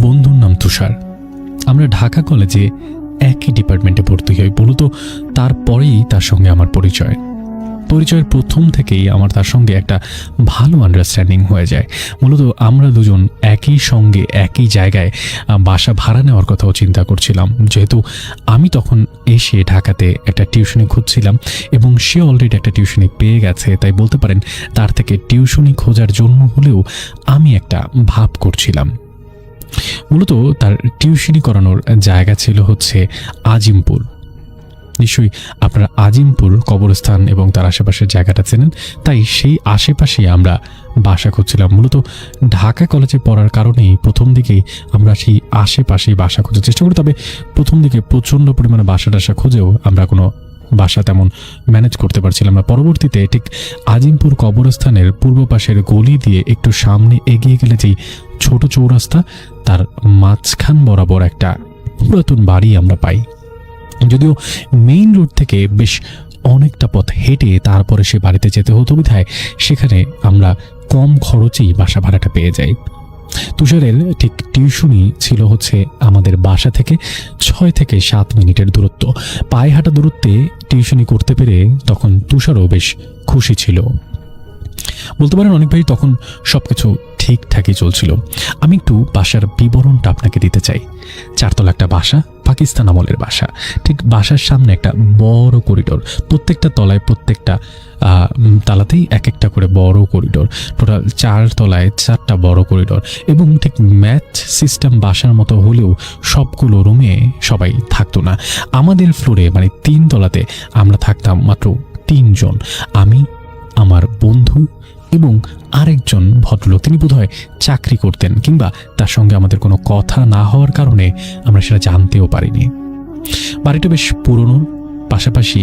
বন্ধুর নাম তুষার। আমরা ঢাকা কলেজে একই ডিপার্টমেন্টে ভর্তি হই। মূলত তারপরেই তার সঙ্গে আমার পরিচয়ের প্রথম থেকেই আমার তার সঙ্গে একটা ভালো আন্ডারস্ট্যান্ডিং হয়ে যায়। মূলত আমরা দুজন একই সঙ্গে একই জায়গায় বাসা ভাড়া নেওয়ার কথাও চিন্তা করছিলাম, যেহেতু আমি তখন এসে ঢাকাতে একটা টিউশনি খুঁজছিলাম এবং সে অলরেডি একটা টিউশনি পেয়ে গেছে। তাই বলতে পারেন তার থেকে টিউশনি খোঁজার জন্য হলেও আমি একটা ভাব করছিলাম। মূলত তার টিউশনি করানোর জায়গা ছিল হচ্ছে আজিমপুর। নিশ্চয়ই আপনারা আজিমপুর কবরস্থান এবং তার আশেপাশের জায়গাটা চেনেন। তাই সেই আশেপাশে আমরা বাসা খুঁজছিলাম। মূলত ঢাকা কলেজে পড়ার কারণেই প্রথম দিকেই আমরা সেই আশেপাশেই বাসা খোঁজার চেষ্টা করি। তবে প্রথম দিকে প্রচণ্ড পরিমাণে বাসা খুঁজেও আমরা কোনো বাসা তেমন ম্যানেজ করতে পারছিলাম না। পরবর্তীতে ঠিক আজিমপুর কবরস্থানের পূর্ব পাশের গলি দিয়ে একটু সামনে এগিয়ে গেলে যেই ছোট চৌরাস্তা, তার মাঝখান বরাবর একটা পুরাতন বাড়ি আমরা পাই। যদিও মেইন রোড থেকে বেশ অনেকটা পথ হেঁটে তারপরে সে বাড়িতে যেতে হতো বিধায় সেখানে আমরা কম খরচেই বাসা ভাড়াটা পেয়ে যাই। তুষারের ঠিক টিউশনি ছিল হচ্ছে আমাদের বাসা থেকে 6 থেকে 7 মিনিটের দূরত্ব। পায়ে হাঁটা দূরত্বে টিউশনি করতে পেরে তখন তুষারও বেশ খুশি ছিল। বলতে পারেন অনেক ভাই তখন সবকিছু ঠিকঠাকই চলছিল। আমি একটু বাসার বিবরণটা আপনাকে দিতে চাই। 4 তলা একটা বাসা, পাকিস্তান আমলের বাসা। ঠিক বাসার সামনে একটা বড় করিডোর, প্রত্যেকটা তলায় প্রত্যেকটা তালাতেই এক একটা করে বড় করিডোর। টোটাল 4 তলায় 4টা বড় করিডোর এবং ঠিক ম্যাচ সিস্টেম বাসার মতো হলেও সবগুলো রুমে সবাই থাকতো না। আমাদের ফ্লোরে মানে 3 তলাতে আমরা থাকতাম মাত্র 3 জন, আমি, আমার বন্ধু এবং আরেকজন ভদ্রলোক। তিনি বোধহয় চাকরি করতেন কিংবা তার সঙ্গে আমাদের কোনো কথা না হওয়ার কারণে আমরা সেটা জানতেও পারিনি। বাড়িটা বেশ পুরনো, পাশাপাশি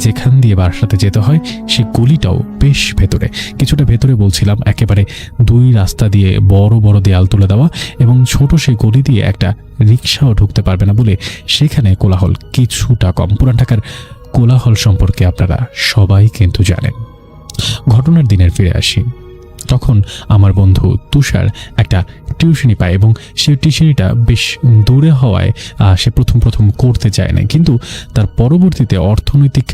যেখান দিয়ে বাসাতে যেতে হয় সেই গলিটাও বেশ ভেতরে। কিছুটা ভেতরে বলছিলাম, একেবারে 2 রাস্তা দিয়ে বড় বড় দেয়াল তুলে দেওয়া এবং ছোট সেই গলি দিয়ে একটা রিক্সাও ঢুকতে পারবে না বলে সেখানে কোলাহল কিছুটা কম। পুরান ঢাকার কোলাহল সম্পর্কে আপনারা সবাই কিন্তু জানেন। ঘটনার দিনের ফিরে আসি। তখন আমার বন্ধু তুষার একটা টিউশনি পায় এবং সেই টিউশনিটা বেশ দূরে হওয়ায় সে প্রথম করতে চায় না, কিন্তু তার পরবর্তীতে অর্থনৈতিক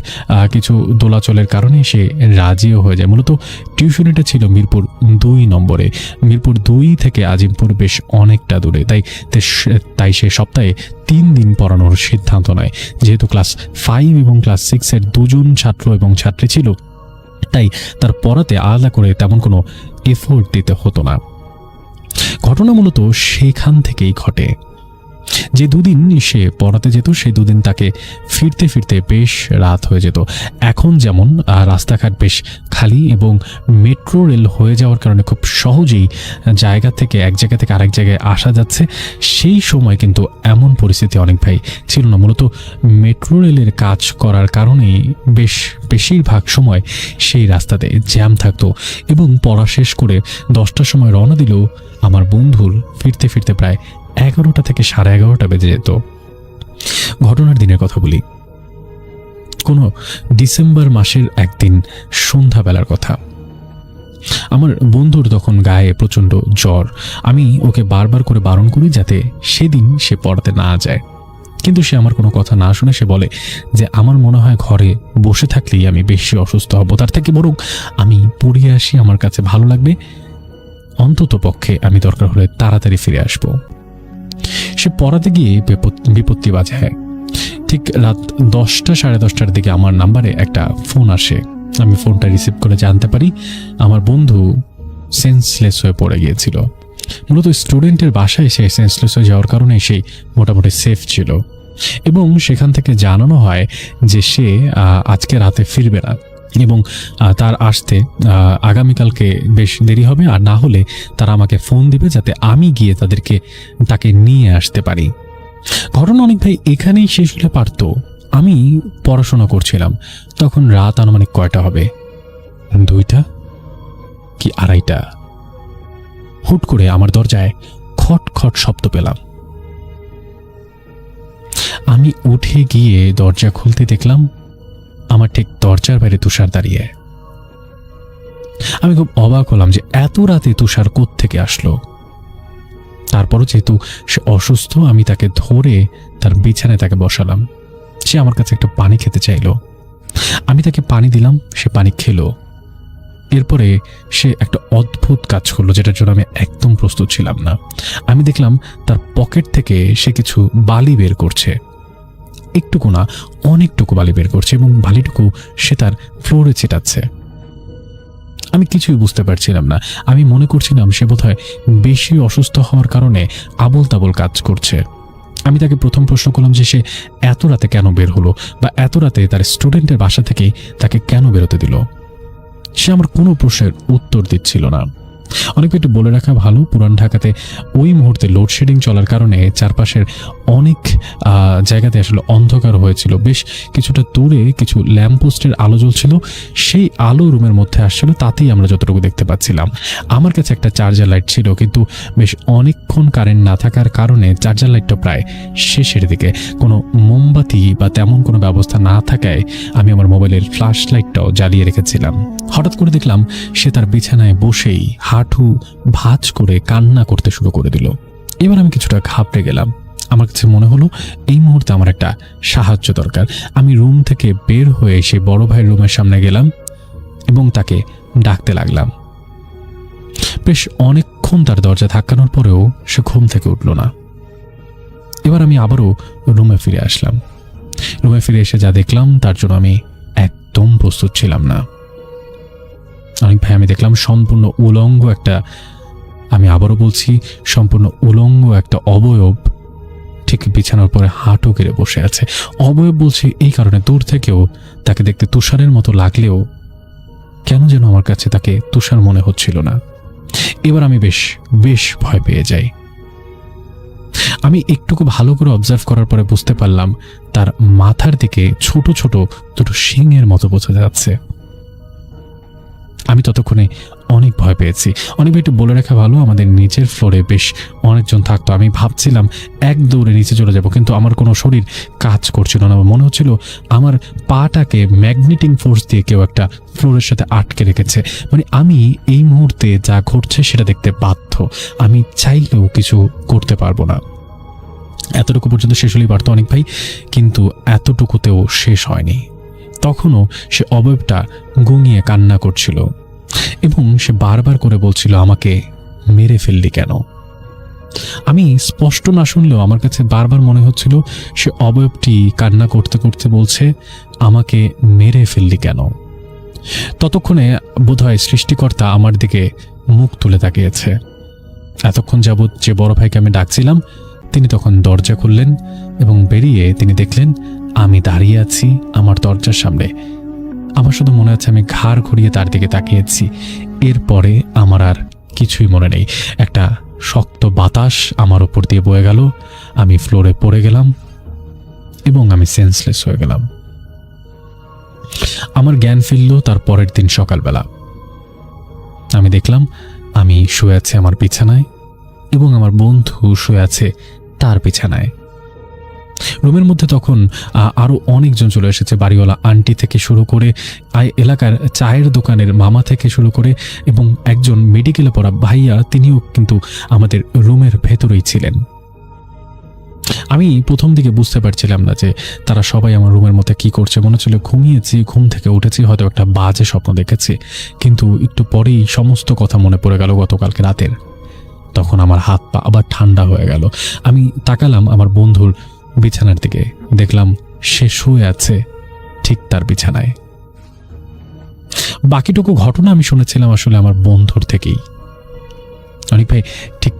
কিছু দোলাচলের কারণে সে রাজিও হয়ে যায়। মূলত টিউশনিটা ছিল মিরপুর 2 নম্বরে। মিরপুর 2 থেকে আজিমপুর বেশ অনেকটা দূরে। তাই সে সপ্তাহে 3 দিন পড়ানোর সিদ্ধান্ত নেয়। যেহেতু ক্লাস 5 এবং ক্লাস 6 এর 2 জন ছাত্র এবং ছাত্রী ছিল, তাই তার পড়াতে আলাদা করে তেমন কোনো এফোর্ট দিতে হতো না। ঘটনা মূলত সেখান থেকেই ঘটে। যে 2 দিন সে পড়াতে যেত সেই 2 দিন তাকে ফিরতে ফিরতে বেশ রাত হয়ে যেত। এখন যেমন রাস্তাঘাট বেশ খালি এবং মেট্রো রেল হয়ে যাওয়ার কারণে খুব সহজেই এক জায়গা থেকে আরেক জায়গায় আসা যাচ্ছে, সেই সময় কিন্তু এমন পরিস্থিতি অনেক ভাই ছিল না। মূলত মেট্রো রেলের কাজ করার কারণেই বেশিরভাগ সময় সেই রাস্তাতে জ্যাম থাকতো এবং পড়া শেষ করে 10টার সময় রওনা দিলেও আমার বন্ধুর ফিরতে ফিরতে প্রায় 11টা থেকে 11:30 বেজে যেত। ঘটনার দিনের কথা বলি, কোনো ডিসেম্বর মাসের একদিন সন্ধ্যাবেলার কথা। আমার বন্ধুর তখন গায়ে প্রচণ্ড জ্বর। আমি ওকে বারবার করে বারণ করি যাতে সেদিন সে পড়াতে না যায়, কিন্তু সে আমার কোনো কথা না শুনে সে বলে যে আমার মনে হয় ঘরে বসে থাকলেই আমি বেশি অসুস্থ হব, তার থেকে বরং আমি পড়িয়ে আসি, আমার কাছে ভালো লাগবে, অন্তত পক্ষে আমি দরকার হলে তাড়াতাড়ি ফিরে আসবো। সে পড়াতে গিয়ে বিপত্তি বাজায়। ঠিক রাত 10টা 10:30টার দিকে আমার নাম্বারে একটা ফোন আসে। আমি ফোনটা রিসিভ করে জানতে পারি আমার বন্ধু সেন্সলেস হয়ে পড়ে গিয়েছিল। মূলত স্টুডেন্টের বাসায় সে সেন্সলেস হয়ে যাওয়ার কারণে সেই মোটামুটি সেফ ছিল এবং সেখান থেকে জানানো হয় যে সে আজকে রাতে ফিরবে না এবং তার আসতে আগামীকালকে বেশ দেরি হবে, আর না হলে তারা আমাকে ফোন দিবে যাতে আমি গিয়ে তাকে নিয়ে আসতে পারি। ঘটনা অনেক ভাই এখানেই শেষ হলে পারত। আমি পড়াশোনা করছিলাম, তখন রাত আনুমানিক কয়টা হবে, 2টা কি 2:30। হুট করে আমার দরজায় খট খট শব্দ পেলাম। আমি উঠে গিয়ে দরজা খুলতে দেখলাম আমার ঠিক দরজার বাইরে তুষার দাঁড়িয়ে। আমি খুব অবাক হলাম যে এত রাতে তুষার কোত্থেকে আসলো। তারপরও যেহেতু সে অসুস্থ, আমি তাকে ধরে তার বিছানায় তাকে বসালাম। সে আমার কাছে একটা পানি খেতে চাইল। আমি তাকে পানি দিলাম, সে পানি খেলো। এরপরে সে একটা অদ্ভুত কাজ করলো, যেটার জন্য আমি একদম প্রস্তুত ছিলাম না। আমি দেখলাম তার পকেট থেকে সে কিছু বালি বের করছে। একটুকু না, অনেকটুকু বালি বের করছে এবং বালিটুকু সে তার ফ্লোরে ছিটাচ্ছে। আমি কিছুই বুঝতে পারছিলাম না। আমি মনে করছিলাম সে বোধহয় বেশি অসুস্থ হওয়ার কারণে আবোল তাবোল কাজ করছে। আমি তাকে প্রথম প্রশ্ন করলাম যে সে এত রাতে কেন বের হলো, বা এত রাতে তার স্টুডেন্টের বাসা থেকেই তাকে কেন বেরোতে দিল। সে আমার কোনো প্রশ্নের উত্তর দিচ্ছিল না। অনেক একটু বলে রাখা ভালো, পুরান ঢাকাতে ওই মুহূর্তে লোডশেডিং চলার কারণে চারপাশের অনেক জায়গাতে আসলে অন্ধকার হয়েছিল। বেশ কিছুটা দূরে কিছু ল্যাম্পপোস্টের আলো জ্বলছিল, সেই আলো রুমের মধ্যে আসছিল, তাতেই আমরা যতটুকু দেখতে পাচ্ছিলাম। আমার কাছে একটা চার্জার লাইট ছিল, কিন্তু বেশ অনেকক্ষণ কারেন্ট না থাকার কারণে চার্জার লাইটটা প্রায় শেষের দিকে। কোনো মোমবাতি বা তেমন কোনো ব্যবস্থা না থাকায় আমি আমার মোবাইলের ফ্ল্যাশ লাইটটাও জ্বালিয়ে রেখেছিলাম। হঠাৎ করে দেখলাম সে তার বিছানায় বসেই হাঁটু ভাঁজ করে কান্না করতে শুরু করে দিল। এবার আমি কিছুটা ঘাবড়ে গেলাম। আমার কাছে মনে হলো এই মুহূর্তে আমার একটা সাহায্য দরকার। আমি রুম থেকে বের হয়ে সে বড় ভাইয়ের রুমের সামনে গেলাম এবং তাকে ডাকতে লাগলাম। বেশ অনেকক্ষণ তার দরজা ধাক্কানোর পরেও সে ঘুম থেকে উঠল না। এবার আমি আবারও রুমে ফিরে আসলাম। রুমে ফিরে এসে যা দেখলাম তার জন্য আমি একদম প্রস্তুত ছিলাম না। অনেক ভাই, আমি দেখলাম সম্পূর্ণ উলঙ্গ একটা, আমি আবারও বলছি, সম্পূর্ণ উলঙ্গ একটা অবয়ব ঠিক বিছানার পরে হাঁটু গেড়ে বসে আছে। অবয়ব বলছি এই কারণে, দূর থেকেও তাকে দেখতে তুষারের মতো লাগলেও কেন যেন আমার কাছে তাকে তুষার মনে হচ্ছিল না। এবার আমি বেশ ভয় পেয়ে যাই। আমি একটুকু ভালো করে অবজার্ভ করার পরে বুঝতে পারলাম তার মাথার দিকে ছোট ছোট দুটো শিংয়ের মতো বোঝা যাচ্ছে। আমি ততক্ষণে অনেক ভয় পেয়েছি। অনেক একটু বলে রাখা ভালো, আমাদের নিচের ফ্লোরে বেশ অনেকজন থাকতো। আমি ভাবছিলাম এক দৌড়ে নিচে চলে যাব, কিন্তু আমার কোনো শরীর কাজ করছিল না। মনে হচ্ছিল আমার পাটাকে ম্যাগনেটিক ফোর্স দিয়ে কেউ একটা ফ্লোরের সাথে আটকে রেখেছে। মানে আমি এই মুহূর্তে যা ঘটছে সেটা দেখতে বাধ্য। আমি চাইলেও কিছু করতে পারবো না। এতটুকু পর্যন্ত শেষ হলেই পারতো অনেক ভাই, কিন্তু এতটুকুতেও শেষ হয়নি। তখনও সে অবয়বটা গুঙিয়ে কান্না করছিল এবং সে বারবার করে বলছিল, আমাকে মেরে ফেললি কেন। আমি স্পষ্ট না শুনলেও আমার কাছে বারবার মনে হচ্ছিল সে অবয়বটি কান্না করতে করতে বলছে, আমাকে মেরে ফেললি কেন। ততক্ষণে বোধহয় সৃষ্টিকর্তা আমার দিকে মুখ তুলে তাকিয়েছে। এতক্ষণ যাবৎ যে বড় ভাইকে আমি ডাকছিলাম তিনি তখন দরজা খুললেন এবং বেরিয়ে তিনি দেখলেন আমি দাঁড়িয়ে আছি আমার দরজার সামনে। আমার শুধু মনে হচ্ছে আমি ঘাড় ঘুরিয়ে তার দিকে তাকিয়েছি। এরপরে আমার আর কিছুই মনে নেই। একটা শক্ত বাতাস আমার উপর দিয়ে বয়ে গেল, আমি ফ্লোরে পড়ে গেলাম এবং আমি সেন্সলেস হয়ে গেলাম। আমার জ্ঞান ফিরল তার পরের দিন সকালবেলা। আমি দেখলাম আমি শুয়ে আছি আমার বিছানায় এবং আমার বন্ধু শুয়ে আছে তার বিছানায়। রুমের মধ্যে তখন আরো অনেকজন চলে এসেছে, বাড়িওয়ালা আন্টি থেকে শুরু করে এলাকার চায়ের দোকানের মামা থেকে শুরু করে এবং একজন মেডিকেলে পড়া ভাইয়া, তিনিও কিন্তু আমাদের রুমের ভেতরেই ছিলেন। আমি প্রথম দিকে বুঝতে পারছিলাম না যে তারা সবাই আমার রুমের মধ্যে কি করছে। মনে হচ্ছিল ঘুমিয়েছি, ঘুম থেকে উঠেছি, হয়তো একটা বাজে স্বপ্ন দেখেছি। কিন্তু একটু পরেই সমস্ত কথা মনে পড়ে গেল গতকালকে রাতের। তখন আমার হাত পা আবার ঠান্ডা হয়ে গেল। আমি তাকালাম আমার বন্ধুর বিছানার দিকে, দেখলাম সে শুয়ে আছে ঠিক তার বিছানায়। বাকিটুকু ঘটনা আমি শুনেছিলাম আসলে আমার বন্ধুর থেকেই। অনেক ভাই, ঠিক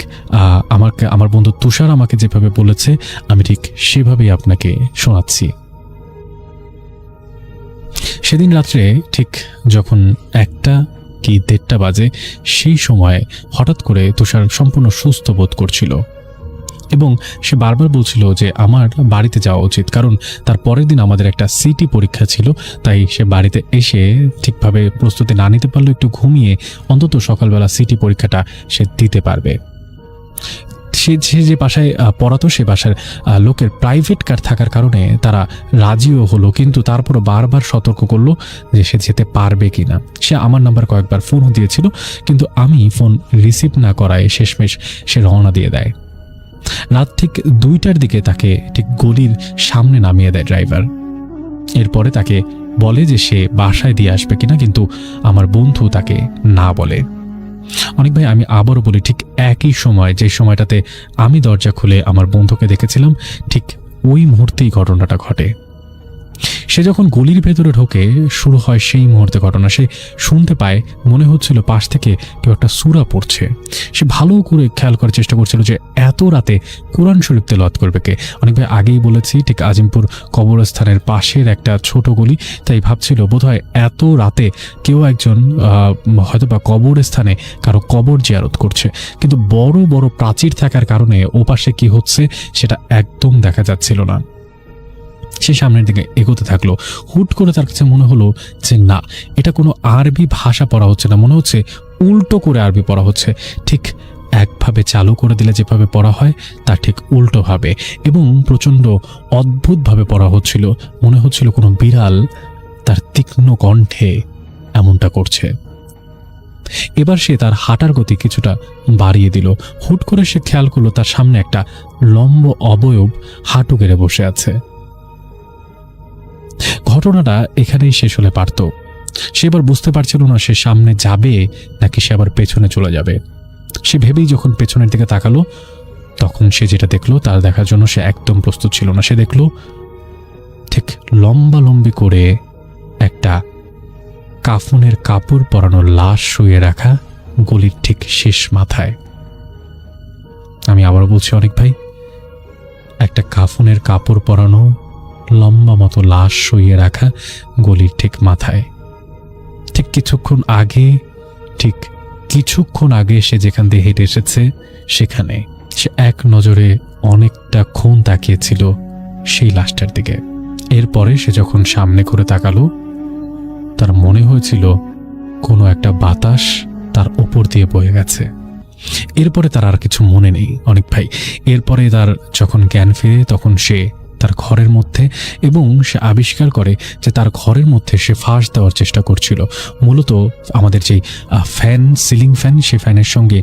আমার বন্ধু তুষার আমাকে যেভাবে বলেছে আমি ঠিক সেভাবেই আপনাকে শোনাচ্ছি। সেদিন রাত্রে ঠিক যখন 1টা কি 1:30 বাজে, সেই সময় হঠাৎ করে তুষার সম্পূর্ণ সুস্থ বোধ করছিল এবং সে বারবার বলছিল যে আমার বাড়িতে যাওয়া উচিত, কারণ তার পরের দিন আমাদের একটা সিটি পরীক্ষা ছিল। তাই সে বাড়িতে এসে ঠিকভাবে প্রস্তুতি না নিতে পারলেও একটু ঘুমিয়ে অন্তত সকালবেলা সিটি পরীক্ষাটা সে দিতে পারবে। সে যে বাসায় পড়াতো সে বাসার লোকের প্রাইভেট কার থাকার কারণে তারা রাজিও হলো, কিন্তু তারপরও বারবার সতর্ক করলো যে সে যেতে পারবে কিনা। সে আমার নাম্বার কয়েকবার ফোনও দিয়েছিল, কিন্তু আমি ফোন রিসিভ না করায় শেষমেশ সে রওনা দিয়ে দেয়। রাত ঠিক 2টার দিকে তাকে ঠিক গলির সামনে নামিয়ে দেয় ড্রাইভার। এরপরে তাকে বলে যে সে বাসায় দিয়ে আসবে কিনা, কিন্তু আমার বন্ধু তাকে না বলে। অনেক ভাই, আমি আবারও বলি, ঠিক একই সময় যে সময়টাতে আমি দরজা খুলে আমার বন্ধুকে দেখেছিলাম, ঠিক ওই মুহূর্তেই ঘটনাটা ঘটে। সে যখন গলির ভেতরে ঢোকে, শুরু হয় সেই মুহূর্তে ঘটনা। সে শুনতে পায়, মনে হচ্ছিল পাশ থেকে কেউ একটা সূরা পড়ছে। সে ভালো করে খেয়াল করার চেষ্টা করছিল যে এত রাতে কোরআন শরীফ তেলাওয়াত করবে কে। অনেক ভাই, আগেই বলেছি ঠিক আজিমপুর কবরস্থানের পাশের একটা ছোট গলি, তাই ভাবছিল বোধহয় এত রাতে কেউ একজন হয়তোবা কবরস্থানে কারো কবর জিয়ারত করছে। কিন্তু বড় বড় প্রাচীর থাকার কারণে ওপাশে কি হচ্ছে সেটা একদম দেখা যাচ্ছিল না। সে সামনের দিকে এগোতে থাকলো। হুট করে তার কাছে মনে হলো যে না, এটা কোনো আরবি ভাষা পড়া হচ্ছে না, মনে হচ্ছে উল্টো করে আরবি পড়া হচ্ছে। ঠিক একভাবে চালু করে দিলে যেভাবে পড়া হয় তার ঠিক উল্টোভাবে, এবং প্রচণ্ড অদ্ভুতভাবে পড়া হচ্ছিল। মনে হচ্ছিল কোনো বিড়াল তার তীক্ষ্ণ কণ্ঠে এমনটা করছে। এবার সে তার হাঁটার গতি কিছুটা বাড়িয়ে দিল। হুট করে সে খেয়াল করলো তার সামনে একটা লম্ব অবয়ব হাঁটু গেড়ে বসে আছে। ঘটনাটা এখানেই শেষ হলে পারত। সে এবার বুঝতে পারছিল না সে সামনে যাবে নাকি সে আবার পেছনে চলে যাবে। সে ভেবেই যখন পেছনের দিকে তাকালো, তখন সে যেটা দেখলো তার দেখার জন্য সে একদম প্রস্তুত ছিল না। সে দেখলো ঠিক লম্বালম্বি করে একটা কাফনের কাপড় পরানো লাশ শুয়ে রাখা গলির ঠিক শেষ মাথায়। আমি আবারও বলছি অনেক ভাই, একটা কাফনের কাপড় পরানো লম্বা মতো লাশ শুয়ে রাখা গলির ঠিক মাথায়। ঠিক কিছুক্ষণ আগে সে যেখান দিয়ে হেঁটে এসেছে সেখানে সে এক নজরে অনেকটাক্ষণ তাকিয়েছিল সেই লাশটার দিকে। এরপরে সে যখন সামনে ঘুরে তাকালো, তার মনে হয়েছিল কোনো একটা বাতাস তার ওপর দিয়ে বয়ে গেছে। এরপরে তার আর কিছু মনে নেই অনেক ভাই। এরপরে তার যখন জ্ঞান ফিরে, তখন সে তার ঘরের মধ্যে, এবং সে আবিষ্কার করে যে তার ঘরের মধ্যে সে ফাঁস দেওয়ার চেষ্টা করছিল। মূলত আমাদের যেই ফ্যান, সিলিং ফ্যান, সে ফ্যানের সঙ্গে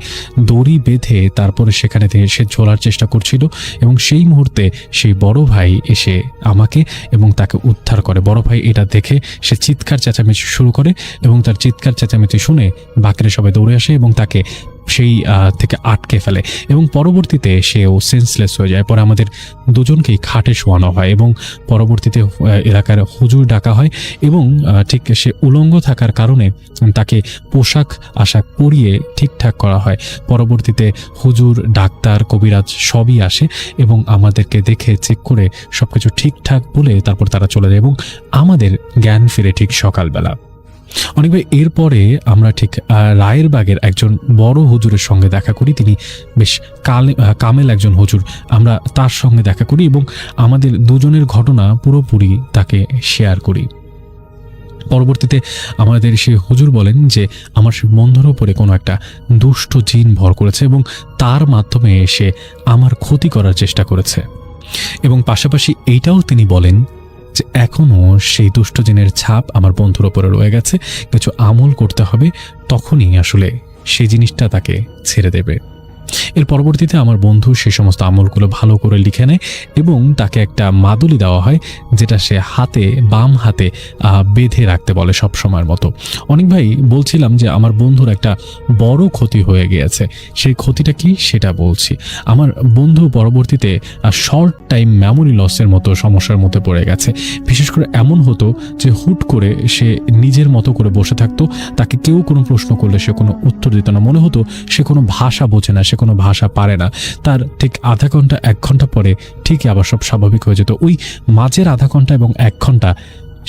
দড়ি বেঁধে তারপরে সেখানে থেকে সে ঝোলার চেষ্টা করছিল। এবং সেই মুহূর্তে সেই বড় ভাই এসে আমাকে এবং তাকে উদ্ধার করে। বড় ভাই এটা দেখে সে চিৎকার চেঁচামেচি শুরু করে, এবং তার চিৎকার চেঁচামেচি শুনে বাকিরা সবাই দৌড়ে আসে এবং তাকে সেই থেকে আটকে ফেলে, এবং পরবর্তীতে সেও সেন্সলেস হয়ে যায়। পরে আমাদের দুজনকেই খাটে শোয়ানো হয়, এবং পরবর্তীতে এলাকার হুজুর ডাকা হয়, এবং ঠিক সে উলঙ্গ থাকার কারণে তাকে পোশাক আশাক পরিয়ে ঠিকঠাক করা হয়। পরবর্তীতে হুজুর, ডাক্তার, কবিরাজ সবই আসে এবং আমাদেরকে দেখে চেক করে সবকিছু ঠিকঠাক বলে তারপর তারা চলে যায়, এবং আমাদের জ্ঞান ফিরে ঠিক সকালবেলা। অনেক ভাই, এরপরে আমরা ঠিক রায়েরবাগের একজন বড় হুজুরের সঙ্গে দেখা করি। তিনি বেশ কামেল একজন হুজুর। আমরা তার সঙ্গে দেখা করি এবং আমাদের দুজনের ঘটনা পুরোপুরি তাকে শেয়ার করি। পরবর্তীতে আমাদের সেই হুজুর বলেন যে আমার বন্ধুর ওপরে কোনো একটা দুষ্ট জিন ভর করেছে এবং তার মাধ্যমে সে আমার ক্ষতি করার চেষ্টা করেছে, এবং পাশাপাশি এইটাও তিনি বলেন যে এখনও সেই দুষ্ট জিনের ছাপ আমার বন্ধুর ওপরে রয়ে গেছে, কিছু আমল করতে হবে, তখনই আসলে সেই জিনিসটা তাকে ছেড়ে দেবে। এর পরবর্তীতে আমার বন্ধু সেই সমস্ত আমলগুলো ভালো করে লিখে নেয় এবং তাকে একটা মাদুলি দেওয়া হয়, যেটা সে বাম হাতে বেঁধে রাখতে বলে সব সময়ের মতো। অনেক ভাই, বলছিলাম যে আমার বন্ধুর একটা বড় ক্ষতি হয়ে গিয়েছে। সেই ক্ষতিটা কি সেটা বলছি। আমার বন্ধু পরবর্তীতে শর্ট টাইম মেমোরি লসের মতো সমস্যার মধ্যে পড়ে গেছে। বিশেষ করে এমন হতো যে হুট করে সে নিজের মতো করে বসে থাকতো, তাকে কেউ কোনো প্রশ্ন করলে সে কোনো উত্তর দিত না। মনে হতো সে কোনো ভাষা বোঝে না, সে কোনো ভাষা পারে না। তার ঠিক আধা ঘন্টা 1 ঘন্টা পরে ঠিকই আবার সব স্বাভাবিক হয়ে যেত। ওই মাঝের আধা ঘন্টা এবং 1 ঘন্টা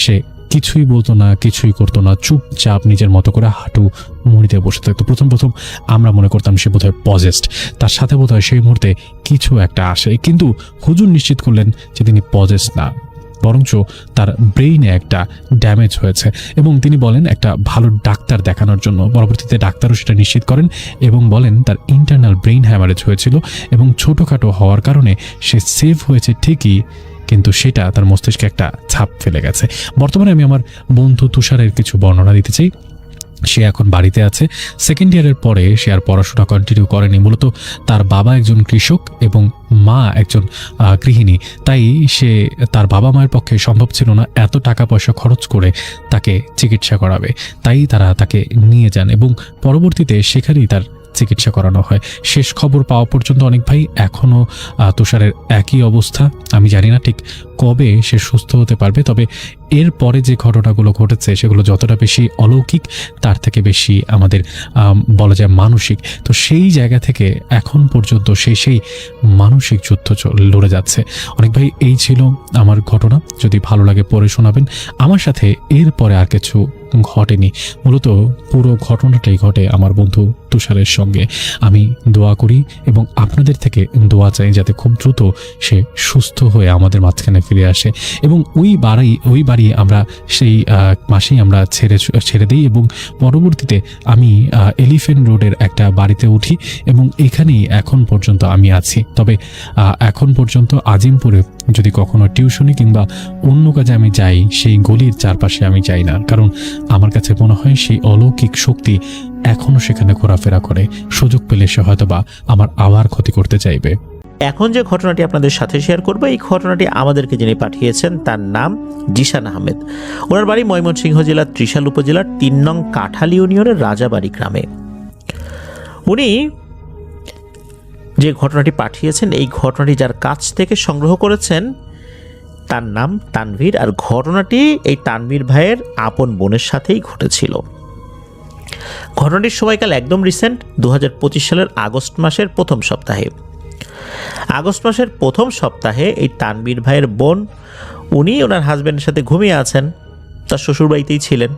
সে কিছুই বলতো না, কিছুই করতো না, চুপচাপ নিজের মতো করে হাঁটু মুড়িতে বসে থাকতো। প্রথম আমরা মনে করতাম সে বোধহয় পজেসড, তার সাথে বোধহয় সেই মুহূর্তে কিছু একটা আসে। কিন্তু হুজুর নিশ্চিত করলেন যে তিনি পজেসড না, বরঞ্চ তার ব্রেইনে একটা ড্যামেজ হয়েছে, এবং তিনি বলেন একটা ভালো ডাক্তার দেখানোর জন্য। পরবর্তীতে ডাক্তারও সেটা নিশ্চিত করেন এবং বলেন তার ইন্টারনাল ব্রেইন হ্যামারেজ হয়েছিল এবং ছোটোখাটো হওয়ার কারণে সে সেভ হয়েছে ঠিকই, কিন্তু সেটা তার মস্তিষ্কে একটা ছাপ ফেলে গেছে। বর্তমানে আমি আমার বন্ধু তুষারের কিছু বর্ণনা দিতে চাই। সে এখন বাড়িতে আছে। সেকেন্ড ইয়ারের পরে সে আর পড়াশোনা কন্টিনিউ করেনি। মূলত তার বাবা একজন কৃষক এবং মা একজন গৃহিণী, তাই সে তার বাবা মায়ের পক্ষে সম্ভব ছিল না এত টাকা পয়সা খরচ করে তাকে চিকিৎসা করাবে। তাই তারা তাকে নিয়ে যান এবং পরবর্তীতে সেখানেই তার চিকিৎসা করানো হয়। শেষ খবর পাওয়া পর্যন্ত অনেক ভাই এখনও তুষারের একই অবস্থা। আমি জানি না ঠিক কবে সে সুস্থ হতে পারবে, তবে এর পরে যে ঘটনাগুলো ঘটেছে সেগুলো যতটা বেশি অলৌকিক তার থেকে বেশি আমাদের বলা যায় মানসিক। তো সেই জায়গা থেকে এখন পর্যন্ত সেই মানসিক যুদ্ধ লড়ে যাচ্ছে। অনেক ভাই এই ছিল আমার ঘটনা, যদি ভালো লাগে পড়ে শোনাবেন। আমার সাথে এরপরে আর কিছু ঘটেনি, মূলত পুরো ঘটনাটাই ঘটে আমার বন্ধু তুষারের সঙ্গে। আমি দোয়া করি এবং আপনাদের থেকে দোয়া চাই যাতে খুব দ্রুত সে সুস্থ হয়ে আমাদের মাঝখানে ফিরে আসে এবং ওই বাড়ি আমরা সেই মাসেই আমরা ছেড়ে দিই এবং পরবর্তীতে আমি এলিফ্যান্ট রোডের একটা বাড়িতে উঠি এবং এখানেই এখন পর্যন্ত আমি আছি। তবে এখন পর্যন্ত আজিমপুরে যদি কখনো টিউশনি কিংবা অন্য কাজে আমি যাই, সেই গলির চারপাশে আমি যাই না, কারণ আমার কাছে মনে হয় সেই অলৌকিক শক্তি এখনো সেখানে ঘোরাফেরা করে। সুযোগ পেলে সে হয়তোবা আমার আবার ক্ষতি করতে চাইবে। এখন যে ঘটনাটি আপনাদের সাথে শেয়ার করবো, এই ঘটনাটি আমাদেরকে যিনি পাঠিয়েছেন তার নাম জিশান আহমেদ। ওনার বাড়ি ময়মনসিংহ জেলার ত্রিশাল উপজেলার ৩ নং কাঁঠাল ইউনিয়নের রাজাবাড়ি গ্রামে। উনি যে ঘটনাটি পাঠিয়েছেন, এই ঘটনাটি যার কাছ থেকে সংগ্রহ করেছেন তার নাম তানভীর, আর ঘটনাটি এই তানভীর ভাইয়ের আপন বোনের সাথেই ঘটেছিল। ঘটনাটির সময়কাল একদম রিসেন্ট, 2025 সালের আগস্ট মাসের প্রথম সপ্তাহে। আগস্ট মাসের প্রথম সপ্তাহে এই তানভীর ভাইয়ের বোন, উনি ওনার হাজব্যান্ডের সাথে ঘুমিয়ে আছেন, তার শ্বশুরবাড়িতেই ছিলেন।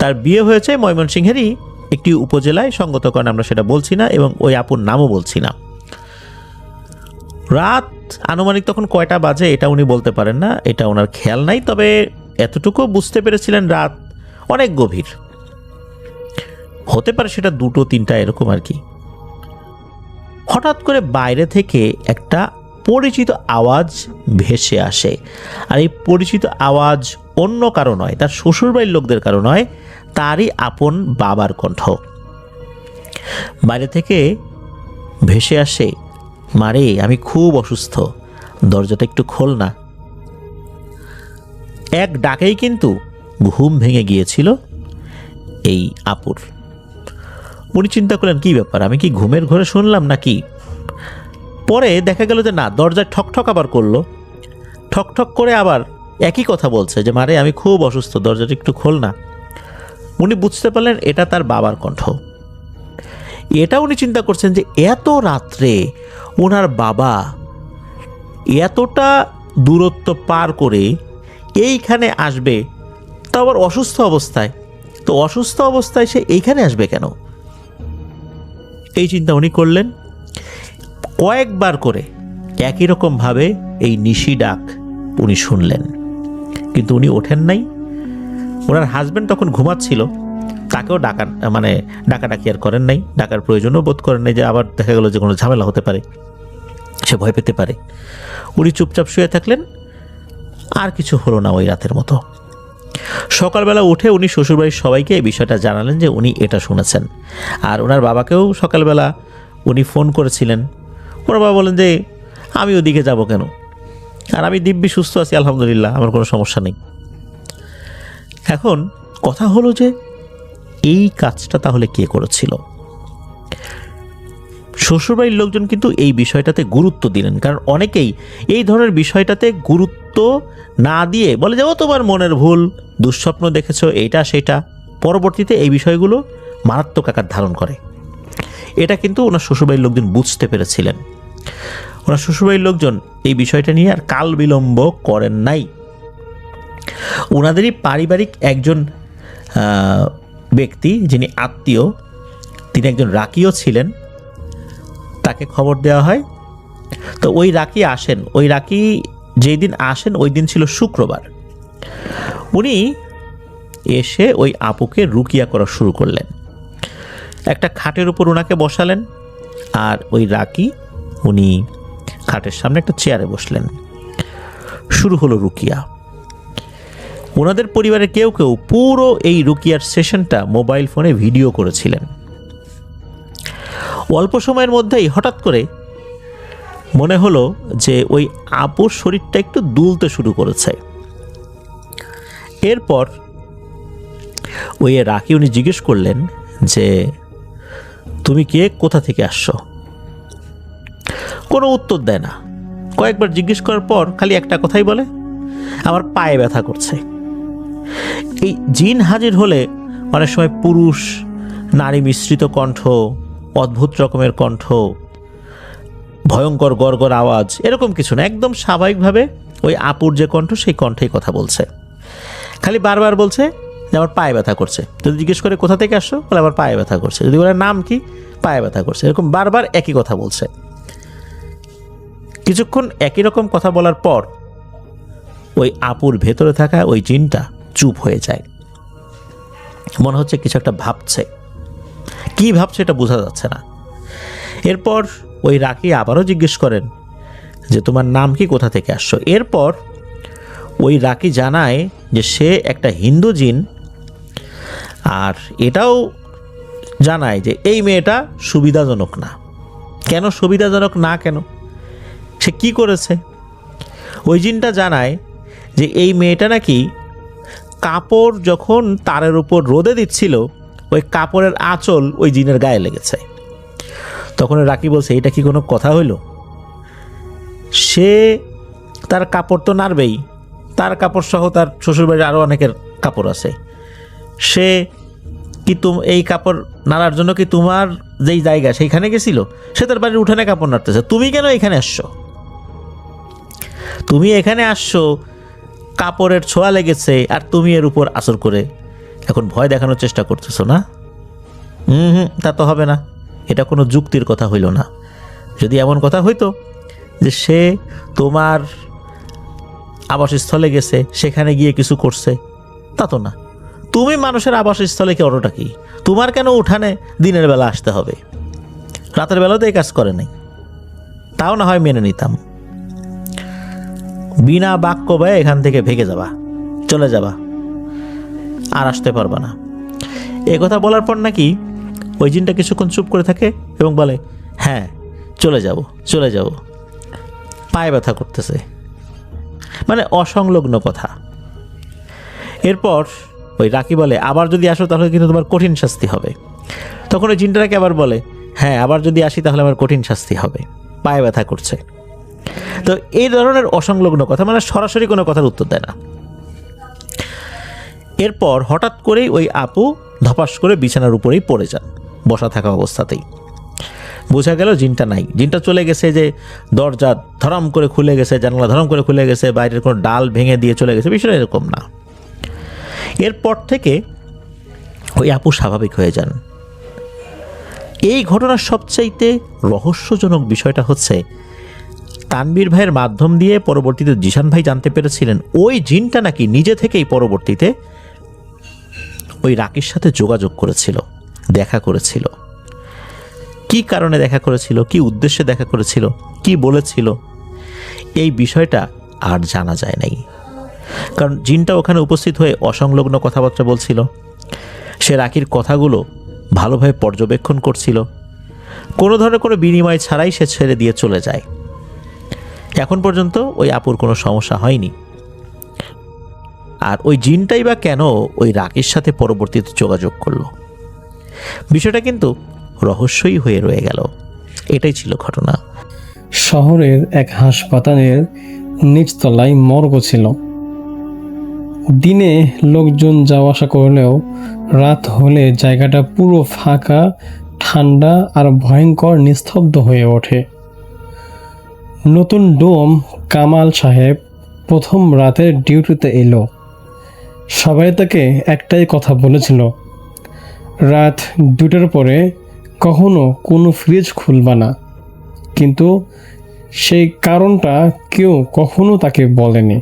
তার বিয়ে হয়েছে ময়মনসিংহেরই একটি উপজেলায়, সঙ্গত কারণে আমরা সেটা বলছি না এবং ওই আপুর নামও বলছি না। রাত আনুমানিক তখন কয়টা বাজে এটা উনি বলতে পারেন না, এটা ওনার খেয়াল নাই, তবে এতটুকু বুঝতে পেরেছিলেন রাত অনেক গভীর, হতে পারে সেটা 2-3টা এরকম আর কি। হঠাৎ করে বাইরে থেকে একটা পরিচিত আওয়াজ ভেসে আসে, আর এই পরিচিত আওয়াজ অন্য কারো নয়, তার শ্বশুরবাড়ির লোকদের কারো নয়, তারই আপন বাবার কণ্ঠ। বাইরে থেকে ভেসে আসে, মারে আমি খুব অসুস্থ, দরজাটা একটু খোল না। এক ডাকেই কিন্তু ঘুম ভেঙে গিয়েছিল এই আপুর। উনি চিন্তা করলেন কি ব্যাপার, আমি কি ঘুমের ঘরে শুনলাম নাকি? পরে দেখা গেল যে না, দরজায় ঠকঠক আবার করলো, ঠকঠক করে আবার একই কথা বলছে যে মারে আমি খুব অসুস্থ, দরজাটা একটু খোল না। উনি বুঝতে পারলেন এটা তার বাবার কণ্ঠ। এটা উনি চিন্তা করছেন যে এত রাত্রে ওনার বাবা এতটা দূরত্ব পার করে এইখানে আসবে, তা আবার অসুস্থ অবস্থায়। তো অসুস্থ অবস্থায় সে এইখানে আসবে কেন, এই চিন্তা উনি করলেন। কয়েকবার করে একই রকমভাবে এই নিশি ডাক উনি শুনলেন, কিন্তু উনি ওঠেন নাই। ওনার হাজব্যান্ড তখন ঘুমাচ্ছিল, তাকেও ডাকাডাকি আর করেন নাই, ডাকার প্রয়োজনও বোধ করেন নাই যে আবার দেখা গেল যে কোনো ঝামেলা হতে পারে, সে ভয় পেতে পারে। উনি চুপচাপ শুয়ে থাকলেন, আর কিছু হলো না ওই রাতের মতো। সকালবেলা উঠে উনি শ্বশুরবাড়ির সবাইকে এই বিষয়টা জানালেন যে উনি এটা শুনেছেন, আর ওনার বাবাকেও সকালবেলা উনি ফোন করেছিলেন। ওনার বাবা বলেন যে আমি ওদিকে যাব কেন, আর আমি দিব্যি সুস্থ আছি আলহামদুলিল্লাহ, আমার কোনো সমস্যা নেই। এখন কথা হলো যে এই কাজটা তাহলে কে করেছিল? শ্বশুরবাড়ির লোকজন কিন্তু এই বিষয়টাতে গুরুত্ব দিলেন, কারণ অনেকেই এই ধরনের বিষয়টাতে গুরুত্ব না দিয়ে বলে যে ও তোমার মনের ভুল, দুঃস্বপ্ন দেখেছো, এইটা সেটা। পরবর্তীতে এই বিষয়গুলো মারাত্মক আকার ধারণ করে। এটা কিন্তু ওনার শ্বশুরবাড়ির লোকজন বুঝতে পেরেছিলেন। ওনার শ্বশুরবাড়ির লোকজন এই বিষয়টা নিয়ে আর কাল বিলম্ব করেন নাই। ওনাদেরই পারিবারিক একজন ব্যক্তি, যিনি আত্মীয়, তিনি একজন রাকিও ছিলেন, তাকে খবর দেওয়া হয়। তো ওই রাকি আসেন, ওই রাকি যেই দিন আসেন ওই দিন ছিল শুক্রবার। উনি এসে ওই আপুকে রুকিয়া করা শুরু করলেন। একটা খাটের উপর ওনাকে বসালেন, আর ওই রাকি উনি খাটের সামনে একটা চেয়ারে বসলেন। শুরু হলো রুকিয়া। ওনাদের পরিবারের কেউ কেউ পুরো এই রুকিয়ার সেশনটা মোবাইল ফোনে ভিডিও করেছিলেন। অল্প সময়ের মধ্যেই হঠাৎ করে মনে হলো যে ওই আপুর শরীরটা একটু দুলতে শুরু করেছে। এরপর ওই রাকি উনি জিজ্ঞেস করলেন যে তুমি কে, কোথা থেকে আসছো? কোনো উত্তর দেয় না। কয়েকবার জিজ্ঞেস করার পর খালি একটা কথাই বলে, আমার পায়ে ব্যথা করছে। এই জিন হাজির হলে অনেক সময় পুরুষ নারী মিশ্রিত কণ্ঠ, অদ্ভুত রকমের কণ্ঠ, ভয়ঙ্কর গড়গড় আওয়াজ, এরকম কিছু না, একদম স্বাভাবিকভাবে ওই আপুর যে কণ্ঠ সেই কণ্ঠেই কথা বলছে। খালি বারবার বলছে যে আমার পায়ে ব্যথা করছে। যদি জিজ্ঞেস করে কোথা থেকে আসছো, বলে আমার পায়ে ব্যথা করছে। যদি বলে নাম কি, পায়ে ব্যথা করছে। এরকম বারবার একই কথা বলছে। কিছুক্ষণ একই রকম কথা বলার পর ওই আপুর ভেতরে থাকা ওই জিনটা চুপ হয়ে যায়। মনে হচ্ছে কিছু একটা ভাবছে, কি ভাবছে এটা বোঝা যাচ্ছে না। এরপর ওই রাকি আবারও জিজ্ঞেস করেন যে তোমার নাম কি, কোথা থেকে আসছো? এরপর ওই রাকি জানায় যে সে একটা হিন্দু জিন, আর এটাও জানায় যে এই মেয়েটা সুবিধাজনক না। কেন সুবিধাজনক না, কেন, সে কি করেছে? ওই জিনটা জানায় যে এই মেয়েটা নাকি কাপড় যখন তারের উপর রোদে দিচ্ছিল, ওই কাপড়ের আঁচল ওই জিনের গায়ে লেগেছে। তখন রাকি বলছে এটা কি কোনো কথা হইল? সে তার কাপড় তো নাড়বেই, তার কাপড় সহ তার শ্বশুরবাড়ির আরও অনেকের কাপড় আছে। সে কি এই কাপড় নাড়ার জন্য কি তোমার যেই জায়গা সেইখানে গেছিল? সে তার বাড়ির উঠানে কাপড় নাড়তেছে। তুমি কেন এখানে আসছো? তুমি এখানে আসছো, কাপড়ের ছোঁয়া লেগেছে, আর তুমি এর উপর আসর করে এখন ভয় দেখানোর চেষ্টা করতেছো না? তা তো হবে না, এটা কোনো যুক্তির কথা হইল না। যদি এমন কথা হইতো যে সে তোমার আবাসস্থলে গেছে, সেখানে গিয়ে কিছু করছে, তা তো না। তুমি মানুষের আবাসস্থলে কি অটোটা কি? তোমার কেন উঠানে দিনের বেলা আসতে হবে? রাতের বেলাও তো এই কাজ করে নাই, তাও না হয় মেনে নিতাম। বিনা বাক্য ব্যয় এখান থেকে ভেগে যাবা, চলে যাবা, আর আসতে পারবা না। এই কথা বলার পর নাকি ওই জিনটা কিছুক্ষণ চুপ করে থাকে এবং বলে হ্যাঁ চলে যাব, চলে যাব, পায়ে ব্যথা করতেছে, মানে অসংলগ্ন কথা। এরপর ওই রাকি বলে আবার যদি আসো তাহলে কিন্তু তোমার কঠিন শাস্তি হবে। তখন ওই জিনটাকে আবার বলে হ্যাঁ আবার যদি আসি তাহলে আমার কঠিন শাস্তি হবে, পায়ে ব্যথা করছে। তো এই ধরনের অসংলগ্ন কথা, মানে সরাসরি কোনো কথার উত্তর দেয় না। এরপর হঠাৎ করেই ওই আপু ধপাস করে বিছানার উপরেই পড়ে যান, বসা থাকা অবস্থাতেই। বোঝা গেল জিনটা নাই, জিনটা চলে গেছে, যে দরজা ধরম করে খুলে গেছে, জানালা ধরম করে খুলে গেছে, বাইরের কোনো ডাল ভেঙে দিয়ে চলে গেছে, বিষয়টা এরকম না। এরপর থেকে ওই আপু স্বাভাবিক হয়ে যান। এই ঘটনার সবচাইতে রহস্যজনক বিষয়টা হচ্ছে তানবীর ভাইয়ের মাধ্যম দিয়ে পরবর্তীতে জিশান ভাই জানতে পেরেছিলেন ওই জিনটা নাকি নিজে থেকেই পরবর্তীতে ওই রাকির সাথে যোগাযোগ করেছিল, দেখা করেছিল। কি কারণে দেখা করেছিল, কি উদ্দেশ্যে দেখা করেছিল, কি বলেছিল, এই বিষয়টা আর জানা যায় নাই। কারণ জিনটা ওখানে উপস্থিত হয়ে অসংলগ্ন কথাবার্তা বলছিল, সে রাকির কথাগুলো ভালোভাবে পর্যবেক্ষণ করছিল, কোনো ধরনের কোনো বিনিময় ছাড়াই সে ছেড়ে দিয়ে চলে যায়। এখন পর্যন্ত ওই আপুর কোনো সমস্যা হয়নি। আর ওই জিনটাই বা কেন ওই রাকির সাথে পরবর্তীতে যোগাযোগ করলো, বিষয়টা কিন্তু রহস্যই হয়ে রয়ে গেল। এটাই ছিল ঘটনা। শহরের এক হাসপাতালের নিচতলায় মর্গ ছিল। দিনে লোকজন যাওয়া আসা করলেও রাত হলে জায়গাটা পুরো ফাঁকা, ঠান্ডা আর ভয়ঙ্কর নিস্তব্ধ হয়ে ওঠে। নতুন ডোম কামাল সাহেব প্রথম রাতের ডিউটিতে এলো। সবাই তাকে একটাই কথা বলেছিল, রাত 2টার পরে কখনো কোনো ফ্রিজ খুলবা না। কিন্তু সেই কারণটা কেউ কখনো তাকে বলেনি।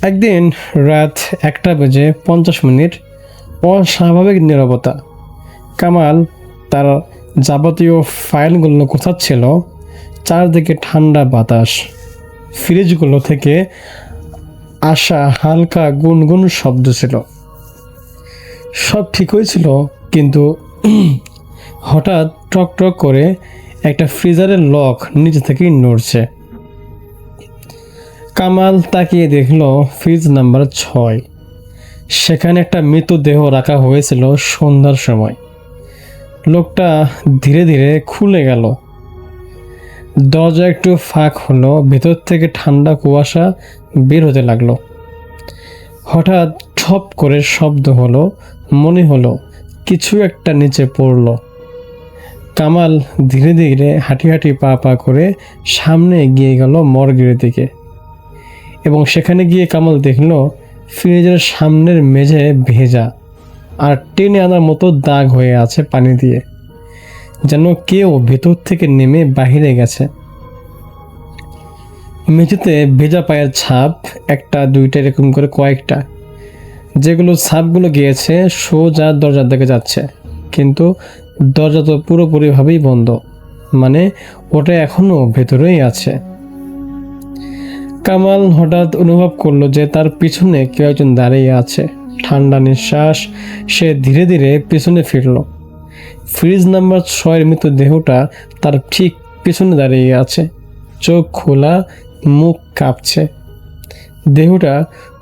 একদিন রাত 1:50 অস্বাভাবিক নীরবতা। কামাল তার যাবতীয় ফাইলগুলো গোছাচ্ছিল। চারদিকে ঠান্ডা বাতাস, ফ্রিজগুলো থেকে আসা হালকা গুনগুন শব্দ ছিল। সব ঠিক হয়েছিল, কিন্তু হঠাৎ টক টক করে একটা ফ্রিজারের লক নিচে থেকেই নড়ছে। কামাল তাকিয়ে দেখল ফ্রিজ নাম্বার 6। সেখানে একটা মৃতদেহ রাখা হয়েছিল সন্ধ্যার সময়। লোকটা ধীরে ধীরে খুলে গেল। দরজা একটু ফাঁক হলো, ভেতর থেকে ঠান্ডা কুয়াশা বের হতে লাগলো। হঠাৎ ঠপ করে শব্দ হলো, মনে হলো কিছু একটা নিচে পড়লো। কামাল ধীরে ধীরে হাঁটি হাঁটি পা পা করে সামনে এগিয়ে গেল মর্গের দিকে, এবং সেখানে গিয়ে কামাল দেখল ফ্রিজের সামনের মেঝে ভেজা আর টেনে আনার মতো দাগ হয়ে আছে পানি দিয়ে, যেন কেউ ভেতর থেকে নেমে বাহিরে গেছে। মেঝেতে ভেজা পায়ের ছাপ, একটা দুইটা এরকম করে কয়েকটা, যেগুলো ছাপগুলো গিয়েছে সোজা দরজার দিকে যাচ্ছে, কিন্তু দরজা তো পুরোপুরিভাবেই বন্ধ, মানে ওটা এখনো ভেতরেই আছে। কামাল হঠাৎ অনুভব করলো যে তার পিছনে কেউ একজন দাঁড়িয়ে আছে। ঠান্ডা নিঃশ্বাস, সে ধীরে ধীরে পিছনে ফিরল। ফ্রিজ নাম্বার 6 মৃতদেহটা তার ঠিক পিছনে দাঁড়িয়ে আছে, চোখ খোলা, মুখ কাঁপছে। দেহটা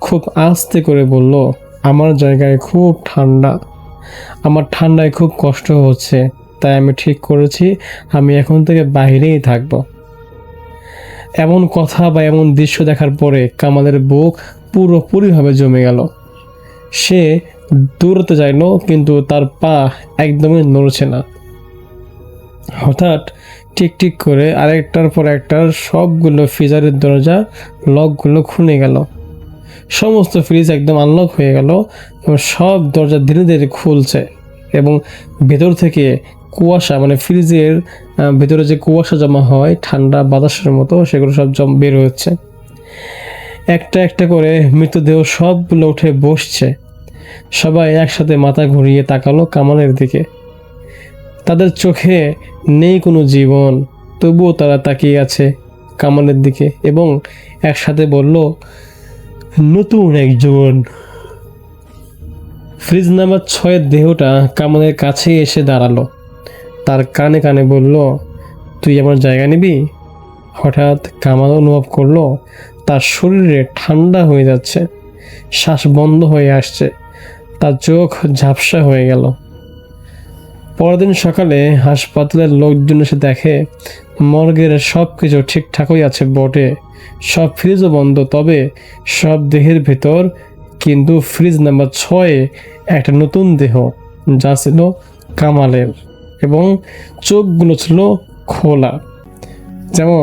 খুব আস্তে করে বলল, আমার জায়গায় খুব ঠান্ডা, আমার ঠান্ডায় খুব কষ্ট হচ্ছে, তাই আমি ঠিক করেছি আমি এখন থেকে বাইরেই থাকব। এমন কথা বা এমন দৃশ্য দেখার পরে কামালের বুক পুরোপুরিভাবে জমে গেল। সে দৌড়তে চাইল, কিন্তু তার পা একদমই নড়ছে না। হঠাৎ টিকটিক করে আরেকটার পর একটার সবগুলো ফ্রিজারের দরজা লকগুলো খুলে গেল। সমস্ত ফ্রিজ একদম আনলক হয়ে গেল এবং সব দরজা ধীরে ধীরে খুলছে, এবং ভেতর থেকে কুয়াশা, মানে ফ্রিজের ভেতরে যে কুয়াশা জমা হয় ঠান্ডা বাতাসের মতো, সেগুলো সব বের হচ্ছে। একটা একটা করে মৃতদেহ সবগুলো উঠে বসছে। সবাই একসাথে মাথা ঘুরিয়ে তাকালো কামালের দিকে। তাদের চোখে নেই কোনো জীবন, তবুও তারা তাকিয়ে আছে কামালের দিকে এবং একসাথে বলল, নতুন একজন। ফ্রিজ নাম্বার 6 দেহটা কামালের কাছে এসে দাঁড়ালো, তার কানে কানে বলল, তুই আমার জায়গা নিবি? হঠাৎ কামাল অনুভব করলো তার শরীরে ঠান্ডা হয়ে যাচ্ছে, শ্বাস বন্ধ হয়ে আসছে, তার চোখ ঝাপসা হয়ে গেল। পরদিন সকালে হাসপাতালের লোকজন এসে দেখে মর্গের সব কিছু ঠিকঠাকই আছে বটে, সব ফ্রিজও বন্ধ, তবে সব দেহের ভেতর কিন্তু ফ্রিজ নাম্বার 6 একটা নতুন দেহ, যা ছিল কামালের, এবং চোখগুলো ছিল খোলা, যেমন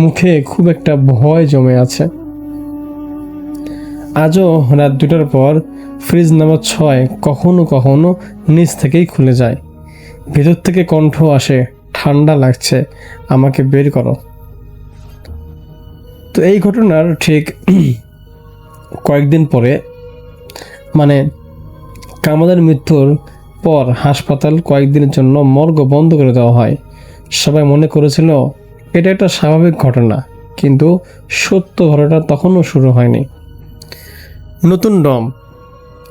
মুখে খুব একটা ভয় জমে আছে। আজও রাত 2টার পর ফ্রিজ নাম্বার 6 কখনো কখনো নিচ থেকেই খুলে যায়। ভেতর থেকে কণ্ঠ আসে, ঠান্ডা লাগছে, আমাকে বের করো। তো এই ঘটনার ঠিক কয়েকদিন পরে, মানে কামালের মৃত্যুর পর হাসপাতাল কয়েকদিনের জন্য মর্গ বন্ধ করে দেওয়া হয়। সবাই মনে করেছিল এটা একটা স্বাভাবিক ঘটনা, কিন্তু সত্য ঘটনা তখনও শুরু হয়নি। নতুন ডম।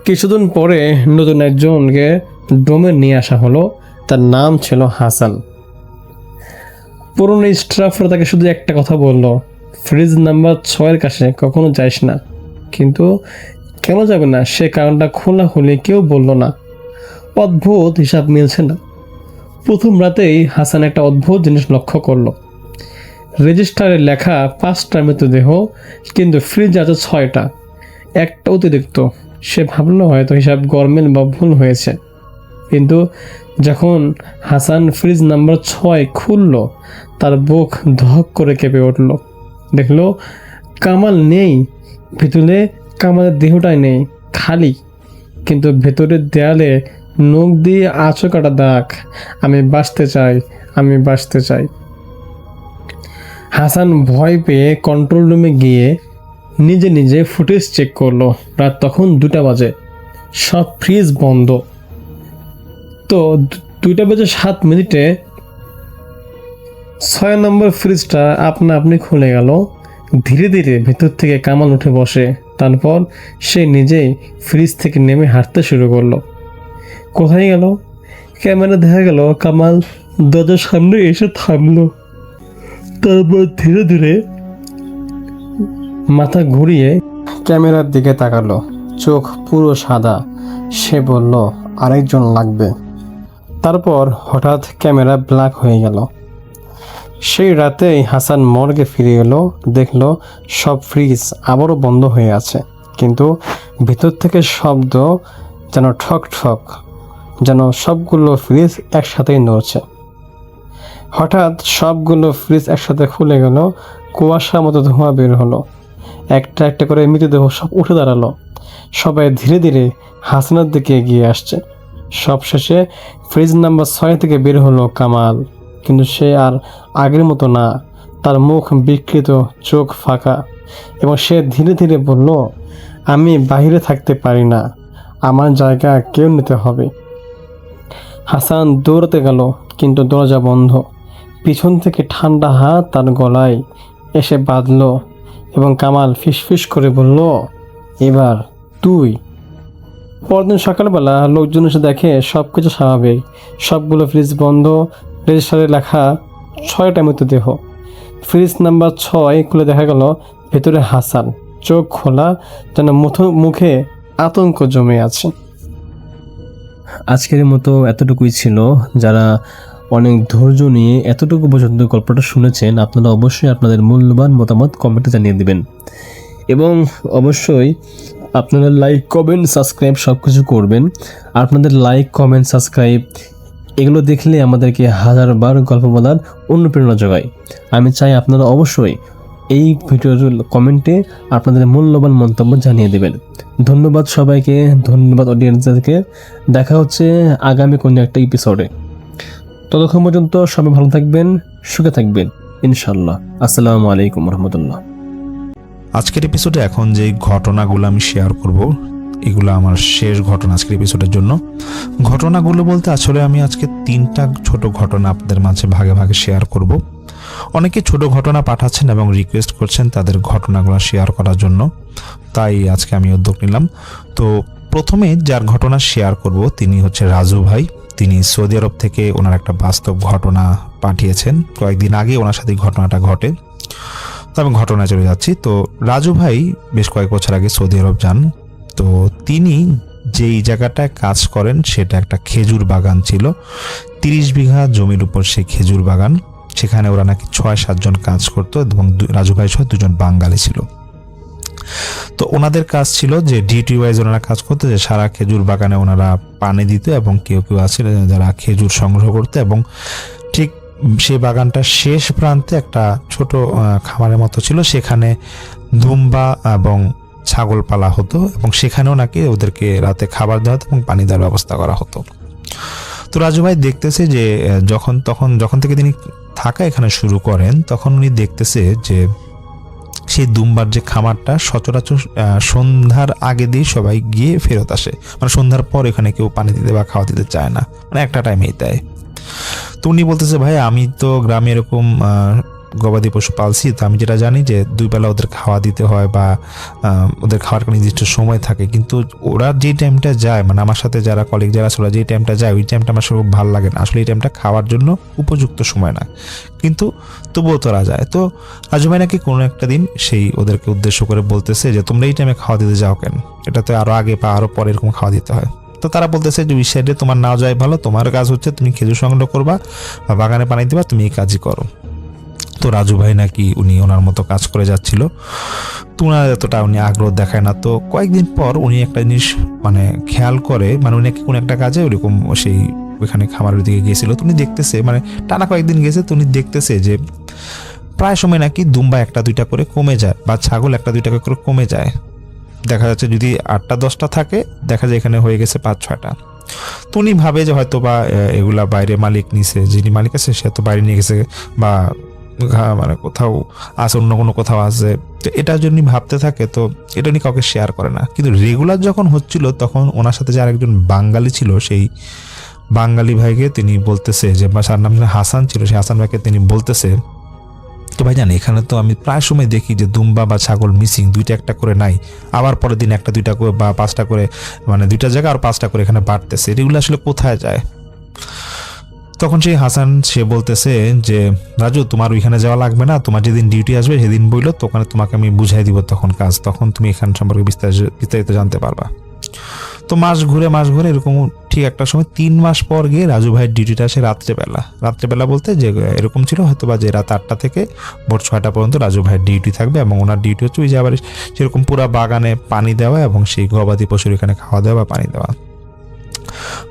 কিছুদিন পরে নতুন একজনকে ডোমে নিয়ে আসা হলো, তার নাম ছিল হাসান। পুরনো স্টাফরা তাকে শুধু একটা কথা বলল, ফ্রিজ নাম্বার 6 কাছে কখনো যাইস না। কিন্তু কেন যাবে না সে কারণটা খোলাখুলি কেউ বলল না। অদ্ভুত, হিসাব মিলছে না। প্রথম রাতেই হাসান একটা অদ্ভুত জিনিস লক্ষ্য করলো। রেজিস্টারে লেখা 5টা মৃতদেহ, কিন্তু ফ্রিজে আছে 6টা, একটা অতিরিক্ত। সে ভাবলো হয়তো হিসাব গরমিল বা ভুল হয়েছে। কিন্তু যখন হাসান ফ্রিজ নাম্বার 6 খুললো, তার বুক ধক করে কেঁপে উঠল। দেখলো কামাল নেই, ভিতরে কামালের দেহটাই নেই, খালি, কিন্তু ভেতরের দেয়ালে নখ দিয়ে আঁচো কাটা দাগ, আমি বাঁচতে চাই, আমি বাঁচতে চাই। হাসান ভয় পেয়ে কন্ট্রোল রুমে গিয়ে নিজে নিজে ফুটেজ চেক করলো। রাত তখন 2টা বাজে, সব ফ্রিজ বন্ধ। তো 2টা বেজে 7 মিনিটে 6 নম্বর ফ্রিজটা আপনা আপনি খুলে গেল। ধীরে ধীরে ভেতর থেকে কামাল উঠে বসে। তারপর সে নিজেই ফ্রিজ থেকে নেমে হাঁটতে শুরু করলো। কোথায় গেল? ক্যামেরা দেখা গেল কামাল দরজার সামনে এসে থামলো। তারপর ধীরে ধীরে মাথা ঘুরিয়ে ক্যামেরার দিকে তাকালো। চোখ পুরো সাদা। সে বলল, আরেকজন লাগবে। তারপর হঠাৎ ক্যামেরা ব্ল্যাক হয়ে গেল। সেই রাতেই হাসান মর্গে ফিরে এলো, দেখলো সব ফ্রিজ আবারও বন্ধ হয়ে আছে, কিন্তু ভিতর থেকে শব্দ যেন ঠক ঠক, যেন সবগুলো ফ্রিজ একসাথেই নড়ছে। হঠাৎ সবগুলো ফ্রিজ একসাথে খুলে গেল, কুয়াশার মতো ধোঁয়া বের হলো, একটা একটা করে মৃতদেহ সব উঠে দাঁড়ালো। সবাই ধীরে ধীরে হাসানের দিকে এগিয়ে আসছে। সবশেষে ফ্রিজ নাম্বার 6 থেকে বের হলো কামাল, কিন্তু সে আর আগের মতো না। তার মুখ বিকৃত, চোখ ফাঁকা, এবং সে ধীরে ধীরে বলল, আমি বাইরে থাকতে পারি না, আমার জায়গা কেউ নিতে হবে। হাসান দৌড়াতে গেল, কিন্তু দরজা বন্ধ। পিছন থেকে ঠান্ডা হাত তার গলায় এসে বাঁধল এবং কামাল ফিসফিস করে বলল, এবার তুই। পরদিন সকালবেলা লোকজন এসে দেখে সব কিছু স্বাভাবিক, সবগুলো ফ্রিজ বন্ধ, রেজিস্টারে লেখা 6টা মৃতদেহ। ফ্রিজ নাম্বার 6 খুলে দেখা গেল ভেতরে হাসান, চোখ খোলা, যেন মুখে আতঙ্ক জমে আছে। আজকের মতো এতটুকুই ছিল। যারা অনেক ধৈর্য নিয়ে এতটুকু পর্যন্ত গল্পটা শুনেছেন, আপনারা অবশ্যই আপনাদের মূল্যবান মতামত কমেন্টে জানিয়ে দেবেন, এবং অবশ্যই আপনারা লাইক, কমেন্ট, সাবস্ক্রাইব সব কিছু করবেন। আপনাদের লাইক, কমেন্ট, সাবস্ক্রাইব এগুলো দেখলে আমাদেরকে হাজারবার গল্প বলার অনুপ্রেরণা যোগায়। আমি চাই আপনারা অবশ্যই এই ভিডিওর কমেন্টে আপনাদের মূল্যবান মন্তব্য জানিয়ে দেবেন। ধন্যবাদ সবাইকে, ধন্যবাদ অডিয়েন্সদেরকে। দেখা হচ্ছে আগামী কোনো একটা এপিসোডে। ততক্ষণ পর্যন্ত সবাই ভালো থাকবেন, সুখে থাকবেন ইনশাল্লাহ। আসসালামু আলাইকুম রহমতুল্লাহ। আজকের এপিসোডে এখন যে ঘটনাগুলো আমি শেয়ার করব, এগুলো আমার শেষ ঘটনা আজকের এপিসোডের জন্য। ঘটনাগুলো বলতে আসলে আমি আজকে 3টা ছোট ঘটনা আপনাদের মাঝে ভাগে ভাগে শেয়ার করব। অনেকে ছোট ঘটনা পাঠাচ্ছেন এবং রিকোয়েস্ট করছেন তাদের ঘটনাগুলো শেয়ার করার জন্য, তাই আজকে আমি উদ্যোগ নিলাম। তো প্রথমে যার ঘটনা শেয়ার করব তিনি হচ্ছে রাজু ভাই। তিনি সৌদি আরব থেকে ওনার একটা বাস্তব ঘটনা পাঠিয়েছেন। কয়েকদিন আগে ওনার সাথে ঘটনাটা ঘটে। তো আমি ঘটনায় চলে যাচ্ছি। তো রাজু ভাই বেশ কয়েক বছর আগে সৌদি আরব যান। তো তিনি যেই জায়গাটায় কাজ করেন সেটা একটা খেজুর বাগান ছিল। 30 বিঘা জমির উপর সেই খেজুর বাগান। সেখানে ওরা নাকি 6-7 জন কাজ করতো, এবং রাজু ভাই সহ 2 জন বাঙালি ছিল। তো ওনাদের কাজ ছিল যে ডিউটি ওয়াইজ ওনারা কাজ করতো, যে সারা খেজুর বাগানে ওনারা পানি দিত, এবং কেউ কেউ আছে যারা খেজুর সংগ্রহ করতো, এবং ঠিক সেই বাগানটার শেষ প্রান্তে একটা ছোট খামারের মতো ছিল। সেখানে দুম্বা এবং ছাগল পালা হতো, এবং সেখানেও নাকি ওদেরকে রাতে খাবার দেওয়া হতো এবং পানি দেওয়ার ব্যবস্থা করা হতো। তো রাজু ভাই দেখতেছে যে যখন থেকে তিনি থাকা এখানে শুরু করেন, তখন উনি দেখতেছে যে সেই দুম্বার যে খামারটা সচরাচর সন্ধ্যার আগে দিয়ে সবাই গিয়ে ফেরত আসে। মানে সন্ধ্যার পর এখানে কেউ পানি দিতে বা খাওয়া দিতে চায় না, মানে একটা টাইমেই দেয়। তো উনি বলতেছে, ভাই আমি তো গ্রামে এরকম গবাদি পশু পালছি, তো আমি যেটা জানি যে 2 বেলা ওদের খাওয়া দিতে হয়, বা ওদের খাওয়ার একটা নির্দিষ্ট সময় থাকে। কিন্তু ওরা যে টাইমটা যায়, মানে আমার সাথে যারা কলিগ যারা আছে ওরা যে টাইমটা যায়, ওই টাইমটা আমার খুব ভালো লাগে না। আসলে এই টাইমটা খাওয়ার জন্য উপযুক্ত সময় না, কিন্তু তবুও তোরা যায়। তো রাজু ভাই নাকি কোনো একটা দিন সেই ওদেরকে উদ্দেশ্য করে বলতেছে যে তোমরা এই টাইমে খাওয়া দিতে যাও কেন, এটা তো আরও আগে বা আরও পরে এরকম খাওয়া দিতে হয়। তো তারা বলতেছে যে ওই সাইডে তোমার না যায় ভালো, তোমার কাজ হচ্ছে তুমি খেজুর সংগ্রহ করবা বা বাগানে পানি দিবা, তুমি এই কাজই করো। তো রাজু ভাই নাকি উনি ওনার মতো কাজ করে যাচ্ছিল, তো ওনার এতটা উনি আগ্রহ দেখায় না। তো কয়েকদিন পর উনি একটা জিনিস মানে খেয়াল করে, মানে উনি কোনো একটা কাজে ওরকম সেই ওইখানে খামারের দিকে গিয়েছিল। তো উনি দেখতেছে, মানে টানা কয়েকদিন গেছে, তো উনি দেখতেছে যে প্রায় সময় নাকি দুম্বা 1-2টা করে কমে যায়, বা ছাগল 1-2টা করে কমে যায়। দেখা যাচ্ছে যদি 8টা-10টা থাকে, দেখা যায় এখানে হয়ে গেছে 5-6টা। তো উনি ভাবে যে হয়তো বা এগুলা বাইরে মালিক নিছে, যিনি মালিক আছে সে তো বাইরে নিয়ে গেছে, বা মানে কোথাও আছে, অন্য কোনো কোথাও আছে। তো এটার জন্য ভাবতে থাকে। তো এটা উনি কাউকে শেয়ার করে না। কিন্তু রেগুলার যখন হচ্ছিল, তখন ওনার সাথে যে আরেকজন বাঙালি ছিল, সেই বাঙালি ভাইকে তিনি বলতেছে যে, বা তার নাম হাসান ছিল, সেই হাসান ভাইকে তিনি বলতেছে তো ভাইজান এখানে তো আমি প্রায় সময় দেখি যে দুম্বা বা ছাগল মিসিং, দুইটা একটা করে নাই, আবার পরের দিন একটা দুইটা করে বা 5টা করে, মানে 2টা জায়গা আর 5টা করে এখানে বাড়তেছে, এগুলো আসলে কোথায় যায়? তখন সেই হাসান সে বলতেছে যে রাজু তোমার ওইখানে যাওয়া লাগবে না, তোমার যেদিন ডিউটি আসবে সেদিন বইলো, তখন তোমাকে আমি বুঝাই দিব তখন কাজ, তখন তুমি এখান সম্পর্কে বিস্তারিত জানতে পারবা। তো মাস ঘুরে এরকম ঠিক একটা সময় 3 মাস পর গিয়ে রাজু ভাইয়ের ডিউটিটা আসে রাত্রেবেলা বলতে যে এরকম ছিল হয়তো বা যে রাত 8টা থেকে ভোর 6টা পর্যন্ত রাজু ভাইয়ের ডিউটি থাকবে, এবং ওনার ডিউটি হচ্ছে ওই যে আবার সেরকম পুরা বাগানে পানি দেওয়া এবং সেই গবাদি পশুর এখানে খাওয়া দেওয়া বা পানি দেওয়া।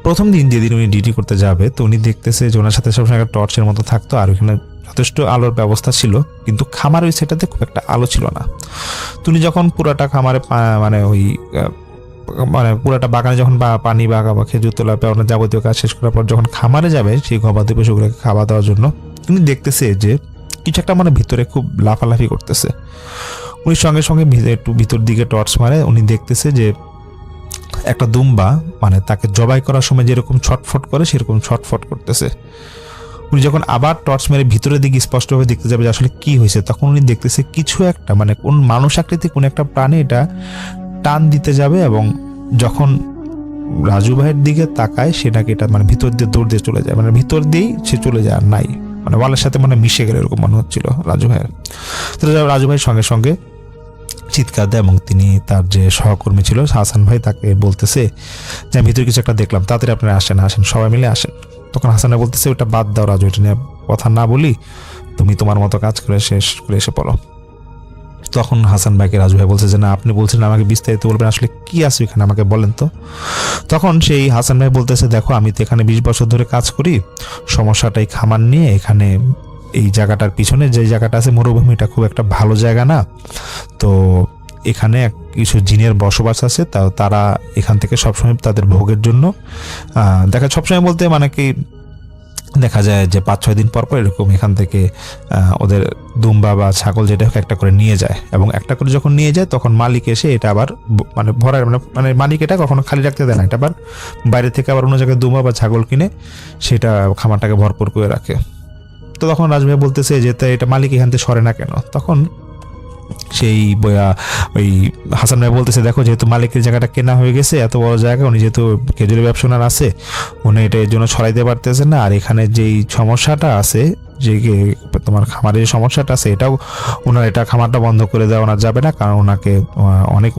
প্রথম দিন যেদিন উনি ডিউটি করতে যাবে তো উনি দেখতেছে যে ওনার সাথে সবসময় একটা টর্চের মতো থাকতো, আর ওইখানে যথেষ্ট আলোর ব্যবস্থা ছিল, কিন্তু খামার ওই সেটাতে খুব একটা আলো ছিল না। তুমি যখন পুরাটা খামারে মানে পুরাটা বাগানে যখন পানি বা খেজুর তোলা বা যাবতীয় কাজ শেষ করার পর যখন খামারে যাবে সেই গবাদি পশুগুলোকে খাওয়া দেওয়ার জন্য, উনি দেখতেছে যে কিছু একটা মানে ভিতরে খুব লাফালাফি করতেছে। উনি সঙ্গে সঙ্গে একটু ভিতর দিকে টর্চ মারে, উনি দেখতেছে যে একটা দুম্বা মানে তাকে জবাই করার সময় যেরকম ছটফট করে সেরকম ছটফট করতেছে। উনি যখন আবার টর্চ মেরে ভিতরের দিকে স্পষ্টভাবে দেখতে যাবে যে আসলে কি হয়েছে, তখন উনি দেখতেছে কিছু একটা মানে কোন মানুষ আকৃতি কোন একটা প্রাণী এটা টান দিতে যাবে, এবং যখন রাজু ভাইয়ের দিকে তাকায় সেটাকে এটা মানে ভিতর দিয়ে দৌড় দিয়ে চলে যায়, মানে ভিতর দিয়েই সে চলে যায় আর নাই, মানে ওয়ালের সাথে মানে মিশে গেলে এরকম মনে হচ্ছিল রাজু ভাইয়ের। তো রাজু ভাই সঙ্গে সঙ্গে চিৎকার দেয়, এবং তিনি তার যে সহকর্মী ছিল হাসান ভাই তাকে বলতেছে যে ভিতরে কিছু একটা দেখলাম, তাড়াতাড়ি আপনারা আসেন সবাই মিলে আসেন। তখন হাসান ভাই বলতেছে ওটা বাদ দাও রাজু, এটা নিয়ে কথা না বলি, তুমি তোমার মতো কাজ করে শেষ করে এসে পড়ো। তখন হাসান ভাইকে রাজু ভাই বলছে যে না আপনি বলছেন আমাকে বিস্তারিত বলবেন, আসলে কি আছে এখানে আমাকে বলেন তো। তখন সেই হাসান ভাই বলতেছে দেখো আমি তো এখানে 20 বছর ধরে কাজ করি, সমস্যাটাই খামার নিয়ে, এখানে এই জায়গাটার পিছনে যে জায়গাটা আছে মরুভূমিটা খুব একটা ভালো জায়গা না, তো এখানে কিছু জিনের বসবাস আছে, তারা এখান থেকে সবসময় তাদের ভোগের জন্য সবসময় বলতে মানে কি দেখা যায় যে 5-6 দিন পর এরকম এখান থেকে ওদের দুম্বা বা ছাগল যেটা একটা করে নিয়ে যায়, এবং একটা করে যখন নিয়ে যায় তখন মালিক এসে এটা আবার মানে ভরার মানে মালিক এটা কখনো খালি রাখতে দেয় না, এটা আবার বাইরে থেকে আবার অন্য জায়গায় দুম্বা বা ছাগল কিনে সেটা খামারটাকে ভরপুর করে রাখে। তো তখন রাজভাই বলতেছে যে এটা মালিক এখান থেকে সরে না কেন, তখন সেই ওই হাসান ভাই বলতেছে দেখো যেহেতু মালিকের জায়গাটা কেনা হয়ে গেছে, এত বড় জায়গা, উনি যেহেতু খেজুরের ব্যবসা আছে উনি এটা এর জন্য ছড়াইতে পারতেছেন না, আর এখানে যেই সমস্যাটা আছে যে তোমার খামারের যে সমস্যাটা আছে এটাও ওনার এটা খামারটা বন্ধ করে দেওয়া ওনার যাবে না, কারণ ওনাকে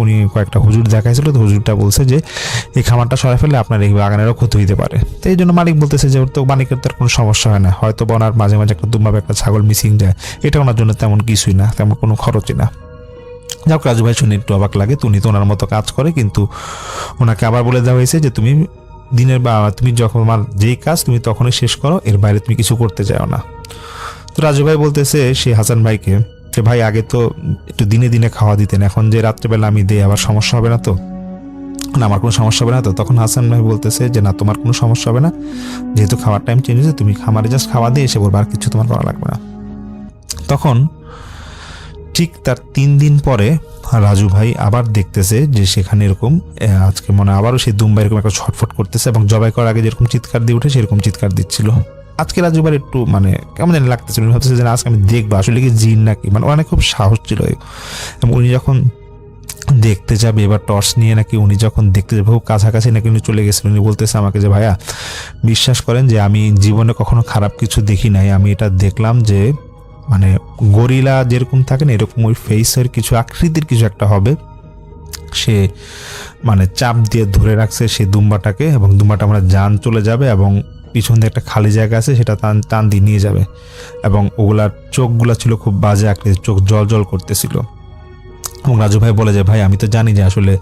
উনি কয়েকটা হুজুর দেখাইছিল, তো হুজুরটা বলছে যে এই খামারটা সরাই ফেললে আপনার এই বাগানেরও ক্ষতি হইতে পারে। তো এই জন্য মালিক বলতেছে যে ওর তো মালিকের তো কোনো সমস্যা হয় না, হয়তো বা ওনার মাঝে মাঝে একটা দুম্বা একটা ছাগল মিসিং যায়, এটা ওনার জন্য তেমন কিছুই না, তেমন কোনো খরচই না। যাক রাজু ভাই শুনে একটু অবাক লাগে, উনি তো ওনার মতো কাজ করে, কিন্তু ওনাকে আবার বলে দেওয়া হয়েছে যে তুমি দিনের বা তুমি যখন আমার যেই কাজ তুমি তখনই শেষ করো, এর বাইরে তুমি কিছু করতে যাও না। তো রাজু ভাই বলতেছে সে হাসান ভাইকে যে ভাই আগে তো একটু দিনে দিনে খাওয়া দিতেন, এখন যে রাত্রেবেলা আমি দেই আবার সমস্যা হবে না তো, না আমার কোনো সমস্যা হবে না তো। তখন হাসান ভাই বলতেছে যে না তোমার কোনো সমস্যা হবে না, যেহেতু খাওয়ার টাইম চেঞ্জ হয়েছে তুমি খামারে জাস্ট খাওয়া দিয়ে এসে বলবো, আর কিছু তোমার করা লাগবে না। তখন ঠিক তার 3 দিন পরে রাজু ভাই আবার দেখতেছে যে সেখানে এরকম আজকে মনে আবারও সেই দুম্বা এরকম একটা ছটফট করতেছে, এবং জবাই করার আগে যেরকম চিৎকার দিয়ে উঠে সেরকম চিৎকার দিচ্ছিল। আজকে রাজু ভাই একটু মানে কেমন জানি লাগতেছিল, ভাবতেছে যে আজকে আমি দেখবো আসলে কি জিন নাকি, মানে অনেক খুব সাহস ছিল। এবং উনি যখন দেখতে যাবে এবার টর্চ নিয়ে নাকি উনি যখন দেখতে যাবে খুব কাছাকাছি নাকি উনি চলে গেছিলেন, উনি বলতেছে আমাকে যে ভাইয়া বিশ্বাস করেন যে আমি জীবনে কখনো খারাপ কিছু দেখি নাই, আমি এটা দেখলাম যে মানে গরিলা যেরকম থাকে না এরকম ওই ফেসের কিছু আকৃতির কিছু একটা হবে, সে মানে চাপ দিয়ে ধরে রাখছে সেই দুম্বাটাকে, এবং দুম্বাটা আমরা জান চলে যাবে এবং পিছন দিয়ে একটা খালি জায়গা আছে সেটা টান দিয়ে নিয়ে যাবে, এবং ওগুলার চোখগুলা ছিল খুব বাজে আকৃতির, চোখ জল জল করতেছিল। এবং রাজু ভাই বলে যে ভাই আমি তো জানি যে আসলে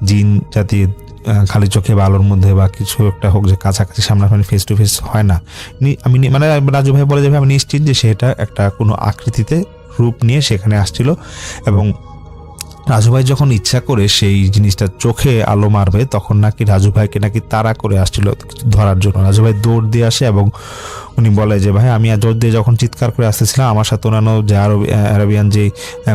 জিন জাতি খালি চোখে বা আলোর মধ্যে বা কিছু একটা হোক যে কাছাকাছি সামনাসামনি ফেস টু ফেস হয় না, আমি মানে রাজু ভাই বলে যে ভাই আমি নিশ্চিত যে সেটা একটা কোনো আকৃতিতে রূপ নিয়ে সেখানে আসছিল। এবং রাজু ভাই যখন ইচ্ছা করে সেই জিনিসটা চোখে আলো মারবে তখন নাকি রাজু ভাইকে নাকি তাড়া করে আসছিল ধরার জন্য। রাজু ভাই দৌড় দিয়ে আসে এবং উনি বলে যে ভাই আমি দৌড় দিয়ে যখন চিৎকার করে আসতেছিলাম আমার সাথে অন্যান্য যে আরবিয়ান যে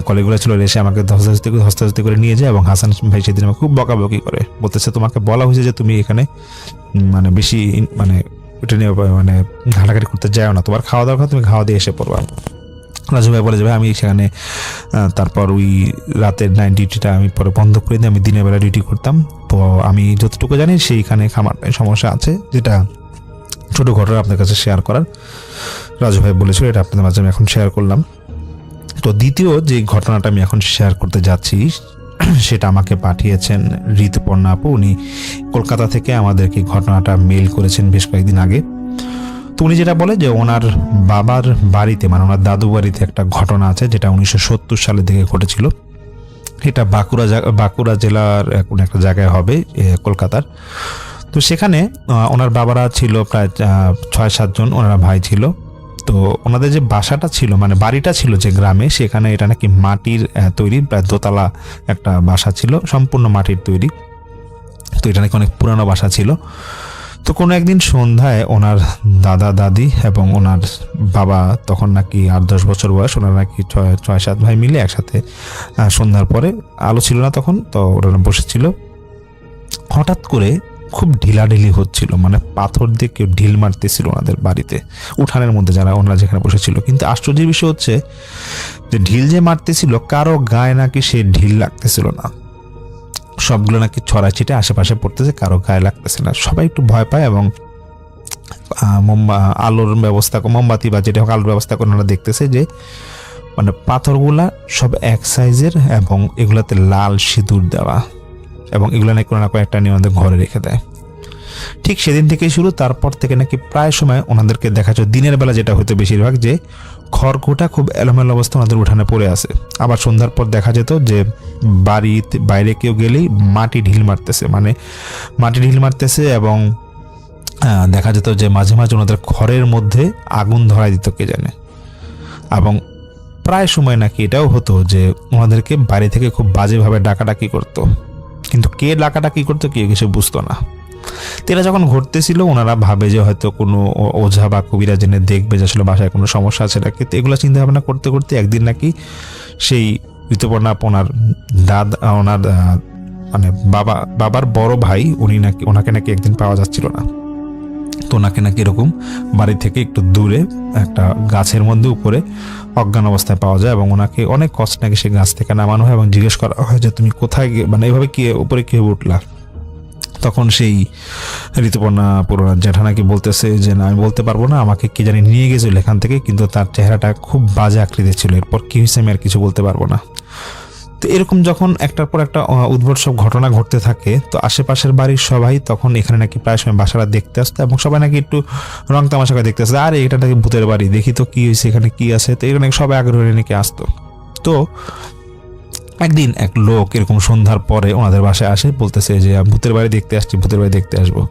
কলিগুলো ছিল এসে আমাকে ধস্তাধস্তি করে নিয়ে যায়, এবং হাসান ভাই সেদিন আমাকে খুব বকাবকি করে, বলতেছে তোমাকে বলা হয়েছে যে তুমি এখানে মানে বেশি মানে ওটা নিয়ে মানে ঘাটাঘাটি করতে যাও না, তোমার খাওয়া দাওয়া তুমি খাওয়া দিয়ে এসে পড়বা। রাজু ভাই বলে যে ভাই আমি সেখানে তারপর ওই রাতের নাইট ডিউটিটা আমি পরে বন্ধ করে দিয়ে আমি দিনের বেলা ডিউটি করতাম। তো আমি যতটুকু জানি সেইখানে খামারটায় সমস্যা আছে, যেটা ছোট ঘটনা আপনার কাছে শেয়ার করার রাজু ভাই বলেছিল, এটা আপনাদের মাঝে আমি এখন শেয়ার করলাম। তো দ্বিতীয় যে ঘটনাটা আমি এখন শেয়ার করতে যাচ্ছি সেটা আমাকে পাঠিয়েছেন ঋতুপর্ণা আপু। উনি কলকাতা থেকে আমাদেরকে ঘটনাটা মেইল করেছেন বেশ কয়েকদিন আগে। তো উনি যেটা বলে যে ওনার বাবার বাড়িতে মানে ওনার দাদু বাড়িতে একটা ঘটনা আছে যেটা 1970 সালের দিকে ঘটেছিল। এটা বাঁকুড়া জেলার কোনো একটা জায়গায় হবে কলকাতার। তো সেখানে ওনার বাবারা ছিল প্রায় 6-7 জন, ওনারা ভাই ছিল। তো ওনাদের যে বাসাটা ছিল মানে বাড়িটা ছিল যে গ্রামে, সেখানে এটা নাকি মাটির তৈরি, প্রায় দোতলা একটা বাসা ছিল, সম্পূর্ণ মাটির তৈরি। তো এটা নাকি অনেক পুরানো বাসা ছিল। তো কোনো একদিন সন্ধ্যায় ওনার দাদা দাদি এবং ওনার বাবা, তখন নাকি 8-10 বছর বয়স, ওনারা নাকি 6-7 ভাই মিলে একসাথে সন্ধ্যার পরে, আলো ছিল না তখন, তো ওনারা বসেছিল। হঠাৎ করে খুব ঢিলাঢিলি হচ্ছিল, মানে পাথর দিয়ে কেউ ঢিল মারতেছিল ওনাদের বাড়িতে উঠানের মধ্যে, যারা ওনারা যেখানে বসেছিল। কিন্তু আশ্চর্যের বিষয় হচ্ছে যে ঢিল যে মারতেছিল কারো গায়ে নাকি সে ঢিল লাগতেছিল না, সবগুলো নাকি ছড়াই ছিটে আশেপাশে পড়তেছে, কারো গায়ে লাগতেছে না। সবাই একটু ভয় পায় এবং আলোর ব্যবস্থা, মোমবাতি বা যেটা হোক আলোর ব্যবস্থা করে ওনারা দেখতেছে যে মানে পাথরগুলা সব এক সাইজের এবং এগুলাতে লাল সিঁদুর দেওয়া, এবং এগুলো নাকি ওনারা কয়েকটা নিয়ে ওনাদের ঘরে রেখে দেয়। ঠিক সেদিন থেকেই শুরু। তারপর থেকে নাকি প্রায় সময় ওনাদেরকে দেখা যায় দিনের বেলা যেটা হতো বেশিরভাগ, যে খড়কুটা খুব এলোমেলো অবস্থা ওনাদের উঠানে পড়ে আছে। আবার সন্ধ্যার পর দেখা যেত যে বাড়িতে বাইরে কেউ গেলেই মাটি ঢিল মারতেছে, মানে মাটি ঢিল মারতেছে, এবং দেখা যেত যে মাঝে মাঝে ওনাদের খড়ের মধ্যে আগুন ধরাই দিত কে জানে। এবং প্রায় সময় নাকি এটাও হতো যে ওনাদেরকে বাড়ি থেকে খুব বাজেভাবে ডাকাডাকি করতো, কিন্তু কে ডাকাডাকি করতো কেউ কিছু বুঝতো না। এরা যখন ঘটতেছিল ওনারা ভাবে যে হয়তো কোনো ওঝা বা কবিরাজ এনে দেখবে যে আসলে বাসায় কোনো সমস্যা আছে নাকি। তো এগুলো চিন্তা ভাবনা করতে করতে একদিন নাকি সেই ঋতুপর্ণা ওনার ওনার মানে বাবার বড় ভাই ওনাকে নাকি একদিন পাওয়া যাচ্ছিল না। তো ওনাকে নাকি এরকম বাড়ি থেকে একটু দূরে একটা গাছের মধ্যে উপরে অজ্ঞান অবস্থায় পাওয়া যায়, এবং ওনাকে অনেক কষ্ট নাকি সেই গাছ থেকে নামানো হয় এবং জিজ্ঞেস করা হয় যে তুমি কোথায় মানে এভাবে কি উপরে কি উঠলা। তখন সেই ঋতুপর্ণা পুরোনো জ্যাঠা নাকি বলতেছে যে না আমি বলতে পারবো না, আমাকে কি জানি নিয়ে গেছিল এখান থেকে, কিন্তু তার চেহারাটা খুব বাজে আকৃতির ছিল, এরপর কি হয়েছে আমি আর কিছু বলতে পারবো না। তো এরকম যখন একটার পর একটা উদ্ভট সব ঘটনা ঘটতে থাকে, তো আশেপাশের বাড়ির সবাই তখন এখানে নাকি প্রায় সময় বাসাটা দেখতে আসতো, এবং সবাই নাকি একটু রং তামাশা করে দেখতে আসতো, আর এটা নাকি ভূতের বাড়ি, দেখি তো কি হয়েছে এখানে কি আছে। তো এখানে সবাই আগ্রহ নাকি আসতো। তো একদিন এক লোক এরকম সন্ধ্যার পরে ওনাদের বাসায় আসে, বলতেছে যে ভূতের বাড়ি দেখতে আসছি, ভূতের বাড়ি দেখতে আসবো।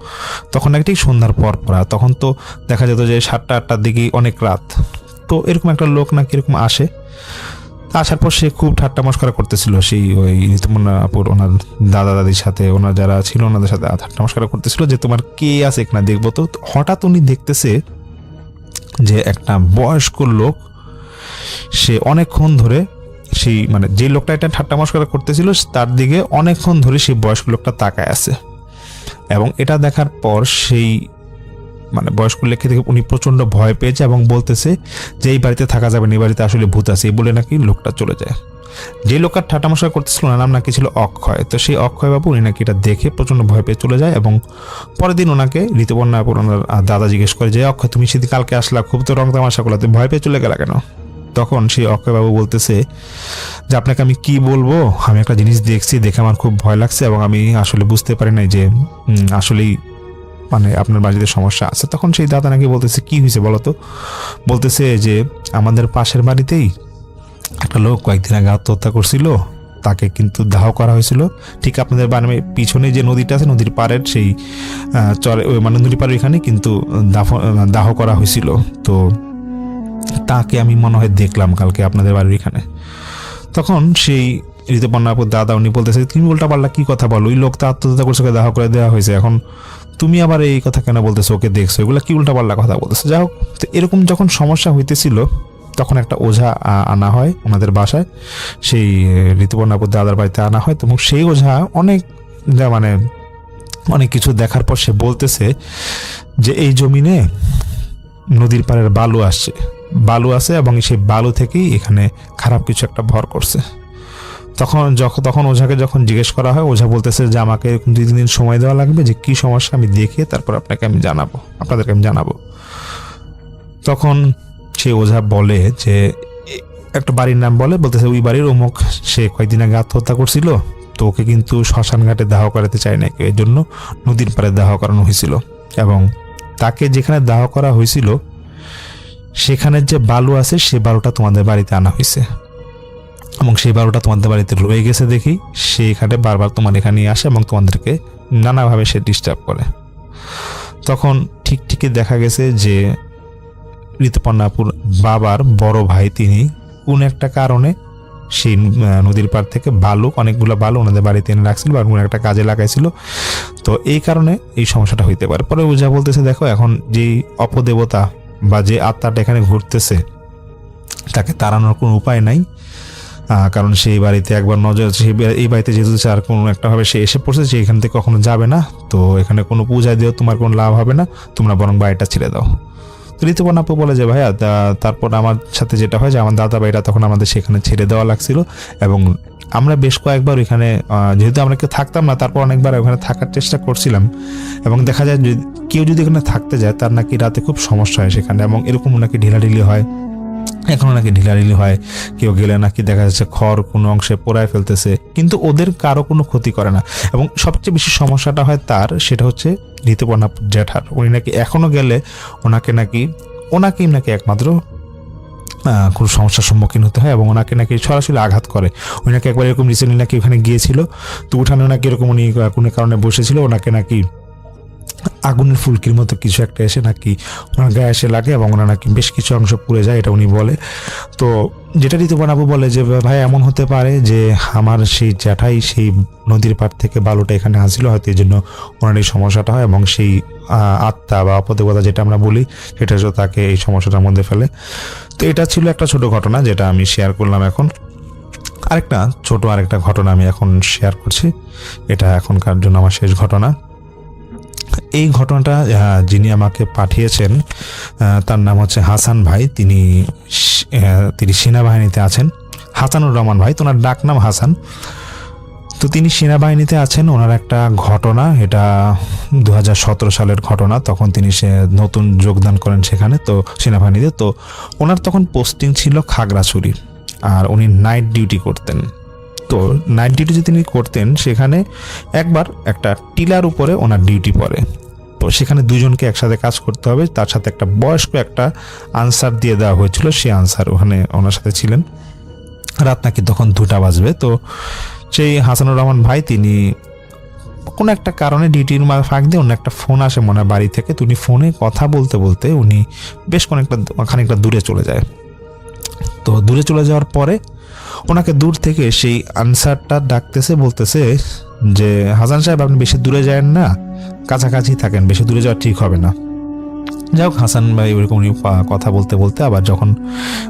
তখন নাকি ঠিক সন্ধ্যার পর পড়া, তখন তো দেখা যেত যে 7টা-8টার দিকে অনেক রাত। তো এরকম একটা লোক নাকি এরকম আসে, আসার পর সে খুব ঠাট্টা মশকরা করতেছিল সেই ওই ঋতুপর্ণা আপুর ওনার দাদা দাদির সাথে, ওনার যারা ছিল ওনাদের সাথে ঠাট্টা মশকরা করতেছিল যে তোমার কে আছে এখানে দেখবো। তো হঠাৎ উনি দেখতেছে যে একটা বয়স্ক লোক, সে অনেকক্ষণ ধরে সেই মানে যে লোকটা এটা ঠাট্টা মশকরা করতেছিল তার দিকে অনেকক্ষণ ধরে সেই বয়স্ক লোকটা তাকায় আছে। এবং এটা দেখার পর সেই মানে বয়স্ক লোককে দেখে উনি প্রচন্ড ভয় পেয়েছে এবং বলতেছে যে এই বাড়িতে থাকা যাবে না, এই বাড়িতে আসলে ভূত আছে, এই বলে নাকি লোকটা চলে যায়। যে লোকটার ঠাট্টা মশকরা করতেছিল ওনার নাম নাকি ছিল অক্ষয়। তো সেই অক্ষয় বাবু উনি নাকি এটা দেখে প্রচন্ড ভয় পেয়ে চলে যায়, এবং পরের দিন ওনাকে ঋতুপর্ণা আপুর ওনার দাদা জিজ্ঞেস করে যে অক্ষয় তুমি সেদিন কালকে আসলা, খুব তো রং তামাশা করলা, তুমি ভয় পেয়ে চলে গেলা কেন? তখন সেই অক্ষয়বাবু বলতেছে যে আপনাকে আমি কি বলবো, আমি একটা জিনিস দেখছি, দেখে আমার খুব ভয় লাগছে, এবং আমি আসলে বুঝতে পারি নাই যে আসলেই মানে আপনার বাড়িতে সমস্যা আছে। তখন সেই দাদা নাকি বলতেছে কি হয়েছে বলো তো? বলতেছে যে আমাদের পাশের বাড়িতেই একটা লোক কয়েকদিন আগে আত্মহত্যা করছিল, তাকে কিন্তু দাহ করা হয়েছিল ঠিক আপনাদের বাড়ির পিছনে যে নদীটা আছে নদীর পাড়ের সেই চরে মানে নদীর পাড়ের এখানে কিন্তু দাহ করা হয়েছিল। তো তাকে আমি মনে হয় দেখলাম কালকে আপনাদের বাড়ির এখানে। তখন সেই ঋতুপর্ণা আপুর দাদা উনি বলতেছে তুমি উল্টা পাল্টা কি কথা বলো, ওই লোক তো আত্মহত্যা করছে, ওকে দাহ করে দেওয়া হয়েছে, এখন তুমি আবার এই কথা কেন বলতেছো, ওকে দেখছো, এগুলো কি উল্টা পাল্টা কথা বলতেছে। যাই হোক, তো এরকম যখন সমস্যা হইতেছিল তখন একটা ওঝা আনা হয় ওনাদের বাসায়, সেই ঋতুপর্ণা আপুর দাদার বাড়িতে আনা হয়। তো সেই ওঝা অনেক কিছু দেখার পর সে বলতেছে যে এই জমিনে নদীর পাড়ের বালু আছে এবং সেই বালু থেকেই এখানে খারাপ কিছু একটা ভর করছে। তখন ওঝাকে যখন জিজ্ঞেস করা হয়, ওঝা বলতেছে যে আমাকে এরকম 2-3 দিন সময় দেওয়া লাগবে, যে কি সমস্যা আমি দেখে তারপর আপনাদেরকে আমি জানাবো। তখন সে ওঝা বলে যে একটা বাড়ির নাম বলতেছে ওই বাড়ির অমুক, সে কয়েকদিন আগে আত্মহত্যা করছিল, তো ওকে কিন্তু শ্মশান ঘাটে দাহ করাতে চায় না কেউ, এর জন্য নদীর পাড়ে দাহ করানো হয়েছিল। এবং তাকে যেখানে দাহ করা হয়েছিল সেখানে যে বালু আছে সে বালুটা তোমাদের বাড়িতে আনা হয়েছে, এবং সেই বালুটা তোমাদের বাড়িতে রয়ে গেছে দেখি সে এখানে বারবার তোমার এখানে আসে এবং তোমাদেরকে নানাভাবে সে ডিস্টার্ব করে। তখন ঠিকই দেখা গেছে যে ঋতুপর্ণাপুর বাবার বড় ভাই তিনি কোন একটা কারণে সেই নদীর পাড় থেকে অনেকগুলো বালু ওনাদের বাড়িতে এনে রাখছিল বা কোনো একটা কাজে লাগাইছিল, তো এই কারণে এই সমস্যাটা হইতে পারে। পরে ওঝা বলতেছে দেখো এখন যে অপদেবতা বা যে আত্মাটা এখানে ঘুরতেছে তাকে তাড়ানোর কোনো উপায় নাই, কারণ সেই বাড়িতে একবার এই বাড়িতে যেহেতু আর কোনো একটা ভাবে সে এসে পড়ছে, যে এখান থেকে কখনো যাবে না, তো এখানে কোনো পূজা দিয়েও তোমার কোনো লাভ হবে না, তোমরা বরং বাড়িটা ছেড়ে দাও। তো ঋতুপর্ণা আপু বলে যে ভাইয়া তারপর আমার সাথে যেটা হয় যে আমার দাদা ভাইরা তখন আমাদের সেখানে ছেড়ে দেওয়া লাগছিল, এবং আমরা বেশ কয়েকবার ওইখানে যেহেতু আমরা কেউ থাকতাম না, তারপর অনেকবার ওখানে থাকার চেষ্টা করছিলাম, এবং দেখা যায় কেউ যদি এখানে থাকতে যায় তার নাকি রাতে খুব সমস্যা হয় সেখানে, এবং এরকম নাকি ঢিলাঢিলি হয়, এখনো নাকি ঢিলাঢিলি হয়, কেউ গেলে নাকি দেখা যাচ্ছে খড় কোনো অংশে পোড়ায় ফেলতেছে, কিন্তু ওদের কারো কোনো ক্ষতি করে না। এবং সবচেয়ে বেশি সমস্যাটা হয় সেটা হচ্ছে ঋতুপর্ণা জ্যাঠার, উনি নাকি এখনো গেলে ওনাকেই নাকি একমাত্র খুব সমস্যার সম্মুখীন হতে হয়, এবং ওনাকে নাকি সরাসরি আঘাত করে। উনি নাকি একবার এরকম রিসেন্টলি নাকি ওখানে গিয়েছিল, তো উঠানে নাকি এরকম উনি কোনো কারণে বসেছিল, ওনাকে নাকি আগুনের ফুলকির মতো কিছু একটা এসে নাকি ওনার গায়ে এসে লাগে, এবং ওনার নাকি বেশ কিছু অংশ পুড়ে যায়, এটা উনি বলে। তো যেটা ঋতুপর্ণা আপু বলে যে ভাই এমন হতে পারে যে আমার সেই জ্যাঠাই সেই নদীর পাড় থেকে বালুটা এখানে আসছিল, হয়তো এই জন্য ওনার এই সমস্যাটা হয়, এবং সেই আত্মা বা অপদেবতা যেটা আমরা বলি সেটা তাকে এই সমস্যাটার মধ্যে ফেলে। তো এটা ছিল একটা ছোট ঘটনা যেটা আমি শেয়ার করলাম। এখন আরেকটা ঘটনা আমি এখন শেয়ার করছি, এটা এখনকার জন্য আমার শেষ ঘটনা। এই ঘটনাটা যিনি আমাকে পাঠিয়েছেন তার নাম হচ্ছে হাসান ভাই, তিনি সেনাবাহিনীতে আছেন। হাসানুর রহমান ভাই, তো ওনার ডাক নাম হাসান। তো তিনি সেনাবাহিনীতে আছেন। ওনার একটা ঘটনা, এটা 2017 সালের ঘটনা, তখন তিনি নতুন যোগদান করেন সেখানে, তো সেনাবাহিনীতে। তো ওনার তখন পোস্টিং ছিল খাগড়াছড়ি, আর উনি নাইট ডিউটি করতেন। তো নাইট ডিউটি যে তিনি করতেন সেখানে একবার একটা টিলার উপরে ওনার ডিউটি পড়ে, তো সেখানে দুজনকে একসাথে কাজ করতে হবে, তার সাথে একটা বয়স্ক একটা আনসার দিয়ে দেওয়া হয়েছিল, সেই আনসার ওখানে ওনার সাথে ছিলেন। রাত নাকি তখন 2টা বাজবে। তো সেই হাসানুর রহমান ভাই তিনি কোনো একটা কারণে ডিউটির ফাঁক দিয়ে অন্য একটা ফোন আসে মনে হয় বাড়ি থেকে, তো উনি ফোনে কথা বলতে বলতে উনি বেশ খানিকটা দূরে চলে যায়। তো দূরে চলে যাওয়ার পরে ওনাকে দূর থেকে সেই আনসারটা ডাকতেছে, বলতেছে যে হাসান সাহেব আপনি বেশি দূরে যান না, কাছাকাছি থাকেন, বেশি দূরে যাওয়া ঠিক হবে না। যাই হোক, হাসান ভাই ওইরকম উনি কথা বলতে বলতে আবার যখন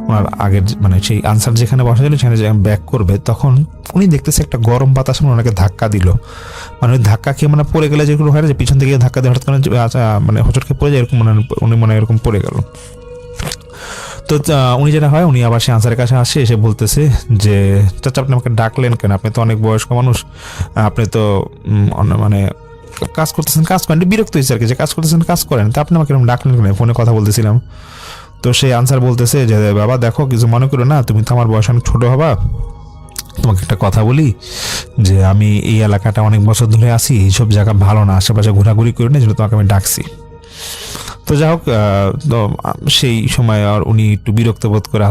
ওনার আগের সেই আনসার যেখানে বসা ছিল সেখানে ব্যাক করবে, তখন উনি দেখতেছে একটা গরম বাতাস ওনাকে ধাক্কা দিল। ওই ধাক্কা খেয়ে পড়ে গেলে যেরকম হয় না, যে পিছন থেকে ধাক্কা দিয়ে হঠাৎ করে হোঁচট খেয়ে পড়ে যায়, এরকম উনি এরকম পড়ে গেল। তো উনি যেটা হয়, উনি আবার সে আনসারের কাছে আসে, এসে বলতেছে যে চাচা আপনি আমাকে ডাকলেন কেন, আপনি তো অনেক বয়স্ক মানুষ, আপনি তো কাজ করতেছেন, কাজ করেন, বিরক্ত হয়েছে আর কি, যে কাজ করতেছেন কাজ করেন, তা আপনি আমাকে এরকম ডাকলেন কেন, ফোনে কথা বলতেছিলাম। তো সেই আনসার বলতেছে যে বাবা দেখো, কিছু মনে করো না, তুমি তো আমার বয়স অনেক ছোটো হবা, তোমাকে একটা কথা বলি যে আমি এই এলাকাটা অনেক বছর ধরে আছি, এইসব জায়গা ভালো না, আশেপাশে ঘোরাঘুরি করি না, যেন তোমাকে আমি ডাকছি। তো যাই হোক, তো সেই সময় আর উনি একটু বিরক্ত বোধ করে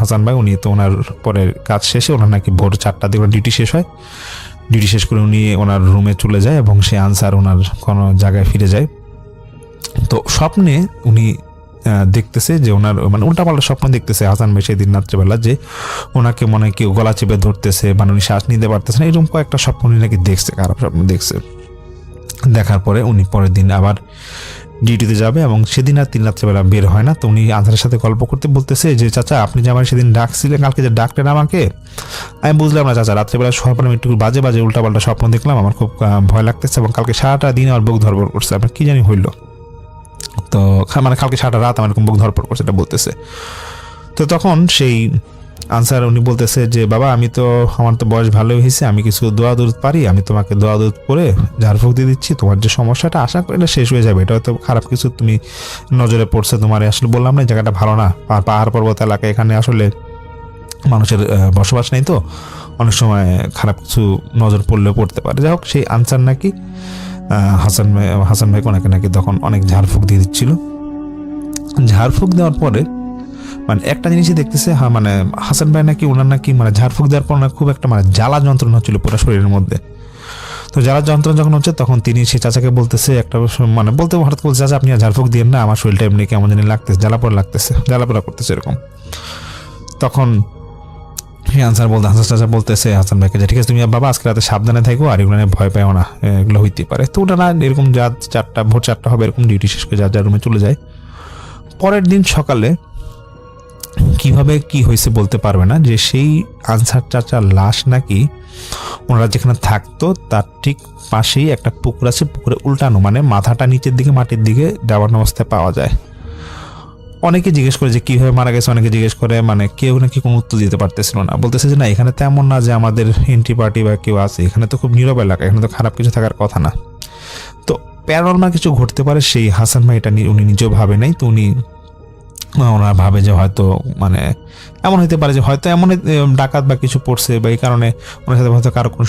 হাসান ভাই, উনি তো ওনার পরের কাজ শেষে ওনার নাকি ভোর 4টার দিকে ডিউটি শেষ হয়, ডিউটি শেষ করে উনি ওনার রুমে চলে যায়, এবং সেই আনসার ওনার কোনো জায়গায় ফিরে যায়। তো স্বপ্নে উনি দেখতেছে যে ওনার উল্টাপাল্টা স্বপ্ন দেখতেছে হাসান ভাই সেদিন রাত্রেবেলা, যে ওনাকে মনে হয় কেউ গলা চেপে ধরতেছে, উনি শ্বাস নিতে পারতেছে না, এরকম কয়েকটা স্বপ্ন উনি নাকি দেখছে, খারাপ স্বপ্ন দেখছে। দেখার পরে উনি পরের দিন আবার ডিউটিতে যাবে, এবং সেদিন আর 3 রাত্রেবেলা বের হয় না। তো উনি আনসারের সাথে গল্প করতে বলতেছে যে চাচা আপনি যে আমার সেদিন ডাকছিলেন, কালকে যে ডাকলেন আমাকে, আমি বুঝলাম না চাচা, রাত্রেবেলা শোয়ার পর আমি একটু বাজে উল্টাপাল্টা স্বপ্ন দেখলাম, আমার খুব ভয় লাগতেছে, এবং কালকে সারাটা দিন আমার বুক ধরবর করছে, আপনার কি জানি হইল। তো মানে কালকে সারা রাত আমার এরকম বুক ধরপড় করছে, এটা বলতেছে। তো তখন সেই আনসার উনি বলতেছে যে বাবা আমি তো, আমার তো বয়স ভালোই হয়েছে, আমি কিছু দোয়া দুধ পারি, আমি তোমাকে দোয়া দুধ করে ঝাড়ফুঁক দিয়ে দিচ্ছি, তোমার যে সমস্যাটা আশা করি এটা শেষ হয়ে যাবে, এটা হয়তো খারাপ কিছু তুমি নজরে পড়ছে তোমার, আসলে বললাম না এই জায়গাটা ভালো না, পাহাড় পর্বত এলাকা, এখানে আসলে মানুষের বসবাস নেই, তো অনেক সময় খারাপ কিছু নজর পড়লেও পড়তে পারে। যাই হোক, সেই আনসার নাকি হাসান ভাই ওনাকে নাকি তখন অনেক ঝাড়ফুঁক দিয়ে দিচ্ছিল। ঝাড়ফুঁক দেওয়ার পরে মানে একটা জিনিসই দেখতেছে, মানে হাসান ভাই নাকি ওনার নাকি মানে ঝাড়ফুঁক দেওয়ার পর খুব একটা মানে জ্বালা যন্ত্রণা হচ্ছিল পুরো শরীরের মধ্যে। তো জ্বালা যন্ত্রণা যখন হচ্ছে তখন তিনি সে চাচাকে বলতেছে, একটা মানে বলতে হঠাৎ বলছে চাচা আপনি আর ঝাড়ফুঁক দিয়েন না, আমার শরীরটা এমনি কেমন জানি লাগতেছে, জ্বালাপোড়া করতেছে এরকম। তখন আনসার চাচা বলতেছে হাসান ভাইকে যে ঠিক আছে তুমি বাবা আজকে রাতে সাবধানে থাকো, আর এগুলো নিয়ে ভয় পাও না, এগুলো হইতে পারে। তো ওটা না এরকম ভোর 4টা হবে এরকম ডিউটি শেষ করে যার রুমে চলে যায়। পরের দিন সকালে কিভাবে কি হয়েছে বলতে পারবে না, যে সেই আনসার চাচার লাশ নাকি ওনারা যেখানে থাকতো তার ঠিক পাশেই একটা পুকুর আছে, পুকুরে উল্টানো, মানে মাথাটা নিচের দিকে মাটির দিকে ডাবানো অবস্থায় পাওয়া যায়। অনেকে জিজ্ঞেস করে যে কিভাবে মারা গেছে, অনেকে জিজ্ঞেস করে, মানে কেউ নাকি কোনো উত্তর দিতে পারতেছিল না, বলতেছে যে না এখানে তেমন না যে আমাদের এন্ট্রি পার্টি বা কেউ আছে, এখানে তো খুব নীরব এলাকা, এখানে তো খারাপ কিছু থাকার কথা না। তো প্যারানর্মাল কিছু ঘটতে পারে সেই হাসান ভাই এটা উনি নিজেও ভাবে নাই। তো ওনারা ভাবে যে হয়তো মানে এমন হতে পারে যে হয়তো এমন ডাকাত বা কিছু পড়ছে, বা এই কারণে ওনার সাথে হয়তো কারো কোনো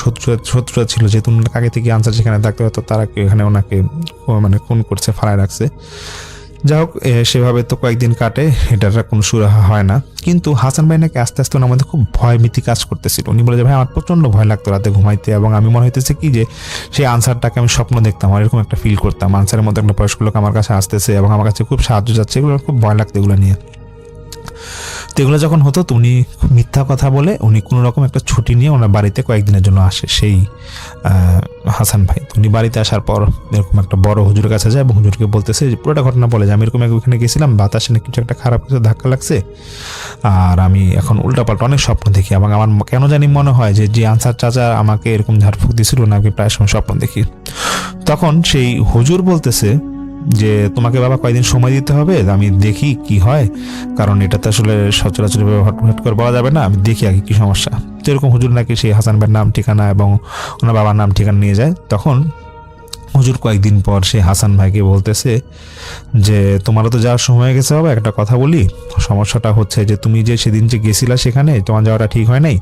শত্রুতা ছিল, যেহেতু আগে থেকে আনসার যেখানে থাকতে হয়তো তারা কেউ এখানে ওনাকে মানে খুন করছে, ফালায় রাখছে। যাই হোক, সেভাবে তো কয়েকদিন কাটে, এটার কোনো সুরাহা হয় না। কিন্তু হাসান ভাই নাকি আস্তে আস্তে ওনার মধ্যে খুব ভয়ভীতি কাজ করতেছিল। উনি বলে যে ভাই আমার প্রচণ্ড ভয় লাগতো রাতে ঘুমাইতে, এবং আমি মনে হইতেছে কি যে সেই আনসারটাকে আমি স্বপ্ন দেখতাম, আর এরকম একটা ফিল করতাম, আনসারের মধ্যে একটা বয়স্ক লোক আমার কাছে আসতেছে এবং আমার কাছে খুব সাহায্য যাচ্ছে, এগুলো খুব ভয় লাগতো এগুলো নিয়ে। তো এগুলো যখন হতো তো উনি মিথ্যা কথা বলে উনি কোনো রকম একটা ছুটি নিয়ে ওনার বাড়িতে কয়েকদিনের জন্য আসে সেই হাসান ভাই। উনি বাড়িতে আসার পর এরকম একটা বড় হুজুরের কাছে যায় এবং হুজুরকে বলতেছে যে পুরোটা ঘটনা বলে যে আমি এরকম ওইখানে গেছিলাম, বাতাসে না কিছু একটা খারাপ কিছু ধাক্কা লাগছে, আর আমি এখন উল্টাপাল্টা অনেক স্বপ্ন দেখি, এবং আমার কেন জানি মনে হয় যে আনসার চাচা আমাকে এরকম ঝাড়ফুঁক দিয়েছিল ওনাকে প্রায় সময় স্বপ্ন দেখি। তখন সেই হুজুর বলতেছে যে তোমাকে বাবা কয়েকদিন সময় দিতে হবে, আমি দেখি কি হয়, কারণ এটা তো আসলে সচরাচর হট করে বলা যাবে না, আমি দেখি আগে কি সমস্যা। তো এরকম হুজুর নাকি সেই হাসান ভাইয়ের নাম ঠিকানা এবং ওনার বাবার নাম ঠিকানা নিয়ে যায়। তখন হুজুর কয়েকদিন পর সেই হাসান ভাইকে বলতেছে যে তোমারও তো যাওয়ার সময় হয়ে গেছে বাবা, একটা কথা বলি, সমস্যাটা হচ্ছে যে তুমি যে সেদিন যে গেছিলা সেখানে তোমার যাওয়াটা ঠিক হয় নাই,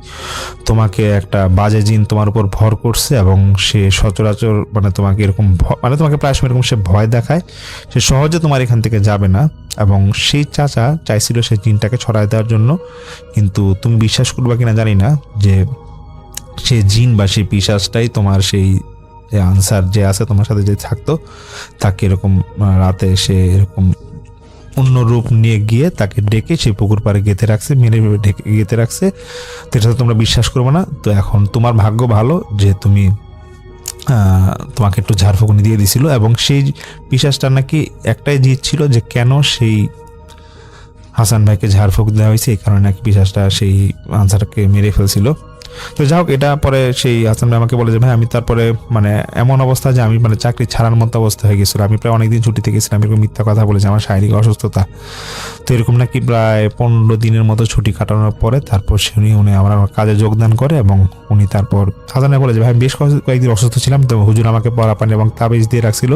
তোমাকে একটা বাজে জিন তোমার উপর ভর করছে, এবং সে সচরাচর মানে তোমাকে এরকম মানে তোমাকে প্রায় সময় এরকম সে ভয় দেখায়, সে সহজে তোমার এখান থেকে যাবে না, এবং সেই চাচা চাইছিল সেই জিনটাকে ছড়াই দেওয়ার জন্য, কিন্তু তুমি বিশ্বাস করবা কিনা জানি না যে সে জিন বা সেই পিশাচটাই তোমার সেই যে আনসার যে আছে তোমার সাথে যে থাকতো তাকে এরকম রাতে সে এরকম অন্য রূপ নিয়ে গিয়ে তাকে ডেকে সেই পুকুর পাড়ে গেঁথে রাখছে, মেরে ঢেকে গেঁথে রাখছে। তো এটা তোমরা বিশ্বাস করবো না। তো এখন তোমার ভাগ্য ভালো যে তুমি তোমাকে একটু ঝাড়ফুঁকুনি দিয়ে দিছিল, এবং সেই পিশাচটা নাকি একটাই জিত ছিল যে কেন সেই হাসান ভাইকে ঝাড়ফুঁক দেওয়া হয়েছে, এই কারণে নাকি পিশাচটা সেই আনসারকে মেরে ফেলছিল। তো যাই হোক, এটা পরে সেই হাসান ভাই আমাকে বলে যে ভাই আমি তারপরে মানে এমন অবস্থা যে আমি মানে চাকরি ছাড়ার মতো অবস্থা হয়ে গেছিলো, আমি প্রায় অনেকদিন ছুটিতে গেছিলাম, এরকম মিথ্যা কথা বলেছে আমার শারীরিক অসুস্থতা। তো এরকম নাকি প্রায় 15 দিনের মতো ছুটি কাটানোর পরে তারপর উনি আমার কাজে যোগদান করে, এবং উনি তারপর হাসান ভাই বলে যে ভাই বেশ কয়েকদিন অসুস্থ ছিলাম, তো হুজুর আমাকে পরা পানি এবং তাবিজ দিয়ে রাখছিল,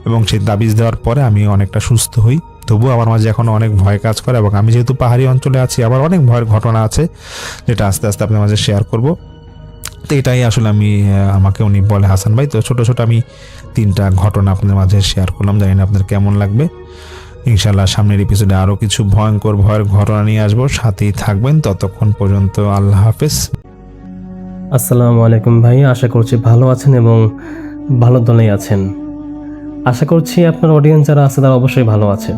এবং সেই তাবিজ দেওয়ার পরে আমি অনেকটা সুস্থ হই। তবুও আমার মাঝে এখনও অনেক ভয় কাজ করে, এবং আমি যেহেতু পাহাড়ি অঞ্চলে আছি আবার অনেক ভয়ের ঘটনা আছে যেটা আস্তে আস্তে আপনার মাঝে শেয়ার করব। তো এটাই আসলে আমাকে উনি বলে হাসান ভাই। তো ছোট ছোট আমি 3টা ঘটনা আপনাদের মাঝে শেয়ার করলাম, জানি না আপনাদের কেমন লাগবে। ইনশাল্লাহ সামনের এপিসোডে আরও কিছু ভয়ঙ্কর ভয়ের ঘটনা নিয়ে আসবো, সাথেই থাকবেন। ততক্ষণ পর্যন্ত আল্লাহ হাফেজ। আসসালামু আলাইকুম ভাই, আশা করছি ভালো আছেন এবং ভালো দলেই আছেন। আশা করছি আপনার অডিয়েন্স যারা আছে তারা অবশ্যই ভালো আছে।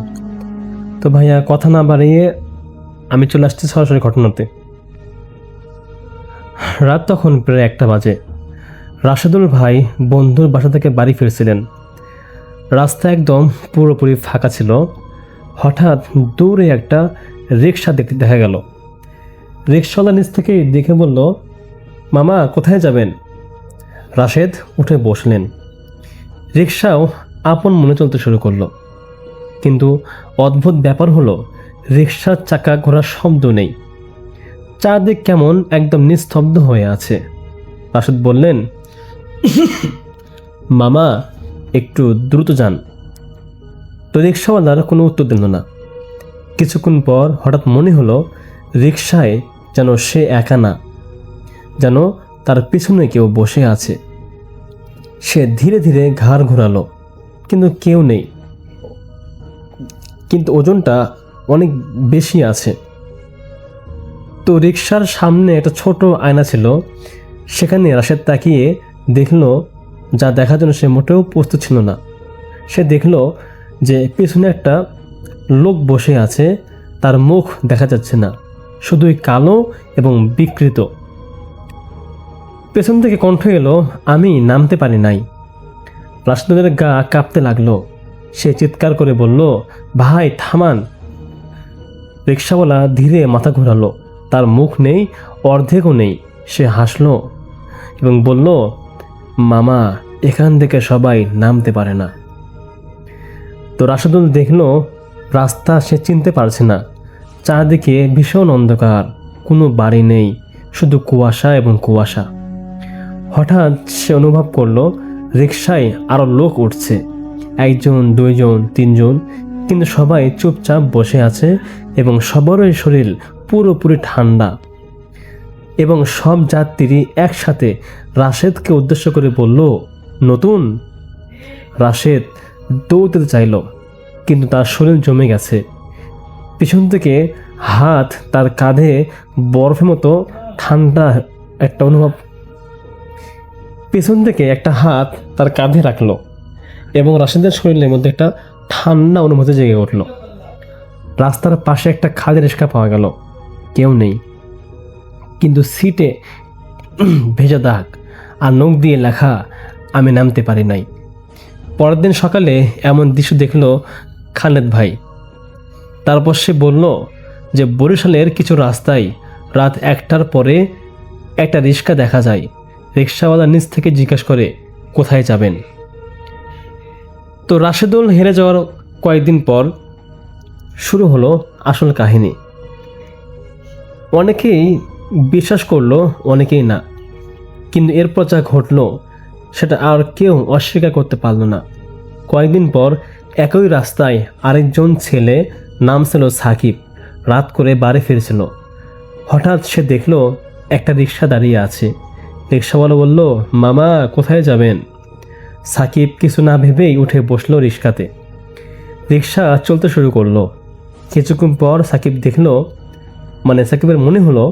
তো ভাইয়া কথা না বাড়িয়ে আমি চলে আসছি সরাসরি ঘটনাতে। রাত তখন প্রায় 1টা বাজে। রাশেদুল ভাই বন্ধুর বাসা থেকে বাড়ি ফিরছিলেন। রাস্তা একদম পুরোপুরি ফাঁকা ছিল। হঠাৎ দূরে একটা রিক্সা দেখতে দেখা গেল। রিক্সাওয়ালা নিচ থেকে দেখে বলল, মামা কোথায় যাবেন? রাশেদ উঠে বসলেন। রিক্সাও আপন মনে চলতে শুরু করলো। কিন্তু অদ্ভুত ব্যাপার হলো রিকশার চাকা ঘোরার শব্দ নেই। চারদিক কেমন একদম নিস্তব্ধ হয়ে আছে। রাশেদ বললেন, মামা একটু দ্রুত যান। তো রিক্সাওয়ালার কোনো উত্তর দিল না। কিছুক্ষণ পর হঠাৎ মনে হলো রিকশায় যেন সে একা না, যেন তার পিছনে কেউ বসে আছে। সে ধীরে ধীরে ঘাড় ঘোরালো, কিন্তু কেউ নেই, কিন্তু ওজনটা অনেক বেশি আছে। তো রিকশার সামনে একটা ছোট আয়না ছিল, সেখানে রাশেদ তাকিয়ে দেখল যা দেখার জন্য সে মোটেও প্রস্তুত ছিল না। সে দেখল যে পেছনে একটা লোক বসে আছে, তার মুখ দেখা যাচ্ছে না, শুধুই কালো এবং বিকৃত। পেছন থেকে কণ্ঠ এলো, আমি নামতে পারি নাই। রাশেদের গা কাঁপতে লাগলো। সে চিৎকার করে বলল, ভাই থামান। রিকশাওয়ালা ধীরে মাথা ঘোরালো, তার মুখ নেই, অর্ধেকও নেই। সে হাসলো এবং বলল, মামা এখান থেকে সবাই নামতে পারে না। তো রাশেদুল দেখল রাস্তা সে চিনতে পারছে না। চারদিকে ভীষণ অন্ধকার, কোনো বাড়ি নেই, শুধু কুয়াশা এবং কুয়াশা। হঠাৎ সে অনুভব করলো রিকশায় আরও লোক উঠছে, 1 জন 2 জন 3 জন, কিন্তু সবাই চুপচাপ বসে আছে এবং সবারই শরীর পুরোপুরি ঠান্ডা। এবং সব যাত্রী একসাথে রাশেদকে উদ্দেশ্য করে বলল, নতুন। রাশেদ দৌড়তে চাইল, কিন্তু তার শরীর জমে গেছে। পিছন থেকে হাত তার কাঁধে বরফের মতো ঠান্ডা একটা অনুভব। পেছন থেকে একটা হাত তার কাঁধে রাখলো এবং রাশেদের শরীরের মধ্যে একটা ঠান্ডা অনুভূতি জেগে উঠল। রাস্তার পাশে একটা খালি রিক্সা পাওয়া গেল, কেউ নেই, কিন্তু সিটে ভেজা দাগ আর নখ দিয়ে লেখা, আমি নামতে পারি নাই। পরের দিন সকালে এমন দৃশ্য দেখল খালেদ ভাই। তারপর সে বলল যে বরিশালের কিছু রাস্তায় রাত 1টার পরে একটা রিক্সা দেখা যায়। রিক্সাওয়ালা নিচ থেকে জিজ্ঞাসা করে, কোথায় যাবেন? তো রাশেদুল হেরে যাওয়ার কয়েকদিন পর শুরু হলো আসল কাহিনী। অনেকেই বিশ্বাস করলো, অনেকেই না, কিন্তু এরপর যা ঘটলো সেটা আর কেউ অস্বীকার করতে পারল না। কয়েকদিন পর একই রাস্তায় আরেকজন ছেলে, নাম ছিল সাকিব, রাত করে বাড়ি ফিরছিল। হঠাৎ সে দেখলো একটা রিক্সা দাঁড়িয়ে আছে। রিক্সাওয়ালা বলল, মামা কোথায় যাবেন? সাকিব কিছু না ভেবেই উঠে বসলো রিক্সাতে। রিক্সা চলতে শুরু করলো। কিছুক্ষণ পর সাকিব দেখলো, সাকিবের মনে হলো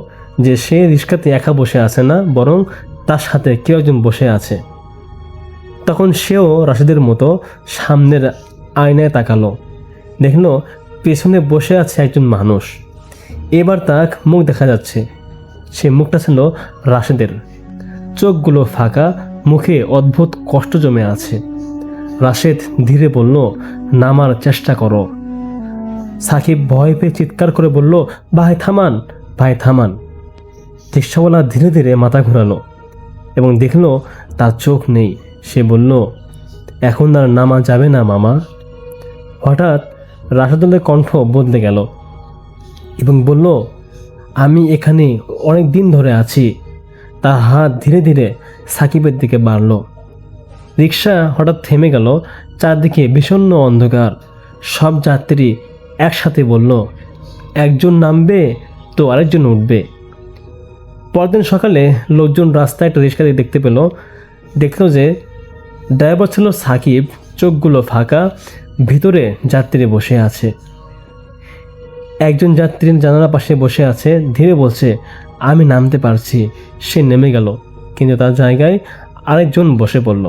যে সে রিক্সাতে একা বসে আছে না, বরং তার সাথে কেউ একজন বসে আছে। তখন সেও রাশেদের মতো সামনের আয়নায় তাকালো, দেখলো পেছনে বসে আছে একজন মানুষ। এবার তার মুখ দেখা যাচ্ছে। সে মুখটা ছিল রাশেদের, চোখগুলো ফাঁকা, মুখে অদ্ভুত কষ্ট জমে আছে। রাশেদ ধীরে বলল, নামার চেষ্টা করো। সাকিব ভয় পেয়ে চিৎকার করে বলল, ভাই থামান, ভাই থামান। রিক্সাওয়ালা ধীরে ধীরে মাথা ঘোরালো এবং দেখলো তার চোখ নেই। সে বলল, এখন আর নামা যাবে না মামা। হঠাৎ রাশেদুলের কণ্ঠ বদলে গেল এবং বলল, আমি এখানে অনেক দিন ধরে আছি। তার হাত ধীরে ধীরে সাকিবের দিকে বাড়ল। রিক্সা হঠাৎ থেমে গেল। চারদিকে বিষণ্ণ অন্ধকার। সব যাত্রী একসাথে বলল, একজন নামবে তো আরেকজন উঠবে। পরদিন সকালে লোকজন রাস্তায় একটা রিক্সা দেখতে পেল। দেখল যে ড্রাইভার ছিল সাকিব, চোখগুলো ফাঁকা, ভিতরে যাত্রী বসে আছে। একজন যাত্রী জানালার পাশে বসে আছে, ধীরে বলছে, আমি নামতে পারছি। সে নেমে গেল, কিন্তু তার জায়গায় আরেকজন বসে পড়ল।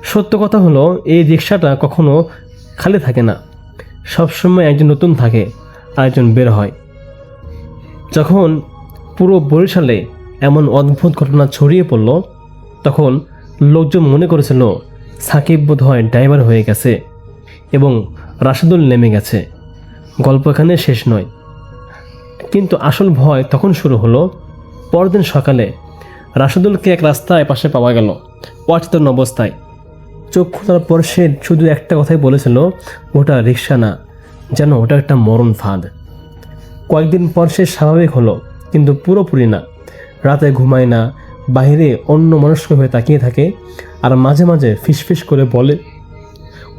সত্য কথা হলো, এই রিক্সাটা কখনো খালি থাকে না, সবসময় একজন নতুন থাকে, আরেকজন বের হয়। যখন পুরো বরিশালে এমন অদ্ভুত ঘটনা ছড়িয়ে পড়ল, তখন লোকজন মনে করেছিল সাকিব বোধহয় ড্রাইভার হয়ে গেছে এবং রাশেদুল নেমে গেছে। গল্প এখানে শেষ নয়, কিন্তু আসল ভয় তখন শুরু হলো। পরদিন সকালে রাশেদুলকে এক রাস্তায় পাশে পাওয়া গেল, অচেতন অবস্থায়, চোখ খোলার পর সে শুধু একটা কথাই বলেছিল, ওটা রিক্সা না, যেন ওটা একটা মরণ ফাঁদ। কয়েকদিন পর সে স্বাভাবিক হলো, কিন্তু পুরোপুরি না। রাতে ঘুমায় না, বাইরে অন্য মনস্ক হয়ে তাকিয়ে থাকে, আর মাঝে মাঝে ফিসফিস করে বলে,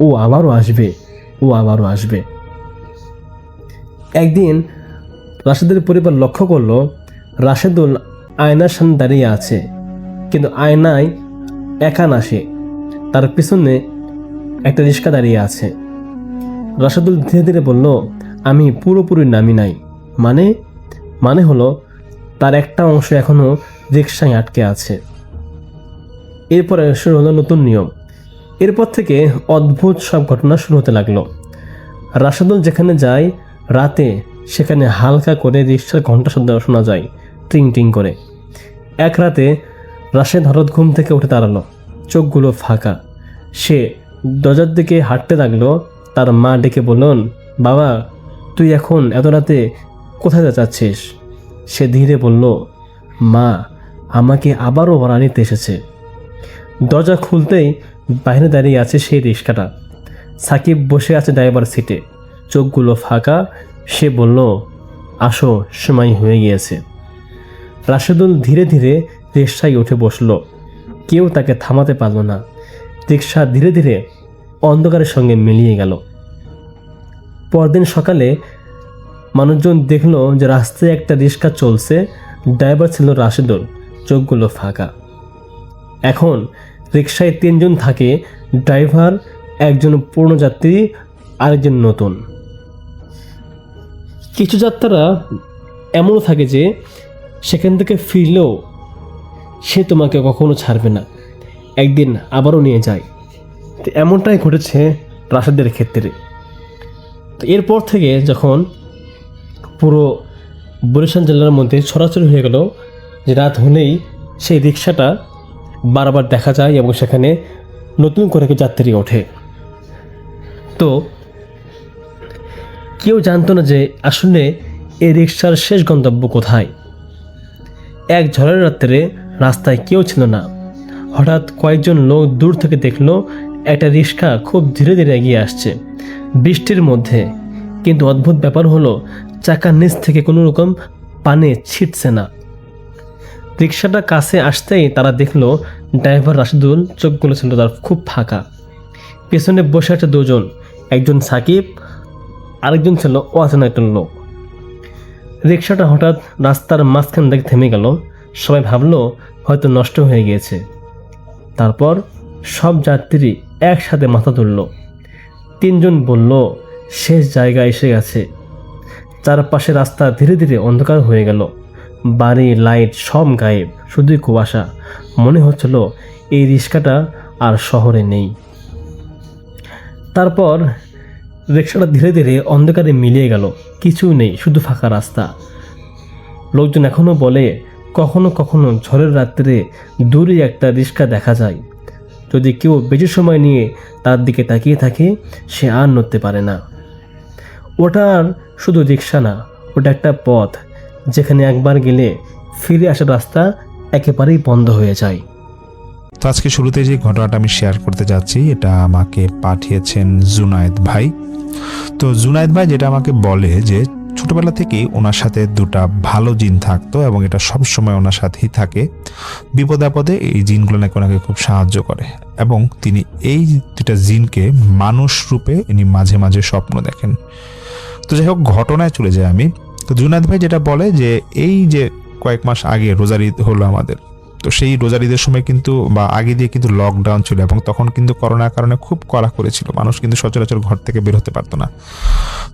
ও আবারও আসবে, ও আবারও আসবে। একদিন রাশেদের পরিবার লক্ষ্য করলো রাশেদুল আয়নার সামনে দাঁড়িয়ে আছে, কিন্তু আয়নায় একা না সে, তার পিছনে একটা রিক্সা দাঁড়িয়ে আছে। রাশেদুল ধীরে ধীরে বলল, আমি পুরোপুরি নামি নাই। মানে হলো তার একটা অংশ এখনো রিক্সায় আটকে আছে। এরপরে শুরু হলো নতুন নিয়ম। এরপর থেকে অদ্ভুত সব ঘটনা শুরু হতে লাগলো। রাশেদুল যেখানে যায় রাতে, সেখানে হালকা করে রিক্সার ঘন্টা শব্দ শোনা যায়, টিং টিং করে। এক রাতে রাশেদ হঠাৎ ঘুম থেকে উঠে দাঁড়ালো, চোখগুলো ফাঁকা। সে দরজার দিকে হাঁটতে লাগলো। তার মা ডেকে বললেন, বাবা, তুই এখন এত রাতে কোথায় যাচ্ছিস? সে ধীরে বলল, মা, আমাকে আবারও ভাড়া নিতে এসেছে। দরজা খুলতেই বাইরে দাঁড়িয়ে আছে সেই রিক্সাটা। সাকিব বসে আছে ড্রাইভার সিটে, চোখগুলো ফাঁকা। সে বলল, আসো, সময় হয়ে গিয়েছে। রাশেদুল ধীরে ধীরে রিক্সায় উঠে বসল। কেউ তাকে থামাতে পারল না। রিক্সা ধীরে ধীরে অন্ধকারের সঙ্গে মিলিয়ে গেল। পরদিন সকালে মানুষজন দেখলো যে রাস্তায় একটা রিক্সা চলছে, ড্রাইভার ছিল রাশেদুল, চোখগুলো ফাঁকা। এখন রিক্সায় 3 জন থাকে, ড্রাইভার, একজন পুরনো যাত্রী, আরেকজন নতুন। কিছু যাত্রীরা এমনও থাকে যে সেখান থেকে ফিরলেও সে তোমাকে কখনো ছাড়বে না, একদিন আবারও নিয়ে যায়। তো এমনটাই ঘটেছে রাশেদের ক্ষেত্রে। তো এরপর থেকে যখন পুরো বরিশাল জেলার মধ্যে ছড়াছড়ি হয়ে গেল যে রাত হলেই সেই রিক্সাটা বারবার দেখা যায় এবং সেখানে নতুন করে যাত্রী ওঠে। তো কেউ জানতো না যে আসলে এই রিক্সার শেষ গন্তব্য কোথায়। এক ঝড়ের রাত্রে রাস্তায় কেউ ছিল না। হঠাৎ কয়েকজন লোক দূর থেকে দেখলো একটা রিক্সা খুব ধীরে ধীরে এগিয়ে আসছে বৃষ্টির মধ্যে। কিন্তু অদ্ভুত ব্যাপার হলো, চাকার নিচ থেকে কোনো রকম পানি ছিটছে না। রিক্সাটা কাছে আসতেই তারা দেখলো ড্রাইভার রাশেদুল, চোখগুলো ছিল তার খুব ফাঁকা। পেছনে বসে আছে 2 জন, একজন সাকিব, আরেকজন ছিল অচেনা একটা লোক। রিক্সাটা হঠাৎ রাস্তার মাঝখান থেকে থেমে গেল। সবাই ভাবলো হয়তো নষ্ট হয়ে গিয়েছে। তারপর সব যাত্রী একসাথে মাথা তুলল। 3 জন বলল, শেষ জায়গায় এসে গেছে। চারপাশে রাস্তা ধীরে ধীরে অন্ধকার হয়ে গেল। বাড়ি, লাইট সব গায়েব, শুধুই কুয়াশা। মনে হচ্ছিল এই রিক্সাটা আর শহরে নেই। তারপর রিক্সাটা ধীরে ধীরে অন্ধকারে মিলিয়ে গেল। কিছু নেই, শুধু ফাঁকা রাস্তা। লোকজন এখনও বলে, কখনো কখনো ঝড়ের রাত্রে দূরে একটা রিক্সা দেখা যায়। যদি কেউ বেশি সময় নিয়ে তার দিকে তাকিয়ে থাকে, সে আর নড়তে পারে না। ওটা আর শুধু রিক্সা না, ওটা একটা পথ যেখানে একবার গেলে ফিরে আসার রাস্তা একেবারেই বন্ধ হয়ে যায়। তো আজকে শুরুতে যে ঘটনাটা আমি শেয়ার করতে যাচ্ছি, এটা আমাকে পাঠিয়েছেন জুনায়েদ ভাই। তো জুনায়েদ ভাই যেটা আমাকে বলে যে ছোটবেলা থেকেই ওনার সাথে 2টা ভালো জিন থাকতো এবং এটা সবসময় ওনার সাথেই থাকে। বিপদে আপদে এই জিনগুলো নাকি ওনাকে খুব সাহায্য করে এবং তিনি এই 2টা জিনকে মানুষ রূপে ইনি মাঝে মাঝে স্বপ্ন দেখেন। তো যাই হোক, ঘটনায় চলে যাই আমি। তো জুনায়েদ ভাই যেটা বলে যে এই যে কয়েক মাস আগে রোজার ঈদ হলো আমাদের, তো সেই রোজার ঈদের সময় কিন্তু বা আগে দিয়ে কিন্তু লকডাউন ছিল এবং তখন কিন্তু করোনার কারণে খুব কড়া করেছিল, মানুষ কিন্তু সচরাচর ঘর থেকে বের হতে পারতো না।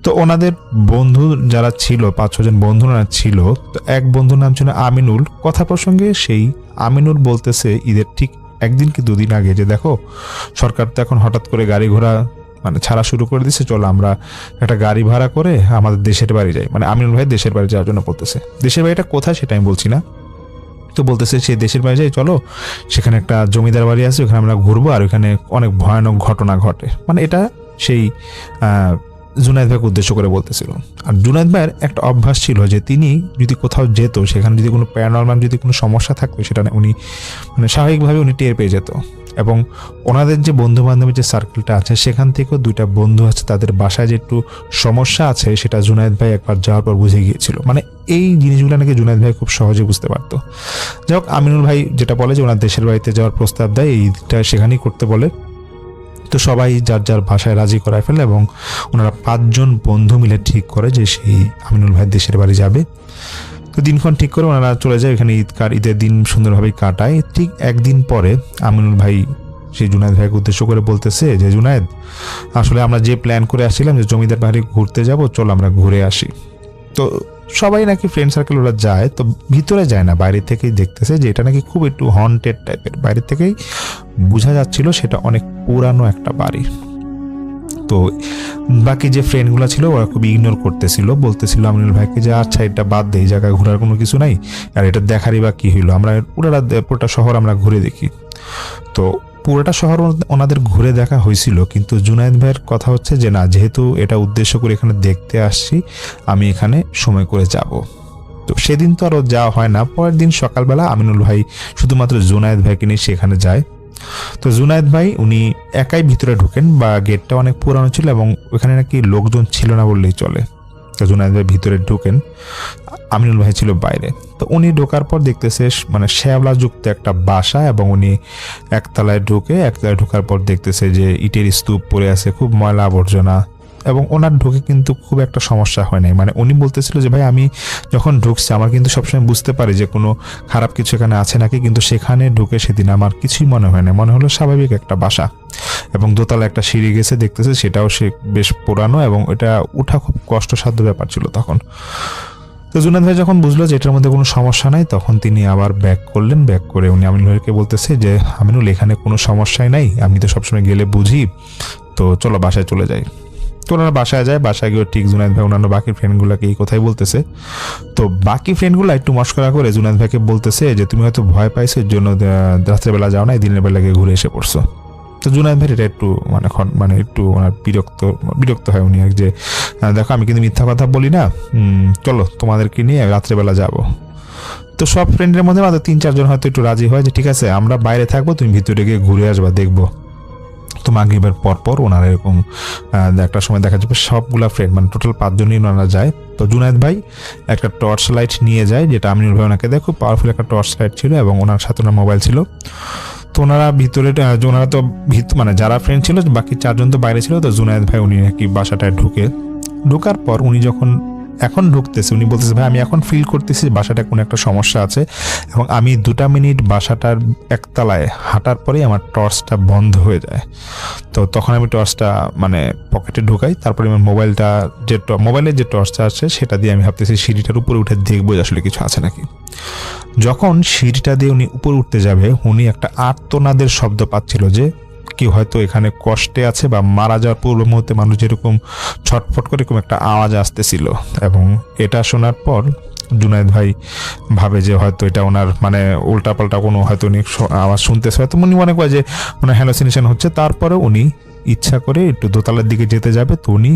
তো ওনাদের বন্ধু যারা ছিল, 5-6 জন বন্ধু ছিল। তো এক বন্ধুর নাম ছিল আমিনুল। কথা প্রসঙ্গে সেই আমিনুল বলতেছে ঈদের ঠিক 1 দিন কি 2 দিন আগে যে দেখো, সরকার তো এখন হঠাৎ করে গাড়ি ঘোড়া ছাড়া শুরু করে দিচ্ছে, চলো আমরা একটা গাড়ি ভাড়া করে আমাদের দেশের বাড়ি যাই। আমিনুল ভাই দেশের বাড়ি যাওয়ার জন্য বলতেছে। দেশের বাড়িটা কোথায় সেটা আমি বলছি না। তো বলতেছে সে দেশের বাড়ি যাই, চলো, সেখানে একটা জমিদার বাড়ি আছে, ওখানে আমরা ঘুরবো, আর ওখানে অনেক ভয়ানক ঘটনা ঘটে। এটা সেই জুনায়েদ ভাইকে উদ্দেশ্য করে বলতেছিল। আর জুনায়েদ ভাইয়ের একটা অভ্যাস ছিল যে তিনি যদি কোথাও যেত, সেখানে যদি কোনো প্যারানরমাল যদি কোনো সমস্যা থাকতো, সেটা উনি স্বাভাবিকভাবে উনি টের পেয়ে যেত। এবং ওনাদের যে বন্ধু বান্ধবের যে সার্কেলটা আছে সেখান থেকেও দুইটা বন্ধু আছে, তাদের বাসায় যে একটু সমস্যা আছে সেটা জুনায়েদ ভাই একবার যাওয়ার পর বুঝে গিয়েছিল। মানে এই জিনিসগুলো নাকি জুনায়েদ ভাই খুব সহজে বুঝতে পারতো। যাই হোক, আমিনুল ভাই যেটা বলে যে ওনার দেশের বাড়িতে যাওয়ার প্রস্তাব দেয়, এইটা সেখানেই করতে বলে। তো সবাই যার যার ভাষায় রাজি করায় ফেলে এবং ওনারা 5 জন বন্ধু মিলে ঠিক করে যে সেই আমিনুল ভাই দেশের বাড়ি যাবে। তো দিনক্ষণ ঠিক করে ওনারা চলে যায় এখানে। ঈদের দিন সুন্দরভাবেই কাটায়। ঠিক একদিন পরে আমিনুল ভাই সেই জুনায়েদ ভাইকে উদ্দেশ্য করে বলতেছে যে জুনায়েদ, আসলে আমরা যে প্ল্যান করে আসছিলাম যে জমিদার বাড়ি ঘুরতে যাব, চল আমরা ঘুরে আসি। তো সবাই নাকি ফ্রেন্ড সার্কেল ওরা যায়, তো ভিতরে যায় না, বাইরে থেকেই দেখতেছে যে এটা নাকি খুব একটু হন্টেড টাইপের। বাইরে থেকেই বোঝা যাচ্ছিল সেটা অনেক পুরানো একটা বাড়ি। তো বাকি যে ফ্রেন্ডগুলো ছিল ওরা খুব ইগনোর করতেছিল, বলতেছিল আমিনুল ভাইকে যে আচ্ছা এটা বাদ দেই, জায়গায় ঘোরার কোনো কিছু নাই, আর এটা দেখারই বা কি হইলো, আমরা পুরোটা শহর আমরা ঘুরে দেখি। তো পুরোটা শহর ওনাদের ঘুরে দেখা হয়েছিল, কিন্তু জুনায়েদ ভাইয়ের কথা হচ্ছে যে না, যেহেতু এটা উদ্দেশ্য করে এখানে দেখতে আসছি, আমি এখানে সময় করে যাব। তো সেদিন তো আরও যাওয়া হয় না। পরের দিন সকালবেলা আমিনুল ভাই শুধুমাত্র জুনায়েদ ভাইকে নিয়ে সেখানে যায়। তো জুনায়েদ ভাই উনি একাই ভিতরে ঢুকেন, বা গেটটা অনেক পুরানো ছিল এবং ওখানে নাকি লোকজন ছিল না বললেই চলে। তো জুনায়েদ ভাই ভিতরে ঢুকেন, আমিনুল ভাই ছিল বাইরে। তো উনি ঢোকার পর দেখতেছে মানে শ্যাওলাযুক্ত একটা বাসা, এবং উনি একতলায় ঢোকার পর দেখতেছে যে ইটের স্তূপ পড়ে আছে, খুব ময়লা আবর্জনা। এবং ওনার ঢুকে কিন্তু খুব একটা সমস্যা হয় নাই। মানে উনি বলতেছিল যে ভাই আমি যখন ঢুকছি আমার কিন্তু সবসময় বুঝতে পারি যে কোনো খারাপ কিছু এখানে আছে নাকি, কিন্তু সেখানে ঢুকে সেদিন আমার কিছুই মনে হয় না, মনে হলো স্বাভাবিক একটা বাসা। এবং দোতলা একটা সিঁড়ি গেছে দেখতেছে, সেটাও সে বেশ পুরানো এবং এটা উঠা খুব কষ্টসাধ্য ব্যাপার ছিল তখন। তো জুনায়েদ ভাই যখন বুঝলো যে এটার মধ্যে কোনো সমস্যা নাই, তখন তিনি আবার ব্যাক করলেন। ব্যাক করে উনি আমিনুল ভাইকে বলতেছে যে আমিনুল, এখানে কোনো সমস্যাই নাই, আমি তো সবসময় গেলে বুঝি, তো চলো বাসায় চলে যাই। তো ওনারা বাসায় যায়। বাসায় গিয়ে ঠিক জুনায়েদ ভাই অন্যান্য বাকি ফ্রেন্ডগুলোকে এই কথাই বলতেছে। তো বাকি ফ্রেন্ডগুলো একটু মস্করা করে জুনায়েদ ভাইকে বলতেছে যে তুমি হয়তো ভয় পাইছো, এর জন্য রাত্রেবেলা যাও না, দিনের বেলা গিয়ে ঘুরে এসে পড়ছো। তো জুনায়েদ ভাই এটা একটু মানে একটু ওনার বিরক্ত হয় উনি, যে দেখো আমি কিন্তু মিথ্যা কথা বলি না, চলো তোমাদেরকে নিয়ে রাত্রেবেলা যাব। তো সব ফ্রেন্ডের মধ্যে মাত্র 3-4 জন হয়তো একটু রাজি হয় যে ঠিক আছে আমরা বাইরে থাকবো, তুমি ভিতরে গিয়ে ঘুরে আসবা, দেখবো। তো মাগরিবের পর ওনারা এরকম একটা সময় দেখা যাবে সবগুলা ফ্রেন্ড মানে টোটাল 5 জনই ওনারা যায়। তো জুনায়েদ ভাই একটা টর্চ লাইট নিয়ে যায়, যেটা আমিনুল ভাই ওনাকে দেয়, খুব পাওয়ারফুল একটা টর্চ লাইট ছিল, এবং ওনার সাথে ওনার মোবাইল ছিল। তো ওনারা ভিতরে ওনারা তো মানে যারা ফ্রেন্ড ছিল বাকি 4 জন তো বাইরে ছিল। তো জুনায়েদ ভাই উনি নাকি বাসাটায় ঢোকার পর উনি যখন এখন ঢুকতেছে, উনি বলতেছে ভাই আমি এখন ফিল করতেছি বাসাটা কোনো একটা সমস্যা আছে, এবং আমি 2 মিনিট বাসাটার একতলায় হাঁটার পরেই আমার টর্চটা বন্ধ হয়ে যায়। তো তখন আমি টর্চটা মানে পকেটে ঢুকাই, তারপরে আমার মোবাইলের যে টর্চটা আছে সেটা দিয়ে আমি ভাবতেছি সিঁড়িটার উপরে উঠে দেখবো আসলে কিছু আছে নাকি। যখন সিঁড়িটা দিয়ে উনি উপরে উঠতে যাবে, উনি একটা আর্তনাদের শব্দ পাচ্ছিল, যে কেউ হয়তো এখানে কষ্টে আছে, বা মারা যাওয়ার পূর্ব মুহূর্তে মানুষ যেরকম ছটফট করে এরকম একটা আওয়াজ আসতেছিল। এবং এটা শোনার পর জুনায়েদ ভাই ভাবে যে হয়তো এটা ওনার মানে উল্টাপাল্টা কোনো হয়তো উনি আওয়াজ শুনতেছে, হয়তো উনি মনে করে যে মানে হ্যালোসিনেশন হচ্ছে। তারপরে উনি ইচ্ছা করে একটু দোতলার দিকে যেতে যাবে, তো উনি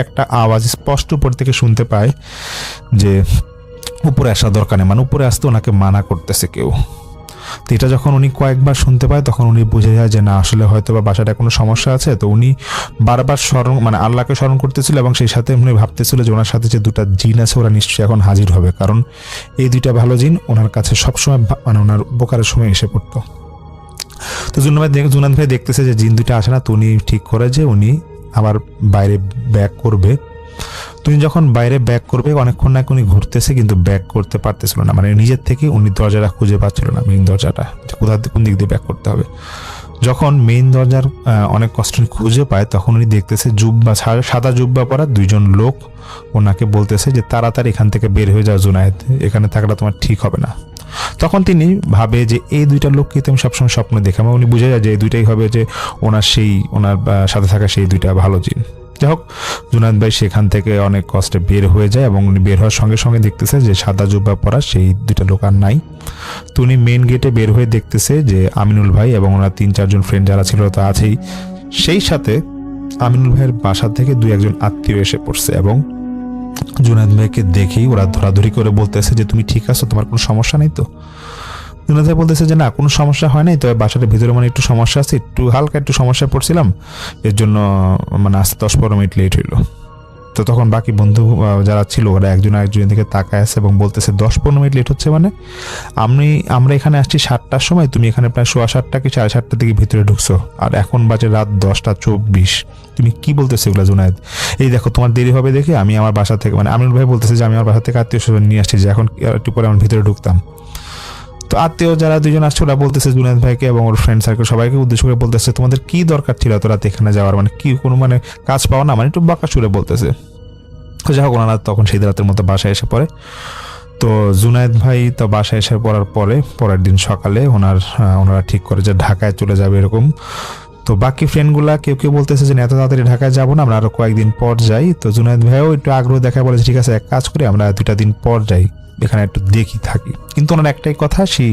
একটা আওয়াজ স্পষ্ট উপর থেকে শুনতে পায় যে উপরে আসা দরকার নেই, মানে উপরে আসতে ওনাকে মানা করতেছে কেউ। তো এটা যখন উনি কয়েকবার শুনতে পায় তখন উনি বুঝে যায় যে না আসলে হয়তো বা বাসাটা কোনো সমস্যা আছে। তো উনি বারবার মানে আল্লাহকে স্মরণ করতেছিল, এবং সেই সাথে উনি ভাবতেছিল যে ওনার সাথে যে 2টা জিন আছে ওরা নিশ্চয়ই এখন হাজির হবে, কারণ এই 2টা ভালো জিন ওনার কাছে সবসময় মানে ওনার উপকারের সময় এসে পড়তো। তো জুনায়েদ ভাই দেখতেছে যে জিন 2টা আসে না, তো উনি ঠিক করে যে উনি আবার বাইরে ব্যাক করবে। তুমি যখন বাইরে ব্যাক করবে অনেকক্ষণ নাকি উনি ঘুরতেছে, কিন্তু ব্যাক করতে পারতেছিল না, মানে নিজের থেকে উনি দরজাটা খুঁজে পাচ্ছিল না, মেইন দরজাটা কোন দিক দিয়ে ব্যাক করতে হবে। যখন মেইন দরজার অনেক কষ্ট খুঁজে পায়, তখন উনি দেখতেছে সাদা জুব্বা পরা 2 জন লোক ওনাকে বলতেছে যে তাড়াতাড়ি এখান থেকে বের হয়ে যাও জুনায়েদ, এখানে থাকাটা তোমার ঠিক হবে না। তখন তিনি ভাবে যে এই 2টা লোককে তো আমি সবসময় স্বপ্নে দেখি, উনি বুঝে যায় যে এই 2টাই হবে যে ওনার সাথে থাকা সেই 2টা ভালো জিন। যাই হোক, জুনায়েদ ভাই সেখান থেকে অনেক কষ্টে বের হয়ে যায়, এবং উনি বের হওয়ার সঙ্গে সঙ্গে দেখতেছে যে সাদা জুব্বা পরা সেই 2টা লোক আর নাই। তো উনি মেন গেটে বের হয়ে দেখতেছে যে আমিনুল ভাই এবং ওনার 3-4 জন ফ্রেন্ড যারা ছিল তো আছেই, সেই সাথে আমিনুল ভাইয়ের বাসা থেকে 2-1 জন আত্মীয় এসে পড়ছে, এবং জুনায়েদ ভাইকে দেখেই ওরা ধরাধরি করে বলতেছে যে তুমি ঠিক আছো, তোমার কোনো সমস্যা নেই তো? জুনায়েদ ভাই বলতেছে যে না কোনো সমস্যা হয় নাই, তবে বাসার ভিতরে মানে একটু সমস্যা আছে, একটু হালকা একটু সমস্যায় পড়ছিলাম, এর জন্য মানে আসতে 10-15 মিনিট লেট হইলো। তো তখন বাকি বন্ধু যারা ছিল ওরা একজন আরেকজনের দিকে তাকায় আছে এবং বলতেছে 10-15 মিনিট লেট হচ্ছে মানে আমরা এখানে আসছি 7টার সময়, তুমি এখানে প্রায় 7:15 কি 7:30 দিকে ভিতরে ঢুকছো, আর এখন বাজে রাত 10:24। তুমি কি বলতেছো এগুলো জুনায়েদ? এই দেখো তোমার দেরি হবে দেখে আমি আমার বাসা থেকে মানে আমিনুল ভাই বলতেছে যে আমি আমার বাসা থেকে আত্মীয় স্বজন নিয়ে আসছি, যে এখন একটু পরে আমার ভিতরে ঢুকতাম। তো আত্মীয় যারা দুজন আসছে ওরা বলতেছে জুনায়েদ ভাইকে এবং ওর ফ্রেন্ড সার্কেল সবাইকে উদ্দেশ্য করে বলতেছে তোমাদের কি দরকার ছিল এত রাতে এখানে যাওয়ার, মানে কি কোনো মানে কাজ পাও না, মানে একটু বাঁকা সুরে বলতেছে। তো যাই হোক ওনারা তখন সেই রাতের মতো বাসায় এসে পড়ে। তো জুনায়েদ ভাই তো বাসায় এসে পড়ার পরে পরের দিন সকালে ওনারা ঠিক করে যে ঢাকায় চলে যাবে এরকম। তো বাকি ফ্রেন্ডগুলা কেউ কেউ বলতেছে যে এত তাড়াতাড়ি ঢাকায় যাবো না, আমরা আরো কয়েকদিন পর যাই। তো জুনায়েদ ভাইও একটু আগ্রহ দেখায় বলেছে ঠিক আছে এক কাজ করি আমরা 2টা দিন পর যাই, এখানে একটু দেখি থাকি। কিন্তু ওনার একটাই কথা, সেই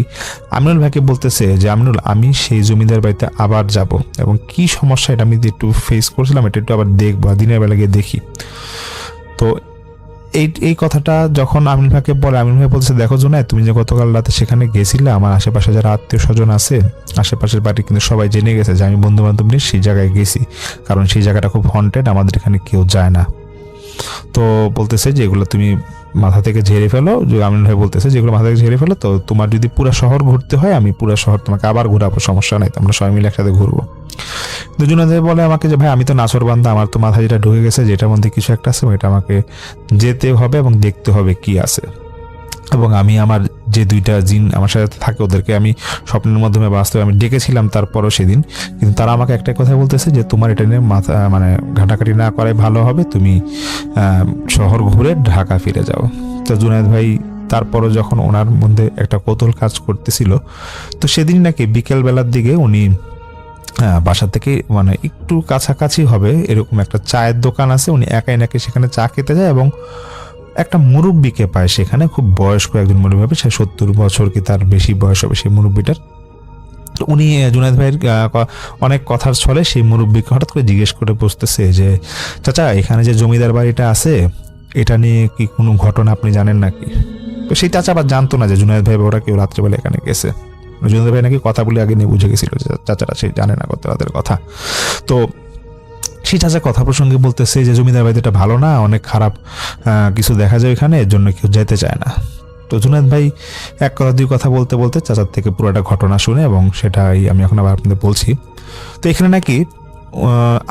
আমিনুল ভাইকে বলতেছে যে আমিনুল আমি সেই জমিদার বাড়িতে আবার যাব এবং কি সমস্যা এটা আমি একটু ফেস করছিলাম এটা একটু আবার দেখবো, দিনের বেলা গিয়ে দেখি। তো এই কথাটা যখন আমিনুল ভাইকে বলে, আমিনুল ভাই বলতেছে দেখো জুনায়েদ তুমি যে গতকাল রাতে সেখানে গেছিলে, আমার আশেপাশে যারা আত্মীয় স্বজন আছে আশেপাশের বাড়ি কিন্তু সবাই জেনে গেছে যে আমি বন্ধু বান্ধব নিয়ে সেই জায়গায় গেছি, কারণ সেই জায়গাটা খুব হন্টেড, আমাদের এখানে কেউ যায় না। তো বলতেছে যে এগুলো তুমি মাথা থেকে ঝেড়ে ফেলো, যে আমিনুল ভাই বলতেছে যেগুলো মাথা থেকে ঝেড়ে ফেলো, তো তোমার যদি পুরো শহর ঘুরতে হয় আমি পুরো শহর তোমাকে আবার ঘুরাবো, সমস্যা নাই, আমরা সবাই মিলে একসাথে ঘুরবো। জুনায়েদ ভাই বলে আমাকে যে ভাই আমি তো নাছোড়বান্দা, আমার তো মাথায় যেটা ঢুকে গেছে যেটার মধ্যে কিছু একটা আছে এটা আমাকে যেতে হবে এবং দেখতে হবে কি আছে, এবং আমি আমার যে 2টা জিন আমার সাথে থাকে ওদেরকে আমি স্বপ্নের মাধ্যমে বাস্তবে আমি ডেকেছিলাম তারপরও সেদিন, কিন্তু তারা আমাকে একটাই কথা বলতেছে যে তোমার এটা নিয়ে মাথা মানে ঘাটাঘাটি না করাই ভালো হবে, তুমি শহর ঘুরে ঢাকা ফিরে যাও। তো জুনায়েদ ভাই তারপরও যখন ওনার মধ্যে একটা কৌতূহল কাজ করতেছিল, তো সেদিন নাকি বিকেলবেলার দিকে উনি বাসা থেকে মানে একটু কাছাকাছি হবে এরকম একটা চায়ের দোকান আছে, উনি একাই নাকি সেখানে চা খেতে যায় এবং একটা মুরব্বীকে পায় সেখানে, খুব বয়স্ক একজন মুরব্বী হবে, সে 70 বছর কি তার বেশি বয়স হবে সেই মুরব্বীটার। তো উনি জুনায়েদ ভাইয়ের অনেক কথার ছলে সেই মুরব্বীকে হঠাৎ করে জিজ্ঞেস করে বসতেছে যে চাচা এখানে যে জমিদার বাড়িটা আছে এটা নিয়ে কি কোনো ঘটনা আপনি জানেন নাকি? তো সেই চাচা আবার জানতো না যে জুনায়েদ ভাই ওরা কেউ রাত্রেবেলা এখানে গেছে, জুনায়েদ ভাই নাকি কথা বলে আগে নিয়ে বুঝে গেছিল যে চাচারা সেই জানে না কত রাতের কথা। তো সেই চাচা কথা প্রসঙ্গে বলতেছে যে জমিদার বাড়িটা ভালো না, অনেক খারাপ কিছু দেখা যায় এখানে, এর জন্য কেউ যেতে চায় না। তো জুনায়েদ ভাই এক কথা 2 কথা বলতে বলতে চাচার থেকে পুরোটা ঘটনা শুনে এবং সেটাই আমি এখন আবার আপনাদের বলছি। তো এখানে নাকি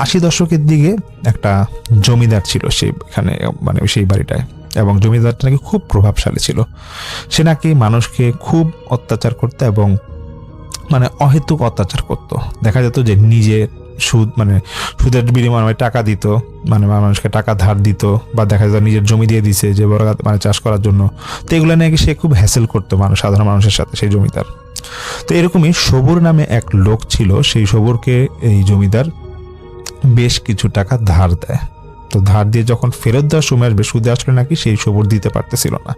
80 দশকের দিকে একটা জমিদার ছিল সেখানে মানে সেই বাড়িটায়, এবং জমিদারটা নাকি খুব প্রভাবশালী ছিল, সে নাকি মানুষকে খুব অত্যাচার করতো এবং মানে অহেতুক অত্যাচার করত। দেখা যেত যে নিজে সুদের বিনিময়ে টাকা দিত, মানে মানুষকে টাকা ধার দিত, বা দেখা যেত নিজের জমি দিয়ে দিছে যে বড় মানে চাষ করার জন্য। তো এগুলো নাকি সে খুব হ্যাসেল করতো সাধারণ মানুষের সাথে সেই জমিদার। তো এরকমই সবুর নামে এক লোক ছিল, সেই সবুরকে এই জমিদার বেশ কিছু টাকা ধার দেয়। তো ধার দিয়ে যখন ফেরত দেওয়ার সময় আসবে সুদে আসলে নাকি সেই সবুর দিতে পারতেছিল না,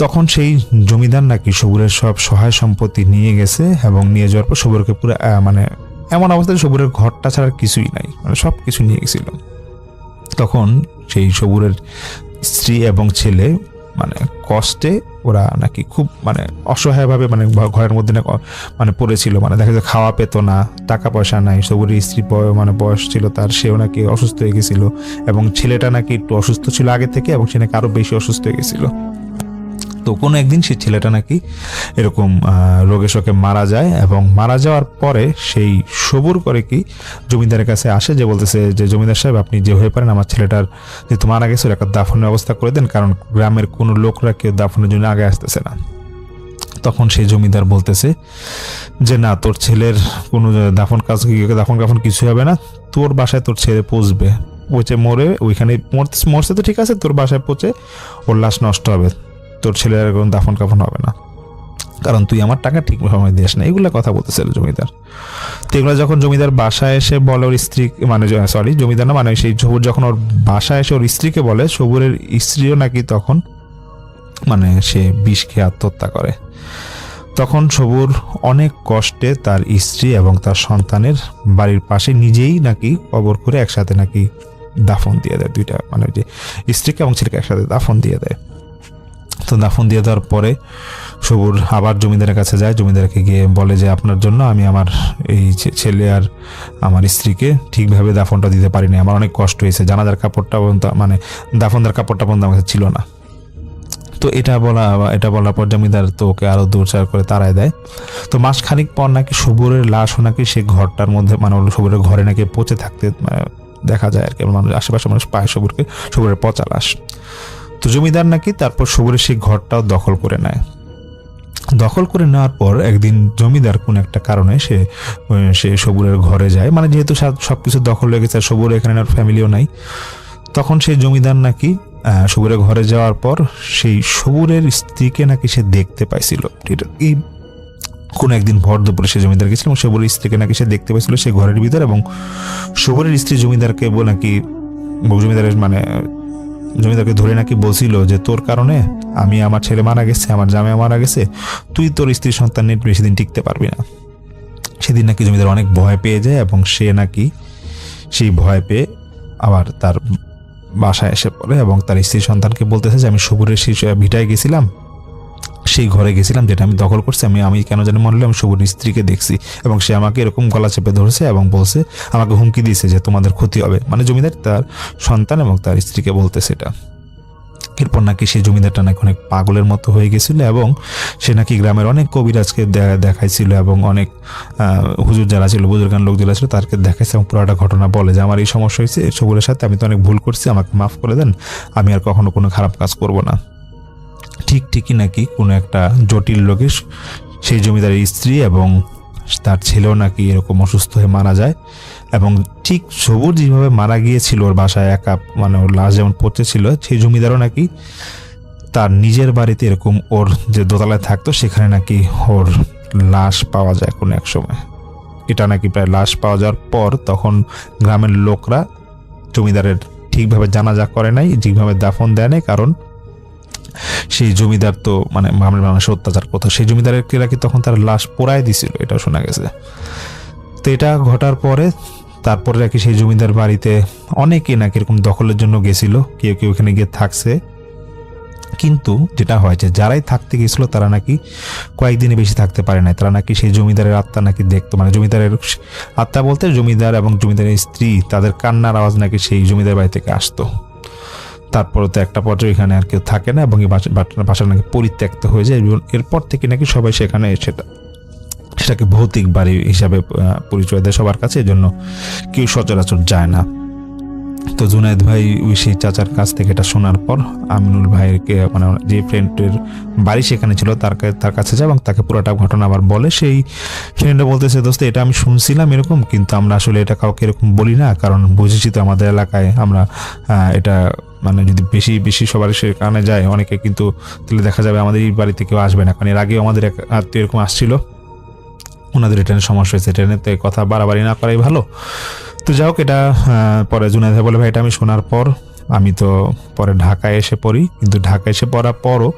তখন সেই জমিদার নাকি সবুরের সব সহায় সম্পত্তি নিয়ে গেছে এবং নিয়ে যাওয়ার পর সবুরকে পুরো মানে এমন অবস্থায় সবুরের ঘরটা ছাড়া কিছুই নাই, মানে সব কিছু নিয়ে গেছিল। তখন সেই সবুরের স্ত্রী এবং ছেলে মানে কষ্টে ওরা নাকি খুব মানে অসহায়ভাবে মানে ঘরের মধ্যে মানে পড়েছিল, মানে দেখা যায় খাওয়া পেত না, টাকা পয়সা নাই। সবুরের স্ত্রী মানে বয়স ছিল তার, সেও নাকি অসুস্থ হয়ে গেছিল এবং ছেলেটা নাকি একটু অসুস্থ ছিল আগে থেকে এবং সে নাকি আরো বেশি অসুস্থ হয়ে গেছিল। তো কোনো একদিন সেই ছেলেটা নাকি এরকম রোগে শোকে মারা যায়, এবং মারা যাওয়ার পরে সেই সবুর করে কি জমিদারের কাছে আসে, যে বলতেছে যে জমিদার সাহেব আপনি যে হয়ে পারেন আমার ছেলেটার যেহেতু মারা গেছিল একটা দাফনের ব্যবস্থা করে দেন, কারণ গ্রামের কোনো লোকরা কেউ দাফনের জন্য আগে আসতেছে না। তখন সেই জমিদার বলতেছে যে না তোর ছেলের কোনো দাফন কাফন কিছু হবে না, তোর বাসায় তোর ছেলে পচে মরে ওইখানে মরছে তো ঠিক আছে, তোর বাসায় পচে ওর লাশ নষ্ট হবে, তোর ছেলের কোনো দাফন কাফন হবে না, কারণ তুই আমার টাকা ঠিক সময় দিস না। এগুলো কথা বলতেছিল জমিদার। তো এগুলো যখন জমিদার বাসায় এসে বলে ওর স্ত্রী, মানে জমিদার না মানে সেই সবুর যখন ওর বাসায় এসে ওর স্ত্রীকে বলে, সবুরের স্ত্রীও নাকি তখন মানে সে বিষ খেয়ে আত্মহত্যা করে। তখন সবুর অনেক কষ্টে তার স্ত্রী এবং তার সন্তানের বাড়ির পাশে নিজেই নাকি কবর করে একসাথে নাকি দাফন দিয়ে দেয়, 2টা মানে যে স্ত্রীকে এবং ছেলেকে একসাথে দাফন দিয়ে দেয়। তো দাফন দিয়ে দেওয়ার পরে সবুর আবার জমিদারের কাছে যায়, জমিদারকে গিয়ে বলে যে আপনার জন্য আমি আমার এই ছেলে আর আমার স্ত্রীকে ঠিকভাবে দাফনটা দিতে পারিনি, আমার অনেক কষ্ট হয়েছে, জানাজার কাপড়টা পর্যন্ত মানে দাফনদার কাপড়টা পর্যন্ত আমার কাছে ছিল না। তো এটা বলার পর জমিদার তো ওকে আরো দূরচার করে তাড়ায় দেয়। তো মাস খানিক পর নাকি সবুরের লাশও নাকি সে ঘরটার মধ্যে মানে সবুরের ঘরে নাকি পচে থাকতে দেখা যায় আর কি, মানুষ আশেপাশে মানুষ পায় সবুরের পচা লাশ। তো জমিদার নাকি তারপর সবুরের সেই ঘরটাও দখল করে নেয়। দখল করে নেওয়ার পর একদিন জমিদার কোন একটা কারণে সে সবুরের ঘরে যায়, মানে যেহেতু সবকিছু দখল হয়ে গেছে আর সবুর এখানে আর ফ্যামিলিও নাই, তখন সেই জমিদার নাকি সবুরের ঘরে যাওয়ার পর সেই সবুরের স্ত্রীকে নাকি সে দেখতে পাইছিল। এই কোন একদিন ভর দুপুরে সে জমিদার গেছিল এবং সবুরের স্ত্রীকে নাকি সে দেখতে পাইছিল সেই ঘরের ভিতর, এবং সবুরের স্ত্রী জমিদারকে নাকি জমিদারকে ধরে নাকি বলছিল যে তোর কারণে আমি আমার ছেলে মারা গেছে, আমার জামাই মারা গেছে, তুই তোর স্ত্রী সন্তান নিয়ে বেশি দিন টিকতে পারবি না। সেদিন নাকি জমিদার অনেক ভয় পেয়ে যায় এবং সে নাকি সেই ভয় পেয়ে আবার তার বাসায় এসে পড়ে এবং তার স্ত্রী সন্তানকে বলতেছে যে আমি সবুরের সেই ভিটায় গেছিলাম, সেই ঘরে গেছিলাম যেটা আমি দখল করছি, আমি কেন জানি মনে হলো আমি সবুরের স্ত্রীকে দেখছি এবং সে আমাকে এরকম গলা চেপে ধরেছে এবং বলছে, আমাকে হুমকি দিয়েছে যে তোমাদের ক্ষতি হবে, মানে জমিদার তার সন্তান এবং তার স্ত্রীকে বলতেছে এটা। এরপর নাকি সেই জমিদারটা নাকি অনেক পাগলের মতো হয়ে গেছিল এবং সে নাকি গ্রামের অনেক কবিরাজকে দেখাইছিল এবং অনেক হুজুর যারা ছিল, বুজুর্গান লোক যারা ছিল তাদেরকে দেখাইছে এবং পুরোটা ঘটনা বলে যে আমার এই সমস্যা হয়েছে সবুরের সাথে, আমি তো অনেক ভুল করছি, আমাকে মাফ করে দেন, আমি আর কখনো কোনো খারাপ কাজ করব না। ঠিকই নাকি কোনো একটা জটিল রোগে সেই জমিদারের স্ত্রী এবং তার ছেলেও নাকি এরকম অসুস্থ হয়ে মারা যায় এবং ঠিক সবুর যেভাবে মারা গিয়েছিল ওর বাসায় একা, মানে ওর লাশ যেমন পচেছিল, সেই জমিদারও নাকি তার নিজের বাড়িতে এরকম ওর যে দোতলায় থাকতো সেখানে নাকি ওর লাশ পাওয়া যায় কোনো এক সময়। এটা নাকি প্রায় লাশ পাওয়া যাওয়ার পর তখন গ্রামের লোকরা জমিদারের ঠিকভাবে জানাজা করে নাই, ঠিকভাবে দাফন দেয় নাই, কারণ সেই জমিদার তো মানে মানুষের অত্যাচার করতো, সেই জমিদারের নাকি তখন তার লাশ পোড়ায় দিছিল, এটাও শোনা গেছে। তো এটা ঘটার পরে তারপরে নাকি সেই জমিদার বাড়িতে অনেকে নাকি এরকম দখলের জন্য গেছিল, কেউ কেউ এখানে গিয়ে থাকছে, কিন্তু যেটা হয় যে যারাই থাকতে গেছিল তারা নাকি কয়েকদিনে বেশি থাকতে পারে না, তারা নাকি সেই জমিদারের আত্মা নাকি দেখতো, মানে জমিদারের আত্মা বলতে জমিদার এবং জমিদারের স্ত্রী তাদের কান্নার আওয়াজ নাকি সেই জমিদার বাড়ি থেকে আসতো। তারপরে তো একটা পর্যায়ে এখানে আর কেউ থাকে না এবং এই বাসা নাকি পরিত্যক্ত হয়ে যায়। এরপর থেকে নাকি সবাই সেখানে সেটাকে ভৌতিক বাড়ি হিসাবে পরিচয় দেয় সবার কাছে, এই জন্য কেউ সচরাচর যায় না। তো জুনায়েদ ভাই ওই সেই চাচার কাছ থেকে এটা শোনার পর আমিনুল ভাইকে মানে যে ফ্রেন্ডের বাড়ি সেখানে ছিল তার কাছে যায় এবং তাকে পুরোটা ঘটনা আবার বলে। সেই ফ্রেন্ডটা বলতেছে, দোস্ত এটা আমি শুনছিলাম এরকম, কিন্তু আমরা আসলে এটা কাউকে এরকম বলি না, কারণ বুঝেছি তো আমাদের এলাকায় আমরা এটা মানে যদি বেশি সবার সেখানে যায় অনেকে, কিন্তু তাহলে দেখা যাবে আমাদের এই বাড়িতে কেউ আসবে না, কারণ এর আগেও আমাদের এক আত্মীয় এরকম আসছিল, ওনাদের ট্রেনের সমস্যা হয়েছে, ট্রেনেতে কথা বাড়াবাড়ি না করাই ভালো। তো যাই হোক, এটা পরে জুনায়েদ ভাই বলে ভাই এটা আমি শোনার পর আমি তো পরে ঢাকায় এসে পড়ি, কিন্তু ঢাকায় এসে পড়ার পরও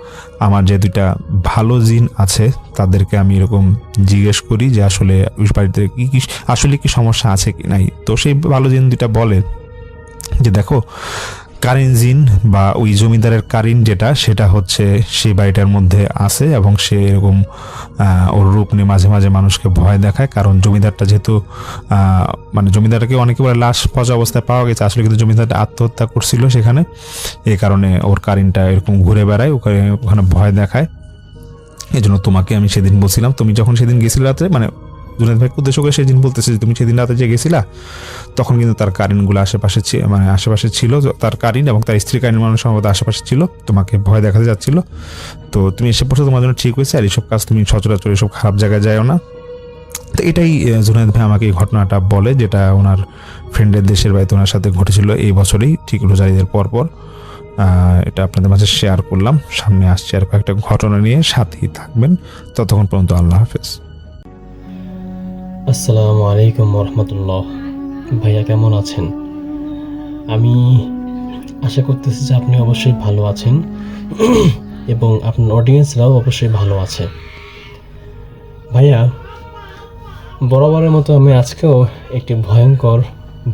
আমার যে দুইটা ভালো জিন আছে তাদেরকে আমি এরকম জিজ্ঞেস করি যে আসলে ওই বাড়িতে কি আসলে কি সমস্যা আছে কি নাই। তো সেই ভালো জিন দুইটা বলে যে দেখো কারিন জিন বা ওই জমিদারের কারিন যেটা সেটা হচ্ছে সেই বাড়িটার মধ্যে আছে এবং সে এরকম ওর রূপ নিয়ে মাঝে মাঝে মানুষকে ভয় দেখায়, কারণ জমিদারটা যেহেতু মানে জমিদারকে অনেকে বলে লাশ পচা অবস্থায় পাওয়া গেছে, আসলে কিন্তু জমিদারটা আত্মহত্যা করছিল সেখানে, এই কারণে ওর কারিনটা এরকম ঘুরে বেড়ায়, ওখানে ভয় দেখায়। এই জন্য তোমাকে আমি সেদিন বলছিলাম, তুমি যখন সেদিন গেছিলে রাত্রে, মানে জুনায়েদ ভাইকে উদ্দেশ্য করে সেদিন বলতেছে যে তুমি সেদিন রাতে যে গেছিলা তখন কিন্তু তার কারিনগুলো আশেপাশে ছিল, তার কারিন এবং তার স্ত্রী কারিন মানুষ সম্ভবত আশেপাশে ছিল, তোমাকে ভয় দেখাতে যাচ্ছিল, তো তুমি এসে পড়ছো, তোমার জন্য ঠিক হয়েছে, আর এইসব কাজ তুমি সচরাচর এসব খারাপ জায়গায় যাও না। তো এটাই জুনায়েদ ভাই আমাকে এই ঘটনাটা বলে, যেটা ওনার ফ্রেন্ডের দেশের বাড়িতে ওনার সাথে ঘটেছিল এই বছরেই, ঠিক রোজার ঈদের পরপর। এটা আপনাদের মাঝে শেয়ার করলাম। সামনে আসছে আর কয়েকটা ঘটনা নিয়ে, সাথেই থাকবেন। ততক্ষণ পর্যন্ত আল্লাহ হাফেজ। আসসালামু আলাইকুম রহমতুল্লাহ। ভাইয়া কেমন আছেন? আমি আশা করতেছি যে আপনি অবশ্যই ভালো আছেন এবং আপনার অডিয়েন্সরাও অবশ্যই ভালো আছে। ভাইয়া, বরাবরের মতো আমি আজকেও একটি ভয়ঙ্কর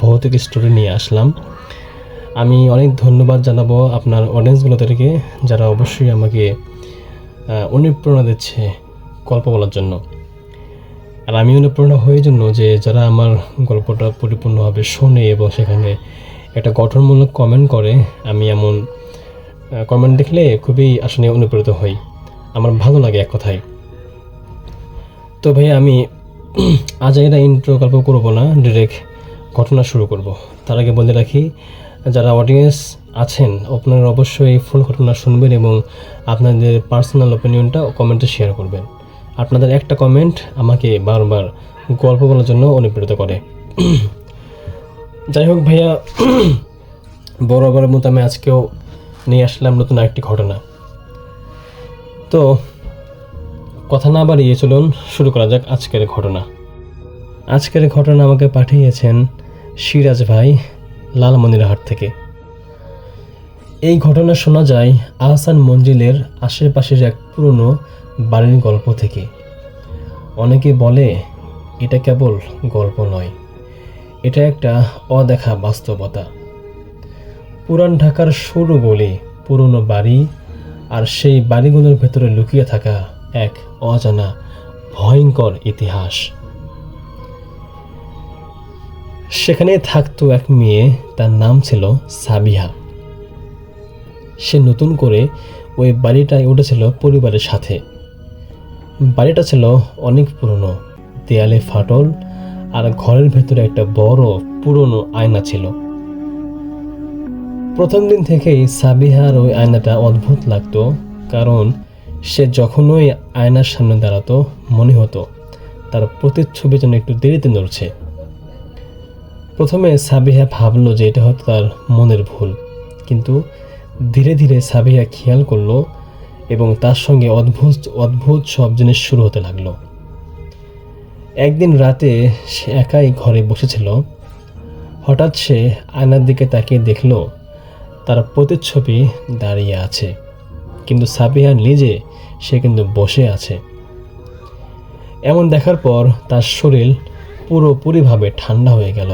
ভৌতিক স্টোরি নিয়ে আসলাম। আমি অনেক ধন্যবাদ জানাবো আপনার অডিয়েন্সগুলোদেরকে, যারা অবশ্যই আমাকে অনুপ্রেরণা দিচ্ছে গল্প বলার জন্য। আর আমি অনুপ্রেরণা হয়ে জন্য যে যারা আমার গল্পটা পরিপূর্ণভাবে শোনে এবং সেখানে একটা গঠনমূলক কমেন্ট করে, আমি এমন কমেন্ট দেখলে খুবই আসলে অনুপ্রেরিত হই, আমার ভালো লাগে এক কথায়। তো ভাই আমি আজ এটা ইন্ট্রো গল্প করবো না, ডিরেক্ট ঘটনা শুরু করব। তার আগে বলে রাখি, যারা অডিয়েন্স আছেন আপনারা অবশ্যই ফুল ঘটনা শুনবেন এবং আপনাদের পার্সোনাল ওপিনিয়নটা কমেন্টে শেয়ার করবেন। আপনাদের একটা কমেন্ট আমাকে বারবার গল্প বলার জন্য অনুপ্রেরিত করে। যাই হোক ভাইয়া, বরাবরের মতো আমি আজকেও নিয়ে আসলাম নতুন আরেকটি ঘটনা। তো কথা না বাড়িয়ে চলুন শুরু করা যাক আজকের ঘটনা। আজকের ঘটনা আমাকে পাঠিয়েছেন সিরাজ ভাই, লালমনিরহাট থেকে। এই ঘটনা শোনা যায় আহসান মঞ্জিলের আশেপাশের এক পুরনো বাড়ির গল্প থেকে। অনেকে বলে এটা কেবল গল্প নয়, এটা একটা অদেখা বাস্তবতা। পুরান ঢাকার সরু গলি, পুরনো বাড়ি, আর সেই বাড়িগুলোর ভেতরে লুকিয়ে থাকা এক অজানা ভয়ঙ্কর ইতিহাস। সেখানে থাকতো এক মেয়ে, তার নাম ছিল সাবিহা। সে নতুন করে ওই বাড়িটায় উঠেছিল পরিবারের সাথে। বাড়িটা ছিল অনেক পুরনো, দেয়ালে ফাটল, আর ঘরের ভেতরে একটা বড় পুরনো আয়না ছিল। প্রথম দিন থেকেই সাবিহার ওই আয়নাটা অদ্ভুত লাগতো, কারণ সে যখন ওই আয়নার সামনে দাঁড়াতো মনে হতো তার প্রতিচ্ছবি যেন একটু দেরিতে নড়ছে। প্রথমে সাবিহা ভাবলো যে এটা হয়তো তার মনের ভুল, কিন্তু ধীরে ধীরে সাবিহা খেয়াল করলো এবং তার সঙ্গে অদ্ভুত অদ্ভুত সব জিনিস শুরু হতে লাগলো। একদিন রাতে সে একাই ঘরে বসেছিল, হঠাৎ সে আয়নার দিকে তাকিয়ে দেখলো তার প্রতিচ্ছবি দাঁড়িয়ে আছে, কিন্তু সাবিহা নিজে সে কিন্তু বসে আছে। এমন দেখার পর তার শরীর পুরোপুরিভাবে ঠান্ডা হয়ে গেল।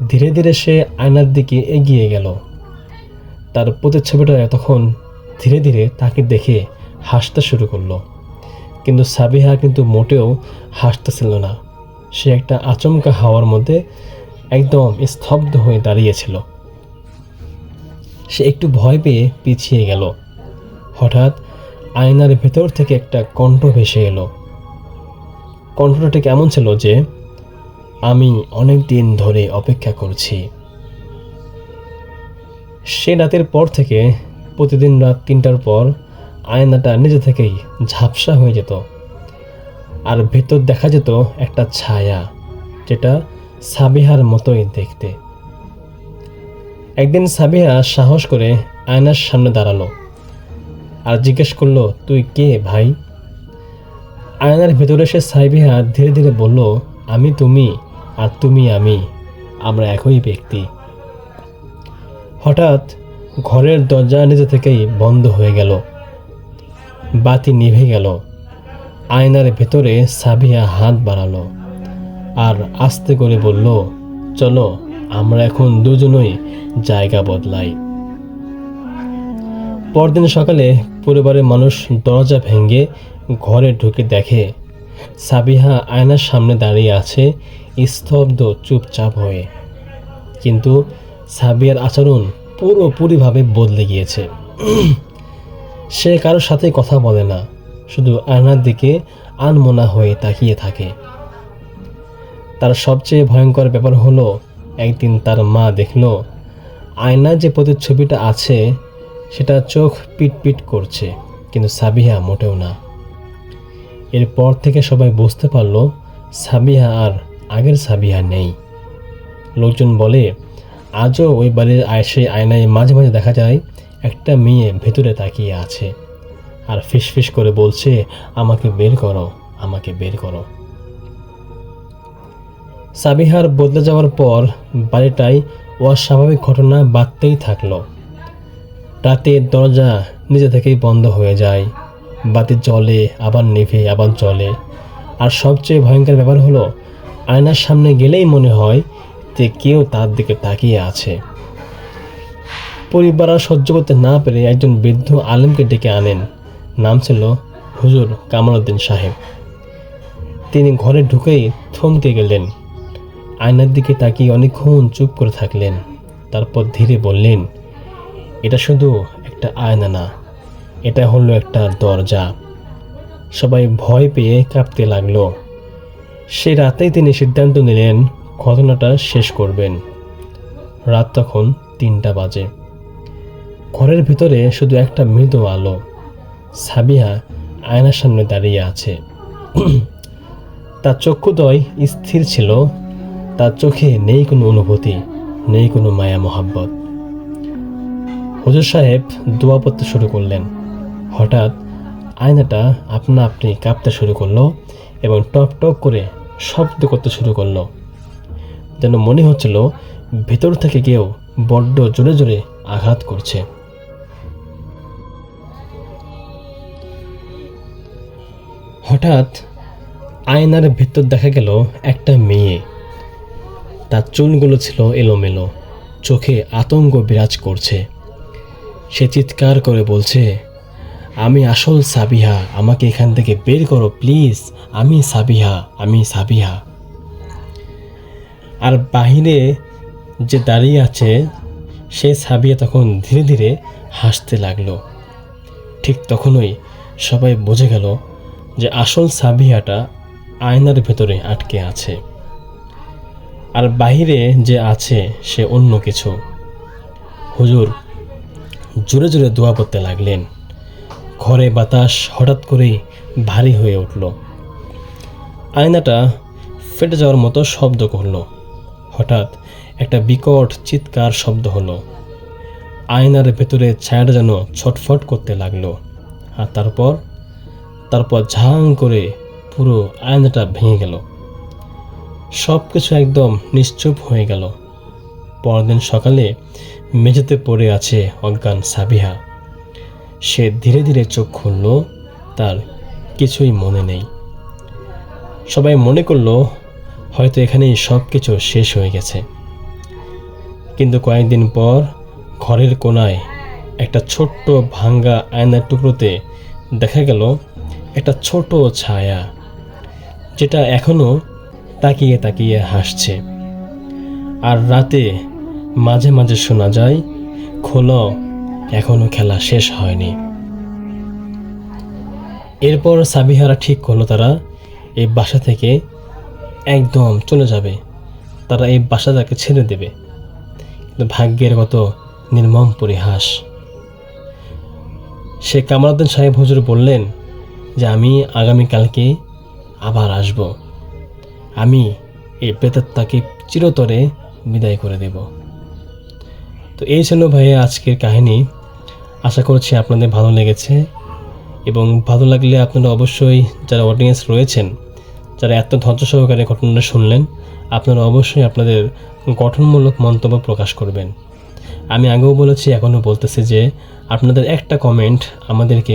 ধীরে ধীরে সে আয়নার দিকে এগিয়ে গেল। তার প্রতিচ্ছবিটা তখন ধীরে ধীরে তাকে দেখে হাসতে শুরু করলো, কিন্তু সাবিহা কিন্তু মোটেও হাসতেছিল না। সে একটা আচমকা হাওয়ার মধ্যে একদম স্তব্ধ হয়ে দাঁড়িয়েছিল। সে একটু ভয় পেয়ে পিছিয়ে গেল। হঠাৎ আয়নার ভেতর থেকে একটা কণ্ঠ ভেসে এলো। কণ্ঠটা ঠিক এমন ছিল যে, আমি অনেক দিন ধরে অপেক্ষা করছি। সে রাতের পর থেকে প্রতিদিন রাত 3টার পর আয়নাটা নিজে থেকেই ঝাপসা হয়ে যেত, আর ভেতর দেখা যেত একটা ছায়া, যেটা সাবিহার মতোই দেখতে। একদিন সাবিহা সাহস করে আয়নার সামনে দাঁড়ালো আর জিজ্ঞেস করলো, তুই কে ভাই? আয়নার ভেতরে সে সাবিহা ধীরে ধীরে বলল, আমি তুমি আর তুমি আমি, আমরা একই ব্যক্তি। হঠাৎ ঘরের দরজা নিজে থেকেই বন্ধ হয়ে গেল, বাতি নিভে গেল। আয়নার ভেতরে সাবিহা হাত বাড়ালো আর আস্তে করে বলল, চলো আমরা এখন দুজনই জায়গা বদলাই। পরদিন সকালে পরিবারের মানুষ দরজা ভেঙে ঘরে ঢুকে দেখে সাবিহা আয়নার সামনে দাঁড়িয়ে আছে, স্তব্ধ চুপচাপ হয়ে। কিন্তু সাবিহার আচরণ পুরোপুরিভাবে বদলে গিয়েছে। সে কারোর সাথে কথা বলে না, শুধু আয়নার দিকে আনমনা হয়ে তাকিয়ে থাকে। তার সবচেয়ে ভয়ঙ্কর ব্যাপার হলো, একদিন তার মা দেখলো আয়নার যে প্রতিচ্ছবিটা আছে সেটা চোখ পিটপিট করছে, কিন্তু সাবিহা মোটেও না। এরপর থেকে সবাই বুঝতে পারলো সাবিহা আর আগের সাবিহা নেই। লোকজন বলে আজও ওই বাড়ির সেই আয়নায় মাঝে মাঝে দেখা যায় একটা মেয়ে ভেতরে তাকিয়ে আছে আর ফিসফিস করে বলছে, আমাকে বের করো, আমাকে বের করো। সাবিহার বদলে যাওয়ার পর বাড়িটায় অস্বাভাবিক ঘটনা বাড়তেই থাকলো। রাতে দরজা নিজে থেকেই বন্ধ হয়ে যায়, বাতি জ্বলে আবার নিভে আবার জ্বলে। আর সবচেয়ে ভয়ঙ্কর ব্যাপার হলো, আয়নার সামনে গেলেই মনে হয় যে কেউ তার দিকে তাকিয়ে আছে। পরিবার আর সহ্য করতে না পেরে একজন বৃদ্ধ আলেমকে ডেকে আনেন। নাম ছিল হুজুর কামালউদ্দিন সাহেব। তিনি ঘরে ঢুকেই থমকে গেলেন, আয়নার দিকে তাকিয়ে অনেকক্ষণ চুপ করে থাকলেন। তারপর ধীরে বললেন, এটা শুধু একটা আয়না না, এটা হলো একটা দরজা। সবাই ভয় পেয়ে কাঁপতে লাগলো। সেই রাতেই তিনি সিদ্ধান্ত নিলেন ঘটনাটা শেষ করবেন। রাত তখন 3টা বাজে। ঘরের ভিতরে শুধু একটা মৃদু আলো। সাবিহা আয়নার সামনে দাঁড়িয়ে আছে। তার চক্ষুদ্বয় স্থির ছিল, তার চোখে নেই কোনো অনুভূতি, নেই কোনো মায়া মোহাব্বত। হুজুর সাহেব দোয়া পড়তে শুরু করলেন। হঠাৎ আয়নাটা আপনা আপনি কাঁপতে শুরু করলো এবং টপ টপ করে শব্দ করতে শুরু করলো, যেন মনে হচ্ছিল ভেতর থেকে কেউ বড্ড জোরে জোরে আঘাত করছে। হঠাৎ আয়নার ভিতর দেখা গেল একটা মেয়ে। তার চুলগুলো ছিল এলোমেলো, চোখে আতঙ্ক বিরাজ করছে। সে চিৎকার করে বলছে, আমি আসল সাবিহা, আমাকে এখান থেকে বের করো প্লিজ, আমি সাবিহা, আমি সাবিহা। আর বাহিরে যে দাঁড়িয়ে আছে সে সাবিহা তখন ধীরে ধীরে হাসতে লাগলো। ঠিক তখনই সবাই বুঝে গেল যে আসল সাবিহাটা আয়নার ভেতরে আটকে আছে, আর বাহিরে যে আছে সে অন্য কিছু। হুজুর জোরে জোরে দোয়া করতে লাগলেন। ঘরে বাতাস হঠাৎ করেই ভারী হয়ে উঠল। আয়নাটা ফেটে যাওয়ার মতো শব্দ করল। হঠাৎ একটা বিকট চিৎকার শব্দ হলো। আয়নার ভেতরে ছায়াটা যেন ছটফট করতে লাগলো। আর তারপর ঝাং করে পুরো আয়নাটা ভেঙে গেল। সব কিছু একদম নিশ্চুপ হয়ে গেল। পরদিন সকালে মেঝেতে পড়ে আছে অজ্ঞান সাবিহা। সে ধীরে ধীরে চোখ খুলল, তার কিছুই মনে নেই। সবাই মনে করলো হয়তো এখানেই সব কিছু শেষ হয়ে গেছে। কিন্তু কয়েকদিন পর ঘরের কোনায় একটা ছোট্ট ভাঙ্গা আয়নার টুকরোতে দেখা গেল একটা ছোট ছায়া, যেটা এখনো তাকিয়ে তাকিয়ে হাসছে। আর রাতে মাঝে মাঝে শোনা যায়, খোলো, এখনো খেলা শেষ হয়নি। এরপর সাবিহারা ঠিক করলো তারা এই বাসা থেকে একদম চলে যাবে, তারা এই বাসাটাকে ছেড়ে দেবে। কিন্তু ভাগ্যের কত নির্মম পরিহাস। সে কামালউদ্দিন সাহেব হুজুর বললেন যে আমি আগামীকালকে আবার আসব, আমি এই প্রেতাত্মাকে চিরতরে বিদায় করে দেব। তো এই ছিল ভাইয়া আজকের কাহিনী। আশা করছি আপনাদের ভালো লেগেছে, এবং ভালো লাগলে আপনারা অবশ্যই যারা অডিয়েন্স রয়েছেন, যারা এত ধৈর্য সহকারে ঘটনাটা শুনলেন, আপনারা অবশ্যই আপনাদের গঠনমূলক মন্তব্য প্রকাশ করবেন। আমি আগেও বলেছি, এখনও বলতেছি যে আপনাদের একটা কমেন্ট আমাদেরকে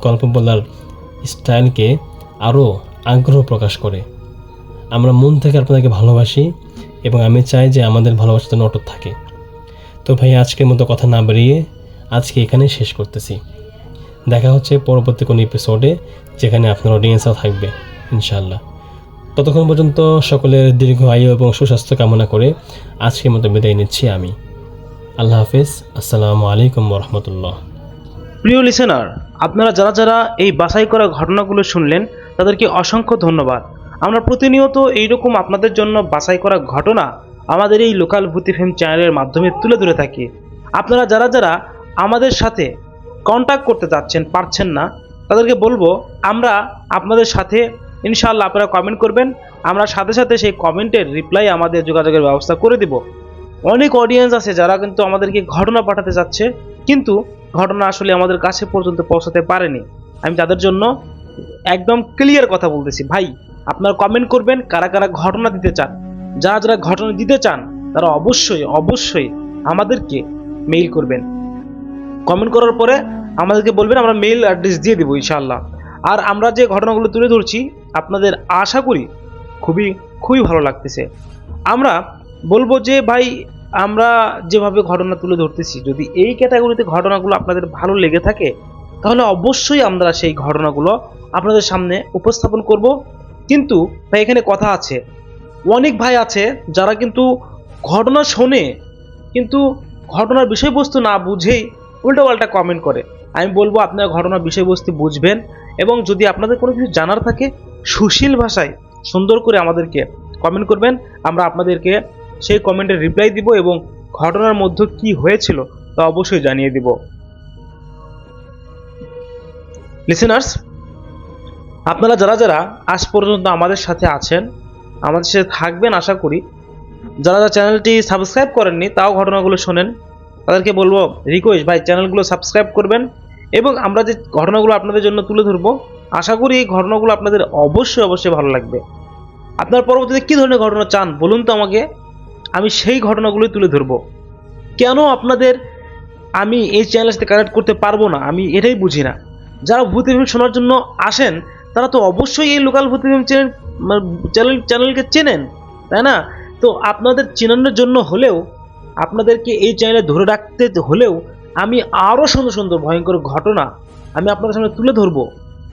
গল্প বলার স্টাইলকে আরও আগ্রহ প্রকাশ করে। আমরা মন থেকে আপনাদেরকে ভালোবাসি এবং আমি চাই যে আমাদের ভালোবাসা যেন অটুট থাকে। তো ভাই আজকের মতো কথা না বাড়িয়ে আজকে এখানেই শেষ করতেছি। দেখা হচ্ছে পরবর্তী কোনো এপিসোডে, যেখানে আপনার অডিয়েন্সও থাকবে ইনশাআল্লাহ। ততক্ষণ পর্যন্ত সকলের দীর্ঘ আয়ু এবং সুস্বাস্থ্য কামনা করে আজকের মতো বিদায় নিচ্ছি আমি। আল্লাহ হাফেজ। আসসালামু আলাইকুম রহমতুল্লাহ। প্রিয় লিসেনার, আপনারা যারা যারা এই বাছাই করা ঘটনাগুলো শুনলেন তাদেরকে অসংখ্য ধন্যবাদ। আমরা প্রতিনিয়ত এইরকম আপনাদের জন্য বাছাই করা ঘটনা আমাদের এই লোকাল ভূত এফএম চ্যানেলের মাধ্যমে তুলে ধরে থাকি। আপনারা যারা যারা আমাদের সাথে কন্ট্যাক্ট করতে চাচ্ছেন, পারছেন না, তাদেরকে বলবো আমরা আপনাদের সাথে ইনশাআল্লাহ, আপনারা কমেন্ট করবেন, আমরা সাথে সাথে সেই কমেন্টের রিপ্লাই আমাদের যোগাযোগের ব্যবস্থা করে দিব। অনেক অডিয়েন্স আছে যারা কিন্তু আমাদেরকে ঘটনা পাঠাতে চাচ্ছে, কিন্তু ঘটনা আসলে আমাদের কাছে পর্যন্ত পৌঁছাতে পারেনি। আমি তাদের জন্য একদম ক্লিয়ার কথা বলতেছি, ভাই আপনারা কমেন্ট করবেন কারা কারা ঘটনা দিতে চান। যারা যারা ঘটনা দিতে চান তারা অবশ্যই আমাদেরকে মেইল করবেন। কমেন্ট করার পরে আমাদেরকে বলবেন, আমরা মেইল অ্যাড্রেস দিয়ে দেবো ইনশাআল্লাহ। আর আমরা যে ঘটনাগুলো তুলে ধরছি আপনাদের আশা করি খুবই ভালো লাগতেছে। আমরা বলবো যে ভাই আমরা যেভাবে ঘটনা তুলে ধরতেছি, যদি এই ক্যাটাগরিতে ঘটনাগুলো আপনাদের ভালো লেগে থাকে, তাহলে অবশ্যই আমরা সেই ঘটনাগুলো আপনাদের সামনে উপস্থাপন করব। কিন্তু ভাই এখানে কথা আছে, অনেক ভাই আছে যারা কিন্তু ঘটনা শোনে কিন্তু ঘটনার বিষয়বস্তু না বুঝেই উল্টোপাল্টা কমেন্ট করে। আমি বলবো আপনারা ঘটনার বিষয়বস্তু বুঝবেন, এবং যদি আপনাদের কোনো কিছু জানার থাকে সুশীল ভাষায় সুন্দর করে আমাদেরকে কমেন্ট করবেন। আমরা আপনাদেরকে সেই কমেন্টের রিপ্লাই দিব এবং ঘটনার মধ্যে কি হয়েছিল তা অবশ্যই জানিয়ে দিব। লিসেনার্স, আপনারা যারা যারা আজ পর্যন্ত আমাদের সাথে আছেন, আমাদের সাথে থাকবেন আশা করি। যারা যারা চ্যানেলটি সাবস্ক্রাইব করেননি তাও ঘটনাগুলো শোনেন, তাদেরকে বলবো রিকোয়েস্ট ভাই চ্যানেলগুলো সাবস্ক্রাইব করবেন, এবং আমরা যে ঘটনাগুলো আপনাদের জন্য তুলে ধরবো আশা করি এই ঘটনাগুলো আপনাদের অবশ্যই ভালো লাগবে। আপনার পরবর্তীতে কী ধরনের ঘটনা চান বলুন তো আমাকে, আমি সেই ঘটনাগুলোই তুলে ধরবো। কেন আপনাদের আমি এই চ্যানেলের সাথে কানেক্ট করতে পারবো না, আমি এটাই বুঝি না। যারা ভূত ফিল্ম শোনার জন্য আসেন তারা তো অবশ্যই এই লোকাল ভূত ফিল্ম চ্যানেলকে চেনেন, তাই না? তো আপনাদের চেনানোর জন্য হলেও, আপনাদেরকে এই চ্যানেলে ধরে রাখতে হলেও আমি আরও সুন্দর সুন্দর ভয়ঙ্কর ঘটনা আমি আপনাদের সামনে তুলে ধরবো।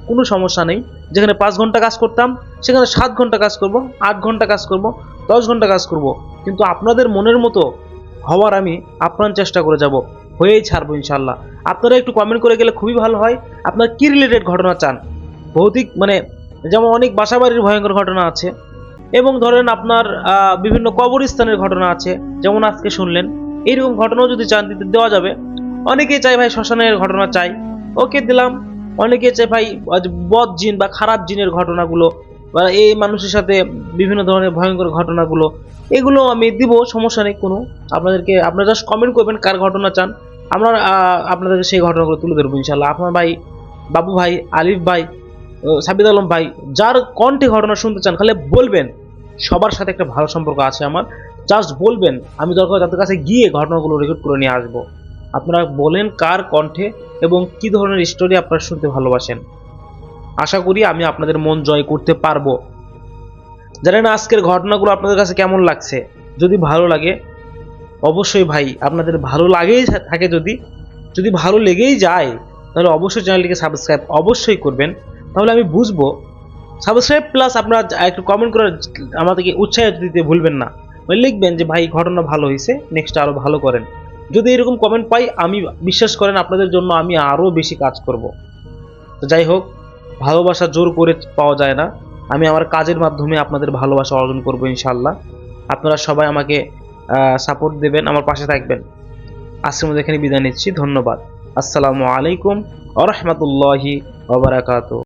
কোনো সমস্যা নেই। যেখানে 5 ঘন্টা কাজ করতাম সেখানে 7 ঘন্টা কাজ করব, 8 ঘন্টা কাজ করব, 10 ঘন্টা কাজ করব, কিন্তু আপনাদের মনের মতো হওয়ার আমি আপ্রাণ চেষ্টা করে যাব, হয়েই ছাড়বো ইনশাল্লাহ। আপনারা একটু কমেন্ট করে গেলে খুবই ভালো হয়। আপনার কি রিলেটেড ঘটনা চান? ভৌতিক মানে যেমন অনেক বাসাবাড়ির ভয়ঙ্কর ঘটনা আছে, এবং ধরেন আপনার বিভিন্ন কবরস্থানের ঘটনা আছে, যেমন আজকে শুনলেন। এইরকম ঘটনাও যদি চান দিতে দেওয়া যাবে। অনেকেই চাই ভাই শ্মশানের ঘটনা চাই, ওকে দিলাম। অনেকে চাই ভাই বদ জিন বা খারাপ জিনের ঘটনাগুলো, বা এই মানুষের সাথে বিভিন্ন ধরনের ভয়ঙ্কর ঘটনাগুলো, এগুলো আমি দিব, সমস্যা নেই কোনো। আপনারা জাস্ট কমেন্ট করবেন কার ঘটনা চান, আমরা আপনাদেরকে সেই ঘটনাগুলো তুলে ধরবো ইনশাল্লাহ। আপনার ভাই বাবু ভাই, আলিফ ভাই, সাবিদ আলম ভাই, যার কণ্ঠে ঘটনা শুনতে চান খালি বলবেন। সবার সাথে একটা ভালো সম্পর্ক আছে আমার, জাস্ট বলবেন, আমি দরকার তাদের কাছে গিয়ে ঘটনাগুলো রেকর্ড করে নিয়ে আসবো। আপনারা বলেন কার কণ্ঠে এবং কি ধরনের স্টোরি আপনারা শুনতে ভালোবাসেন। আশা করি আমি আপনাদের মন জয় করতে পারবো। জানেন আজকের ঘটনাগুলো আপনাদের কাছে কেমন লাগছে? যদি ভালো লাগে অবশ্যই ভাই, আপনাদের ভালো লাগেই থাকে, যদি ভালো লেগেই যায় তাহলে অবশ্যই চ্যানেলটিকে সাবস্ক্রাইব অবশ্যই করবেন, তাহলে আমি বুঝবো। সাবস্ক্রাইব প্লাস আপনারা একটু কমেন্ট করে আমাদেরকে উৎসাহ দিতে ভুলবেন না। লিখবেন যে ভাই ঘটনা ভালো হয়েছে, নেক্সট আরও ভালো করেন। যদি এরকম কমেন্ট পাই আমি বিশ্বাস করেন আপনাদের জন্য আমি আরও বেশি কাজ করব। তো যাই হোক, ভালোবাসা জোর করে পাওয়া যায় না, আমি আমার কাজের মাধ্যমে আপনাদের ভালোবাসা অর্জন করব ইনশাল্লাহ। আপনারা সবাই আমাকে সাপোর্ট দেবেন, আমার পাশে থাকবেন। আজকের মধ্যে এখানে বিদায় নিচ্ছি, ধন্যবাদ। আসসালামু আলাইকুম ওয়া রাহমাতুল্লাহি ওয়া বারাকাতুহু।